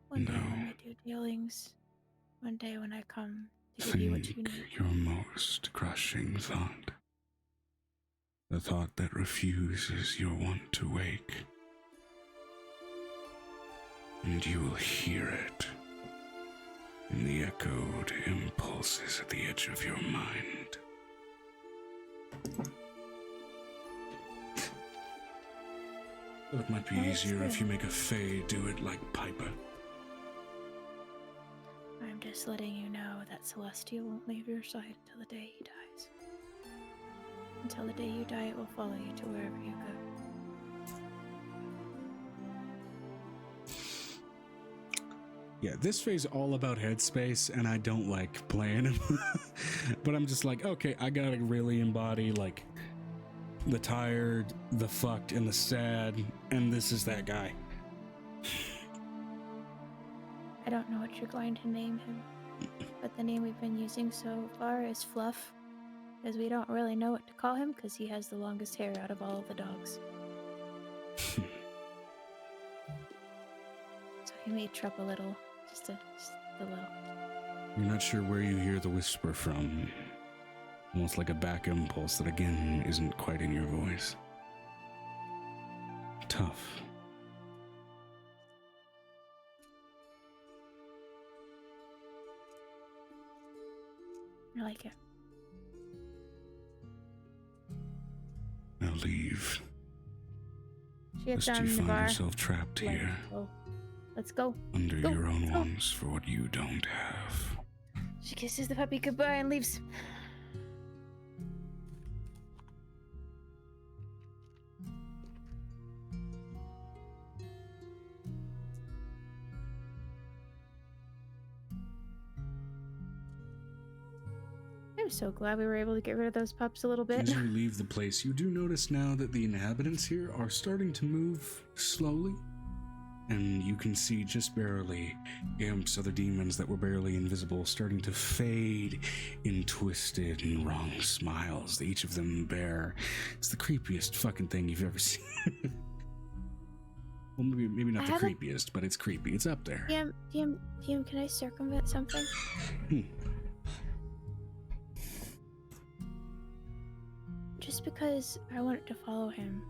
One day when I do dealings. One day when I come to give you what you Think need. your most crushing thought. The thought that refuses your want to wake. And you will hear it in the echoed impulses at the edge of your mind. It might be easier if you make a fae do it like Piper. I'm just letting you know that Celestia won't leave your side until the day he dies. Until the day you die, it will follow you to wherever you go. Yeah, this phase all about headspace, and I don't like playing him. But I'm just like, okay, I gotta really embody like the tired, the fucked, and the sad, and this is that guy. I don't know what you're going to name him, but the name we've been using so far is Fluff, because we don't really know what to call him because he has the longest hair out of all of the dogs. So he may trip a little, just a little. You're not sure where you hear the whisper from. Almost like a back impulse that again isn't quite in your voice. Tough. I like it. Now leave. She gets Lest down you in the find bar. yourself trapped here, Let's go. under Go, your own go. ones for what you don't have. She kisses the puppy goodbye and leaves. I'm so glad we were able to get rid of those pups a little bit. As you leave the place, you do notice now that the inhabitants here are starting to move slowly. And you can see just barely imps, other demons that were barely invisible, starting to fade in twisted and wrong smiles. Each of them bear. It's the creepiest fucking thing you've ever seen. Well, maybe not the creepiest, but it's creepy. It's up there. DM, can I circumvent something? Just because I want to follow him,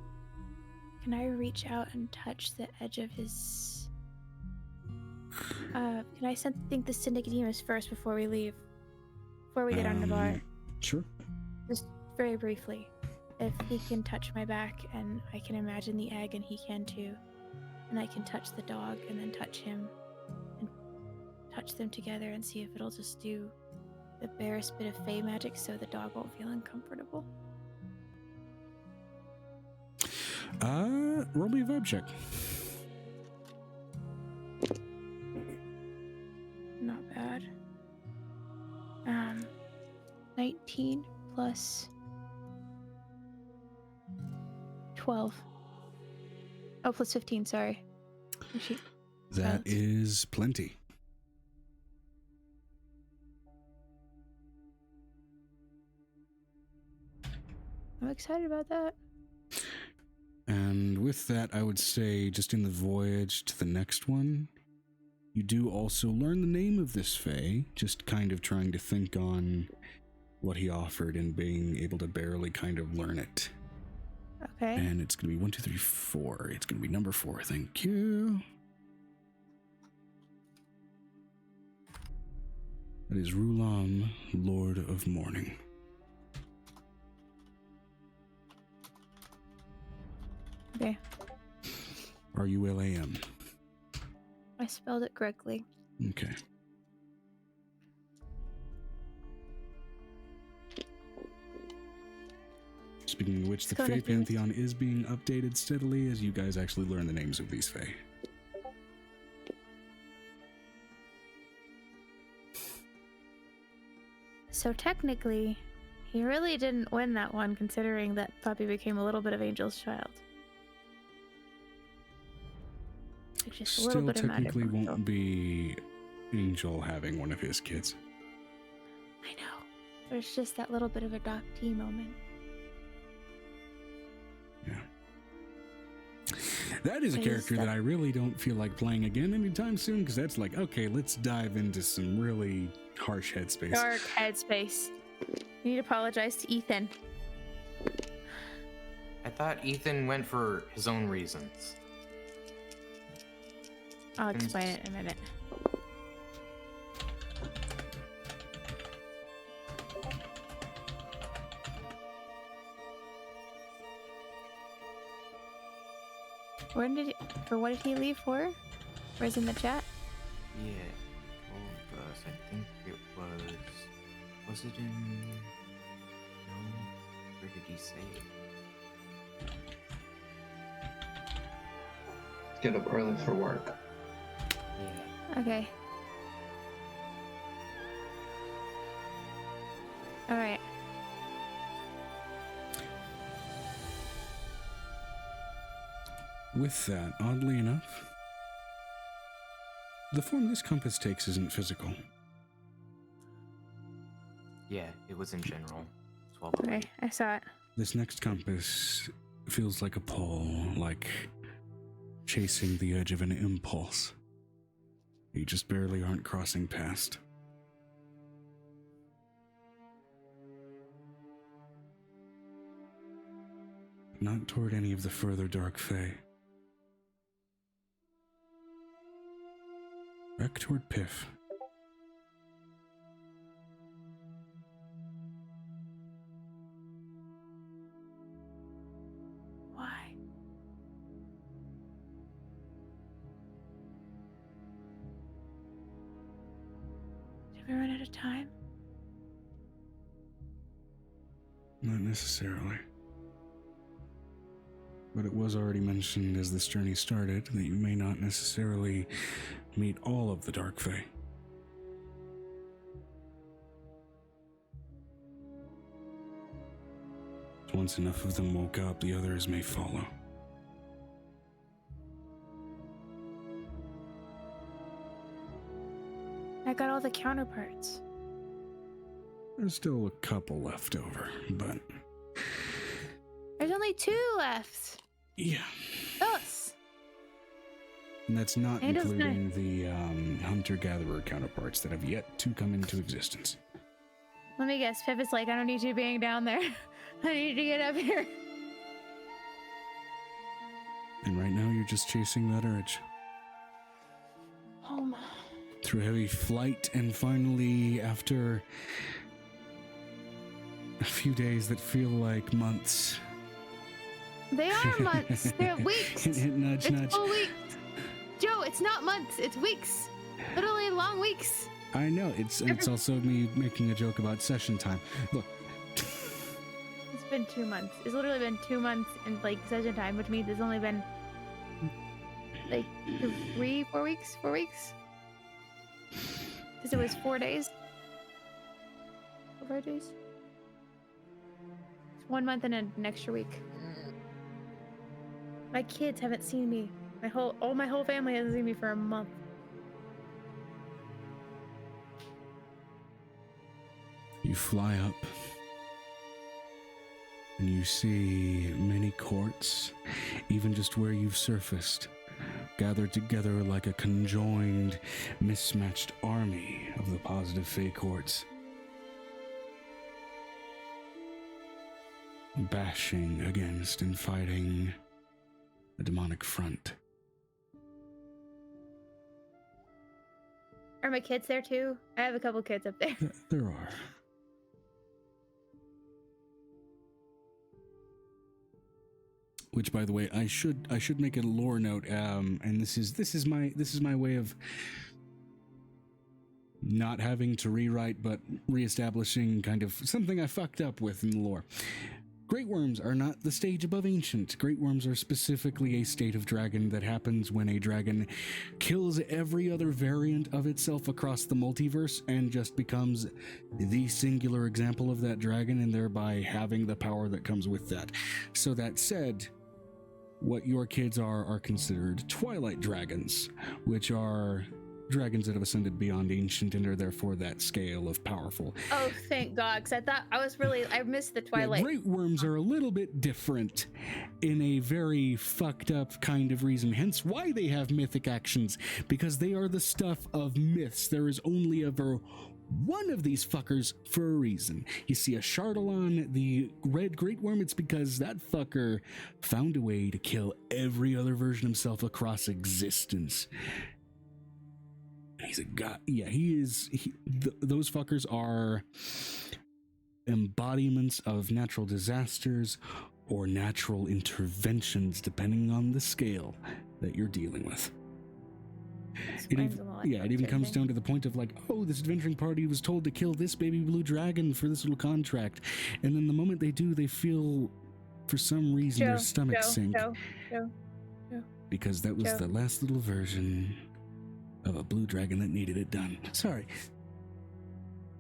can I reach out and touch the edge of his... can I think this to Nicodemus first before we leave? Before we get on the bar? Sure. Just very briefly. If he can touch my back and I can imagine the egg and he can too. And I can touch the dog and then touch him. And touch them together and see if it'll just do the barest bit of fey magic so the dog won't feel uncomfortable. Roll me a vibe check. Not bad. 19 plus 12. Oh, plus 15, sorry. That is plenty. I'm excited about that. And with that, I would say just in the voyage to the next one, you do also learn the name of this fae, just kind of trying to think on what he offered and being able to barely kind of learn it. Okay. And it's going to be 1, 2, 3, 4. It's going to be number 4. Thank you. That is Rulam, Lord of Morning. Okay. R-U-L-A-M. I spelled it correctly. Okay. Speaking of which, the Fae Pantheon is being updated steadily as you guys actually learn the names of these Fae. So technically, he really didn't win that one considering that puppy became a little bit of Angel's child. So just a little Still bit of magic. technically won't be Angel having one of his kids. I know. But it's just that little bit of adoptee moment. Yeah. That is a character that I really don't feel like playing again anytime soon, because that's like, okay, let's dive into some really harsh headspace. Dark headspace. You need to apologize to Ethan. I thought Ethan went for his own reasons. I'll explain it in a minute. When did what did he leave for? Where's in the chat? Yeah, told us. I think it was it in, no, where did he say it? Get up early for work. Yeah. Okay. Alright. With that, oddly enough, the form this compass takes isn't physical. Yeah, it was in general. 12 Okay, I saw it. This next compass feels like a pull, like chasing the edge of an impulse. You just barely aren't crossing past. Not toward any of the further dark fae. Back toward Piff. Why? We run out of time. Not necessarily. But it was already mentioned as this journey started that you may not necessarily meet all of the Dark Fae. Once enough of them woke up, the others may follow. I got all the counterparts. There's still a couple left over, but There's only 2 left. yeah. Us. And that's not And it's including the hunter-gatherer counterparts that have yet to come into existence. Let me guess. Pip is like, I don't need you being down there. I need you to get up here. And right now you're just chasing that urge. Oh my. Through heavy flight, and finally, after a few days that feel like months. They are months. They're weeks. Nudge, It's nudge. full weeks. Joe, it's not months. It's weeks. Literally long weeks. I know, it's also me making a joke about session time. Look. It's been 2 months. It's literally been 2 months in like session time, which means it's only been like 4 weeks. 4 weeks. Because it was 4 days. 4 5 days. It's 1 month and an extra week. My kids haven't seen me. My whole family hasn't seen me for a month. You fly up, and you see many courts, even just where you've surfaced, gathered together like a conjoined, mismatched army of the positive Fae courts. Bashing against and fighting a demonic front. Are my kids there too? I have a couple kids up there. There are. Which, by the way, I should make a lore note. And this is my way of not having to rewrite, but reestablishing kind of something I fucked up with in the lore. Great Worms are not the stage above Ancient. Great Worms are specifically a state of dragon that happens when a dragon kills every other variant of itself across the multiverse and just becomes the singular example of that dragon, and thereby having the power that comes with that. So that said, what your kids are considered Twilight Dragons, which are dragons that have ascended beyond Ancient and are therefore that scale of powerful. Oh, thank God, because I missed the Twilight. Yeah, Great Worms are a little bit different in a very fucked up kind of reason, hence why they have mythic actions, because they are the stuff of myths. There is only ever one of these fuckers for a reason. You see a Chardalon, the red Great Worm, it's because that fucker found a way to kill every other version of himself across existence. He's a god. Yeah, those fuckers are embodiments of natural disasters or natural interventions, depending on the scale that you're dealing with. It even comes down to the point of like, oh, this adventuring party was told to kill this baby blue dragon for this little contract, and then the moment they do, they feel, for some reason, their stomach sink. Because that was the last little version of a blue dragon that needed it done. Sorry.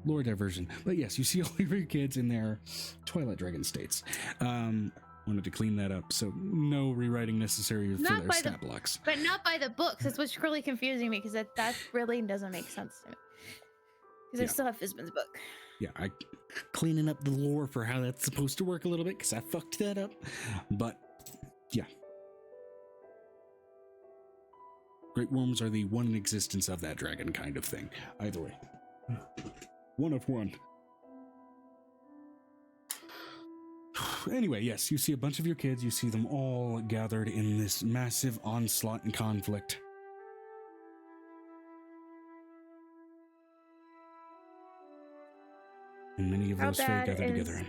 Lore diversion. But yes, you see all of your kids in their Twilight Dragon states. Wanted to clean that up, so no rewriting necessary for their stat blocks. But not by the books. That's what's really confusing me, because that really doesn't make sense to me. Because I still have Fizman's book. Yeah, I cleaning up the lore for how that's supposed to work a little bit, because I fucked that up. But yeah. Great Worms are the one in existence of that dragon kind of thing. Either way. One of one. Anyway, yes, you see a bunch of your kids, you see them all gathered in this massive onslaught and conflict. And many of those Fae gathered together.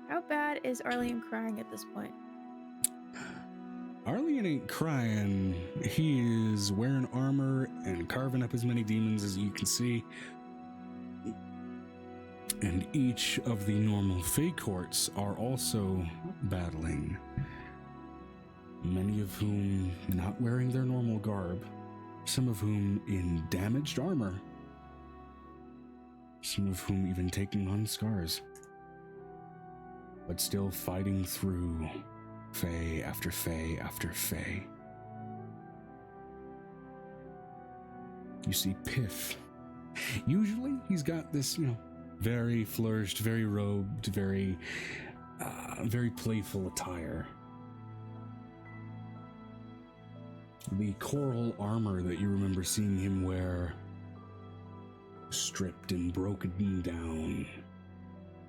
How bad is Arlene crying at this point? Arlene ain't crying. He is wearing armor and carving up as many demons as you can see. And each of the normal Fey courts are also battling, many of whom not wearing their normal garb, some of whom in damaged armor, some of whom even taking on scars, but still fighting through Fey after Fey after Fey. You see Piff. Usually he's got this, very flourished, very robed, very playful attire. The coral armor that you remember seeing him wear, stripped and broken down.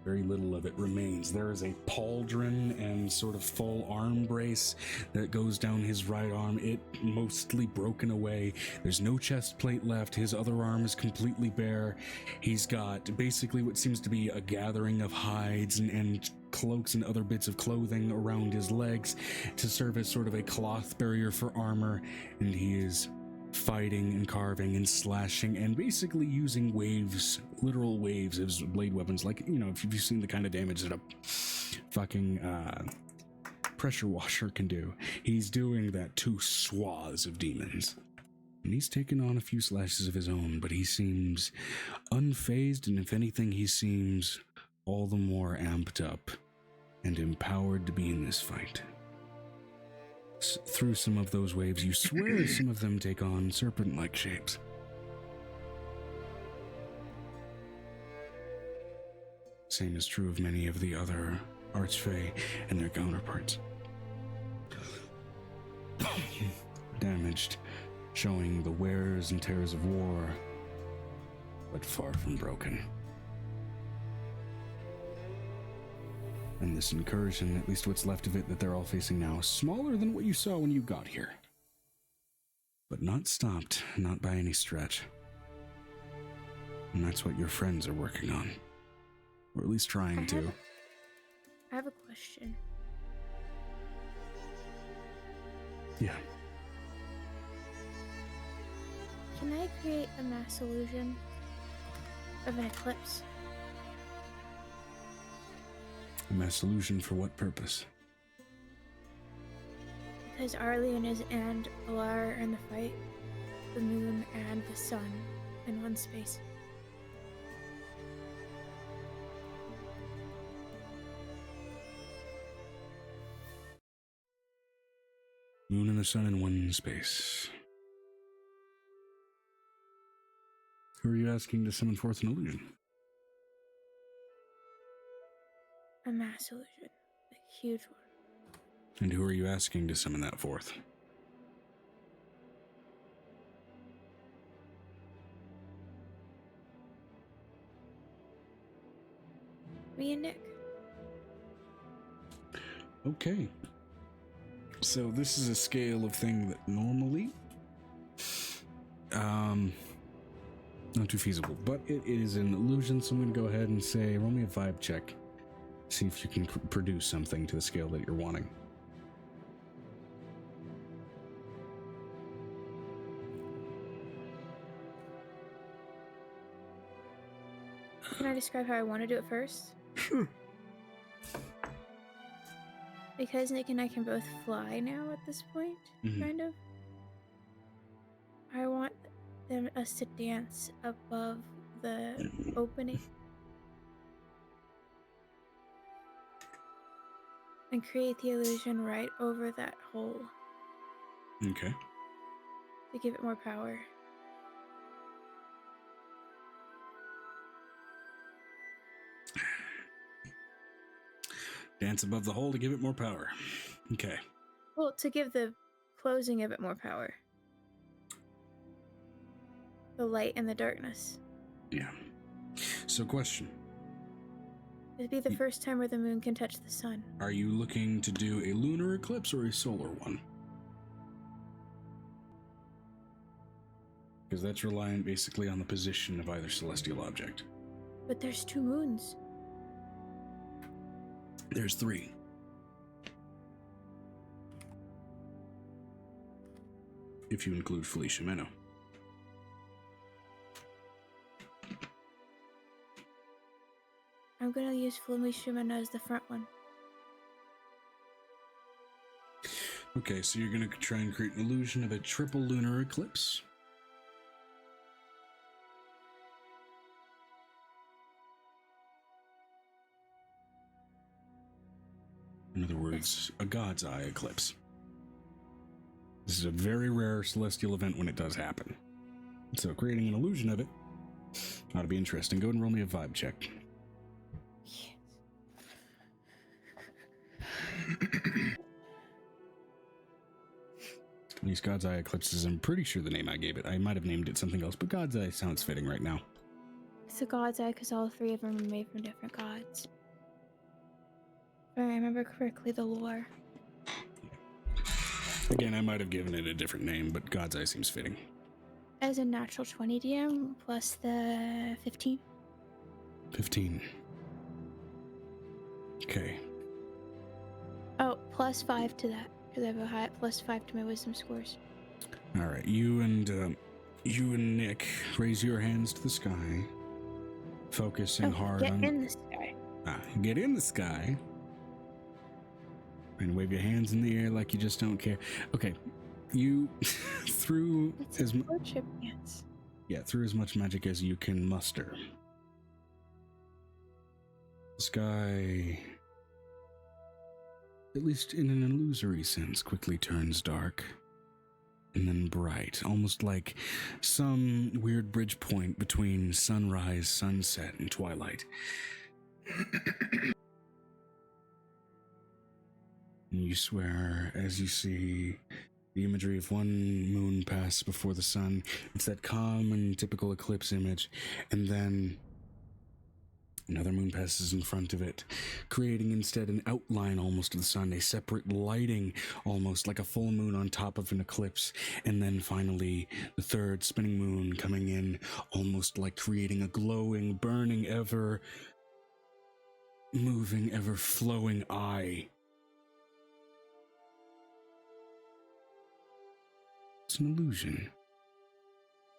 Very little of it remains. There is a pauldron and sort of full arm brace that goes down his right arm, it mostly broken away. There's no chest plate left. His other arm is completely bare. He's got basically what seems to be a gathering of hides and cloaks and other bits of clothing around his legs to serve as sort of a cloth barrier for armor, and he is fighting and carving and slashing and basically using waves, literal waves as blade weapons, like, if you've seen the kind of damage that a fucking pressure washer can do. He's doing that to swaths of demons. And he's taken on a few slashes of his own, but he seems unfazed, and if anything, he seems all the more amped up and empowered to be in this fight. Through some of those waves, you swear some of them take on serpent-like shapes. Same is true of many of the other Archfey and their counterparts. Damaged, showing the wears and tears of war, but far from broken. And this incursion, at least what's left of it that they're all facing now, is smaller than what you saw when you got here. But not stopped, not by any stretch. And that's what your friends are working on. Or at least trying to. I have a question. Yeah. Can I create a mass illusion of an eclipse? A mass illusion for what purpose? Because Arlene and Alar are in the fight, the moon and the sun in one space. Moon and the sun in one space. Who are you asking to summon forth an illusion? A mass illusion. A huge one. And who are you asking to summon that forth? Me and Nick. Okay. So this is a scale of thing that normally not too feasible, but it is an illusion, so I'm going to go ahead and say roll me a vibe check. See if you can produce something to the scale that you're wanting. Can I describe how I want to do it first? Sure. Because Nick and I can both fly now at this point, kind of. I want us to dance above the opening. And create the illusion right over that hole. Okay. To give it more power. Dance above the hole to give it more power. Okay. Well, to give the closing of it more power. The light and the darkness. Yeah. So question. It'd be the first time where the moon can touch the sun. Are you looking to do a lunar eclipse or a solar one? Because that's reliant basically on the position of either celestial object. But there's 2 moons. There's 3. If you include Felicia Meno. gonna use Flimley Shumana as the front one. Okay, so you're gonna try and create an illusion of a triple lunar eclipse. In other words, a God's Eye eclipse. This is a very rare celestial event when it does happen. So creating an illusion of it ought to be interesting. Go ahead and roll me a vibe check. These God's Eye eclipses, I'm pretty sure the name I gave it. I might have named it something else, but God's Eye sounds fitting right now. It's a God's Eye because all three of them are made from different gods. If I remember correctly, the lore. Again, I might have given it a different name, but God's Eye seems fitting. As a natural 20 DM plus the 15. 15. Okay. Oh, plus 5 to that. Because I have a high plus 5 to my wisdom scores. All right, you and Nick raise your hands to the sky, focusing hard get on. in the sky. Get in the sky, and wave your hands in the air like you just don't care. Okay, you through It's as a worship dance. through as much magic as you can muster. The sky, at least in an illusory sense, quickly turns dark and then bright, almost like some weird bridge point between sunrise, sunset, and twilight. And you swear as you see the imagery of one moon pass before the sun. It's that calm and typical eclipse image, and then another moon passes in front of it, creating instead an outline almost of the sun, a separate lighting, almost like a full moon on top of an eclipse. And then finally, the third spinning moon coming in, almost like creating a glowing, burning, ever moving, ever flowing eye. It's an illusion,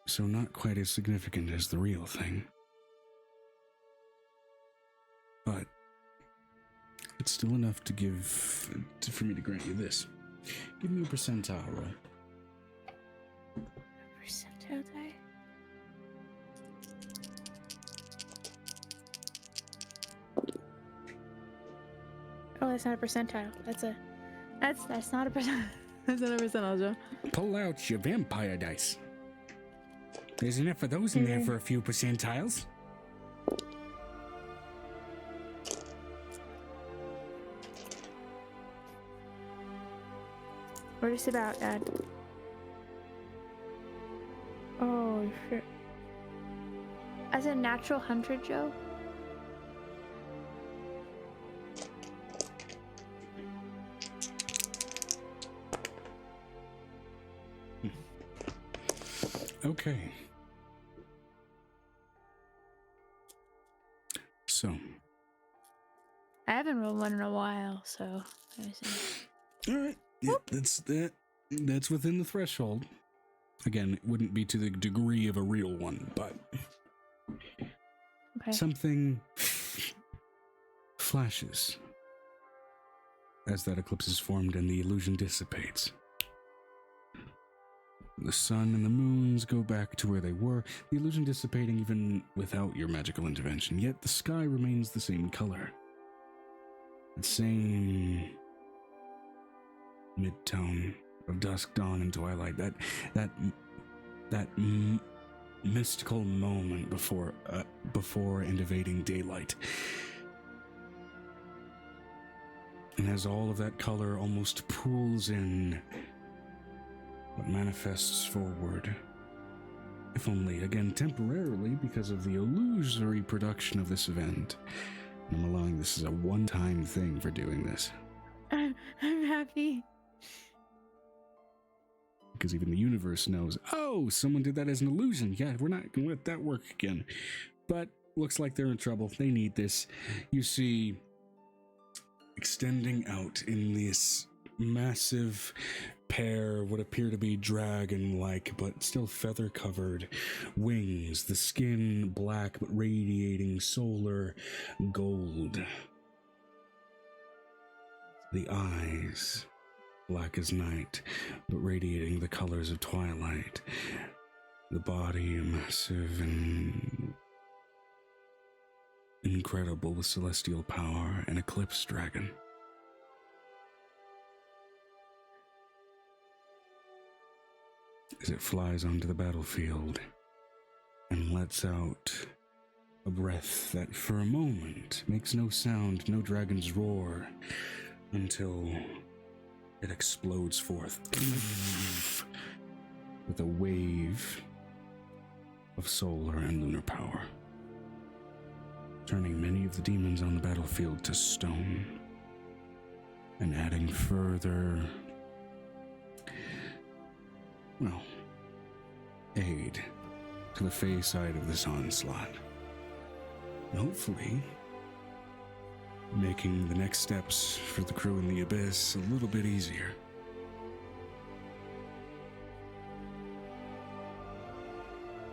so not quite as significant as the real thing. But it's still enough to for me to grant you this. Give me a percentile roll. Percentile die? Oh, that's not a percentile. That's not a percentile. That's not a percentile, Joe. Pull out your vampire dice. There's enough of those in there for a few percentiles. We're just about, Dad. Oh, shit. As a natural hunter, Joe? Okay. So. I haven't rolled one in a while, so. All right. Yeah, that's within the threshold. Again, it wouldn't be to the degree of a real one, but Okay. something flashes as that eclipse is formed and the illusion dissipates. The sun and the moons go back to where they were, the illusion dissipating even without your magical intervention, yet the sky remains the same color. The same mid-tone of dusk, dawn, and twilight. That mystical moment before and evading daylight. And as all of that color almost pools in, what manifests forward, if only, again, temporarily because of the illusory production of this event. And I'm allowing this as a one-time thing for doing this. I'm happy. Because even the universe knows, oh, someone did that as an illusion. Yeah, we're not going to let that work again. But looks like they're in trouble. They need this. You see, extending out in this massive pair what appear to be dragon-like but still feather-covered wings, the skin black but radiating solar gold, the eyes black as night but radiating the colors of twilight, the body massive and incredible with celestial power, an eclipse dragon. As it flies onto the battlefield and lets out a breath that for a moment makes no sound, no dragon's roar, until it explodes forth with a wave of solar and lunar power, turning many of the demons on the battlefield to stone and adding further, well, aid to the Fey side of this onslaught. And hopefully, making the next steps for the crew in the Abyss a little bit easier.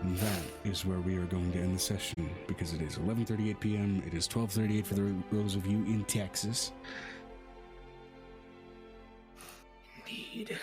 And that is where we are going to end the session, because it is 11:38 p.m. It is 12:38 for those of you in Texas. Indeed.